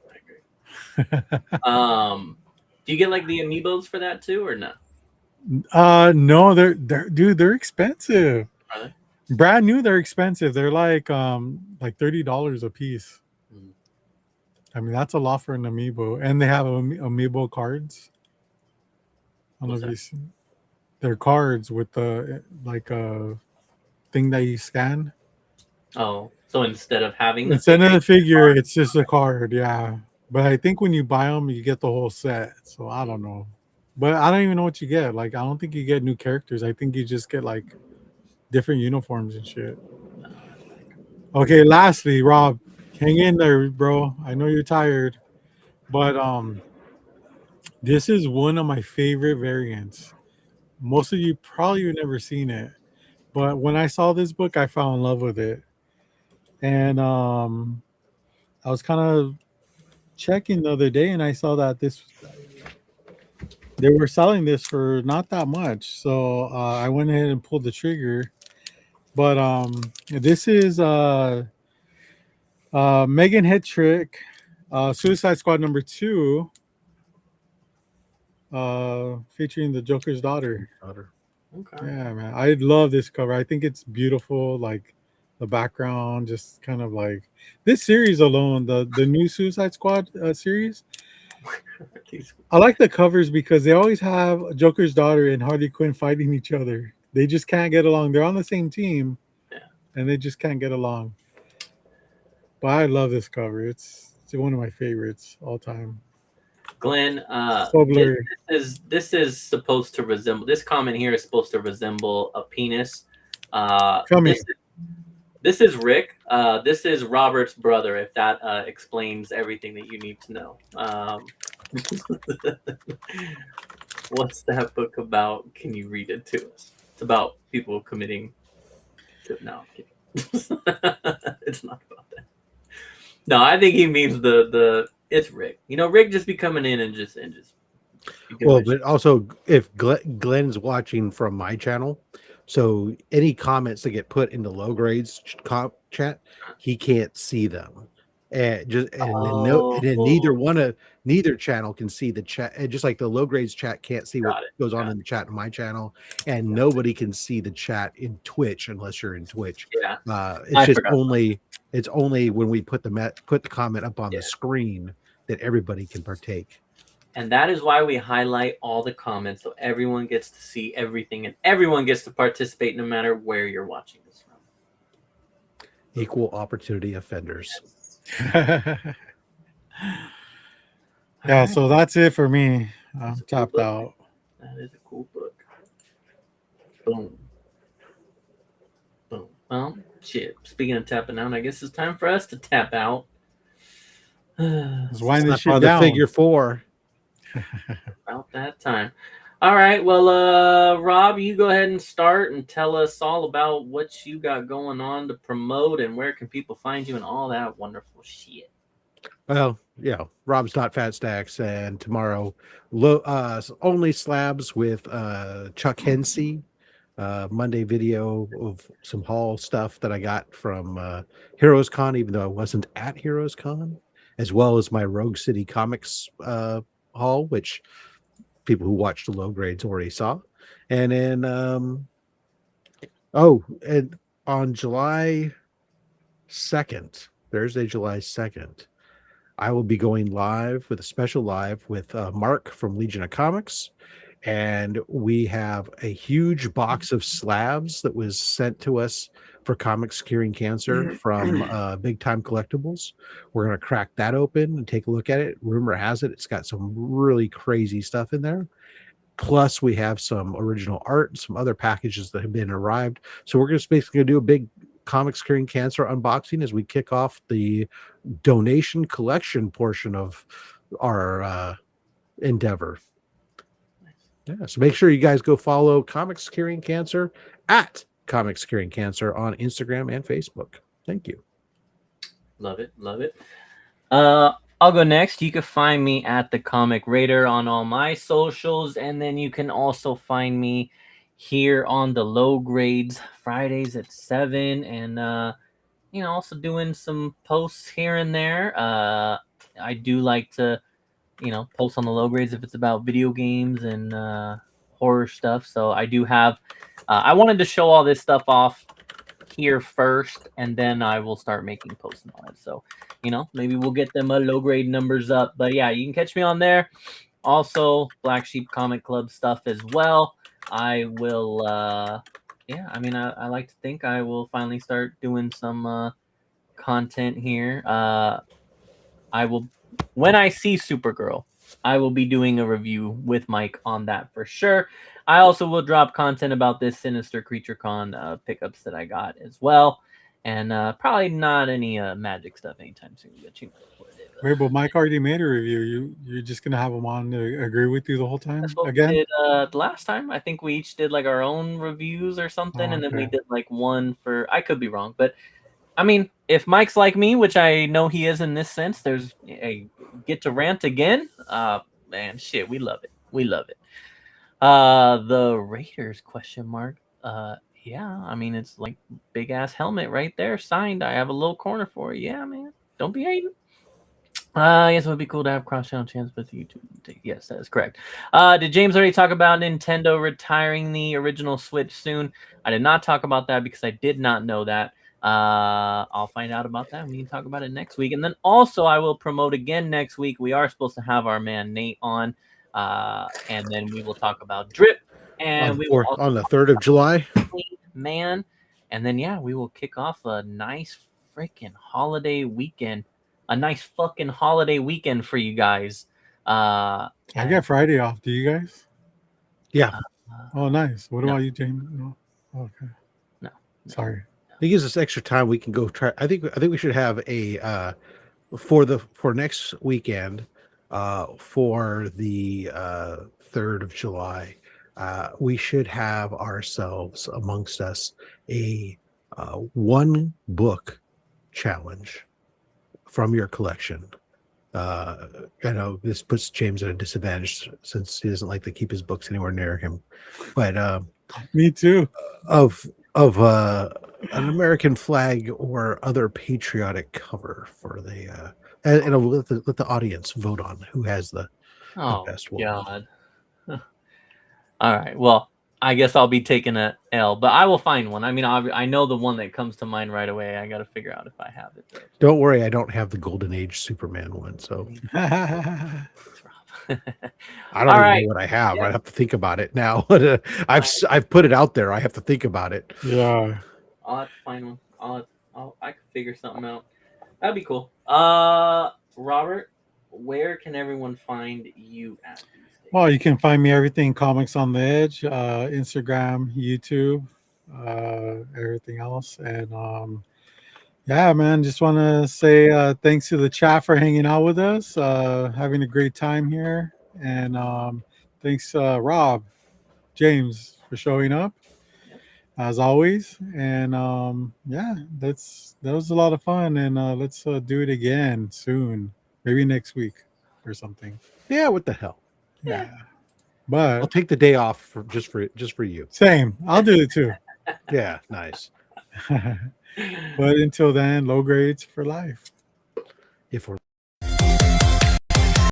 Speaker 3: Do you get like the amiibos for that too, or no?
Speaker 1: No, they're expensive.
Speaker 3: Are they?
Speaker 1: Brand new, they're expensive. They're like $30 a piece. I mean, that's a lot for an amiibo, and they have amiibo cards. I don't know if you see. They're cards with the thing that you scan.
Speaker 3: Oh, so instead of having
Speaker 1: Instead of the figure, it's just a card. Yeah, but I think when you buy them, you get the whole set. So I don't know, but I don't even know what you get. Like, I don't think you get new characters. I think you just get like different uniforms and shit. Okay, lastly, Rob, hang in there, bro. I know you're tired, but this is one of my favorite variants. Most of you probably have never seen it, but when I saw this book, I fell in love with it. And I was kind of checking the other day, and I saw that they were selling this for not that much. So I went ahead and pulled the trigger. But this is Megan Hetrick, Suicide Squad #2, featuring the Joker's daughter.
Speaker 3: Okay.
Speaker 1: Yeah, man, I love this cover. I think it's beautiful. Like the background, just kind of like this series alone, the new Suicide Squad series. I like the covers because they always have Joker's daughter and Harley Quinn fighting each other. They just can't get along. They're on the same team, and they just can't get along. But I love this cover. It's one of my favorites all time.
Speaker 3: Glenn,
Speaker 1: So blurry.
Speaker 3: this is supposed to resemble. This comment here is supposed to resemble a penis. This is Rick. This is Robert's brother. If that explains everything that you need to know. What's that book about? Can you read it to us? It's about people committing. No, I'm kidding. It's not about that. No, I think he means the. It's Rick. Rick just be coming in and just.
Speaker 2: Well, but also if Glenn's watching from my channel, so any comments that get put into low grades chat, he can't see them, and neither channel can see the chat. And just like the low grades chat can't see what goes on in the chat in my channel, and nobody can see the chat in Twitch unless you're in Twitch.
Speaker 3: Yeah,
Speaker 2: it's only when we put the comment up on the screen that everybody can partake.
Speaker 3: And that is why we highlight all the comments, so everyone gets to see everything and everyone gets to participate no matter where you're watching this from.
Speaker 2: Equal opportunity offenders.
Speaker 1: Yeah, so that's it for me. I'm tapped out.
Speaker 3: That is a cool book. Boom. Boom. Well, shit. Speaking of tapping out, I guess it's time for us to tap out.
Speaker 1: Let's wind this
Speaker 2: Slap
Speaker 1: shit
Speaker 2: on the
Speaker 1: down.
Speaker 2: figure 4.
Speaker 3: About that time. All right. Well, Rob, you go ahead and start and tell us all about what you got going on to promote and where can people find you and all that wonderful shit.
Speaker 2: Well, Rob's not FatStax, and tomorrow, only slabs with Chuck Hensey. Monday video of some haul stuff that I got from Heroes Con, even though I wasn't at Heroes Con, as well as my Rogue City Comics haul, which people who watched the low grades already saw. And then, and on July 2nd, Thursday, July 2nd, I will be going live with a special live with Mark from Legion of Comics. And we have a huge box of slabs that was sent to us for Comics Curing Cancer from Big Time Collectibles. We're going to crack that open and take a look at it. Rumor has it, it's got some really crazy stuff in there. Plus, we have some original art and some other packages that have been arrived. So we're just basically going to do a big Comics Curing Cancer unboxing as we kick off the donation collection portion of our endeavor. Yeah, so make sure you guys go follow Comics Curing Cancer at Comics Curing Cancer on Instagram and Facebook. Thank you.
Speaker 3: Love it. Love it. I'll go next. You can find me at the Comic Raider on all my socials, and then you can also find me here on the Low Grades Fridays at 7, and also doing some posts here and there. I do like to post on the Low Grades if it's about video games and horror stuff. So I do have I wanted to show all this stuff off here first, and then I will start making posts on it. So maybe we'll get them low grade numbers up. But yeah, you can catch me on there. Also Black Sheep Comic Club stuff as well. I will I like to think I will finally start doing some content here. I will, when I see Supergirl, I will be doing a review with Mike on that for sure. I also will drop content about this Sinister Creature Con pickups that I got as well. And probably not any magic stuff anytime soon, but you know what it is.
Speaker 1: Wait, but Mike already made a review. You're just gonna have him on to agree with you the whole time
Speaker 3: That's what
Speaker 1: again?
Speaker 3: we did the last time. I think we each did like our own reviews or something, and then we did like one for. I could be wrong, but I mean, if Mike's like me, which I know he is in this sense, there's a get to rant again. Man, shit, we love it. We love it. The Raiders ? Yeah, I mean, it's like big ass helmet right there, signed. I have a little corner for it. Yeah, man, don't be hating. Yes, it would be cool to have cross-channel chance with YouTube. Yes, that is correct. Did James already talk about Nintendo retiring the original Switch soon? I did not talk about that because I did not know that. I'll find out about that. We can talk about it next week. And then also I will promote again next week. We are supposed to have our man Nate on. And then we will talk about Drip. And we will
Speaker 2: on the 3rd of July.
Speaker 3: Man. And then we will kick off a nice freaking holiday weekend. A nice fucking holiday weekend for you guys.
Speaker 1: I got Friday off. Do you guys?
Speaker 2: Yeah.
Speaker 1: Oh, nice. What
Speaker 3: No.
Speaker 1: about you, James? No. Okay.
Speaker 3: No.
Speaker 1: Sorry.
Speaker 2: It gives us extra time. We can go try. I think we should have a for next weekend, for the 3rd of July. We should have ourselves amongst us a one book challenge from your collection. I know this puts James at a disadvantage since he doesn't like to keep his books anywhere near him, but
Speaker 1: Me too.
Speaker 2: Of an American flag or other patriotic cover for the and I'll let the audience vote on who has the best one.
Speaker 3: God. All right. Well, I guess I'll be taking a L, but I will find one. I mean, I know the one that comes to mind right away. I got to figure out if I have it.
Speaker 2: Don't worry, I don't have the Golden Age Superman one, so
Speaker 1: Yeah.
Speaker 2: I don't even know what I have. I have to think about it now. I've put it out there. I have to think about it.
Speaker 3: I'll have to find one. I can figure something out. That'd be cool. Robert, where can everyone find you at these days?
Speaker 1: Well, you can find me everything Comics on the Edge, Instagram, YouTube. everything else. And yeah, man, just want to say thanks to the chat for hanging out with us, having a great time here. And thanks, Rob, James, for showing up as always. And yeah, that was a lot of fun. And let's do it again soon, maybe next week or something.
Speaker 2: Yeah, what the hell?
Speaker 1: Yeah.
Speaker 2: I'll
Speaker 1: But
Speaker 2: take the day off for just for you.
Speaker 1: same, I'll do it too.
Speaker 2: Yeah, nice.
Speaker 1: But until then, low grades for life.
Speaker 2: If we're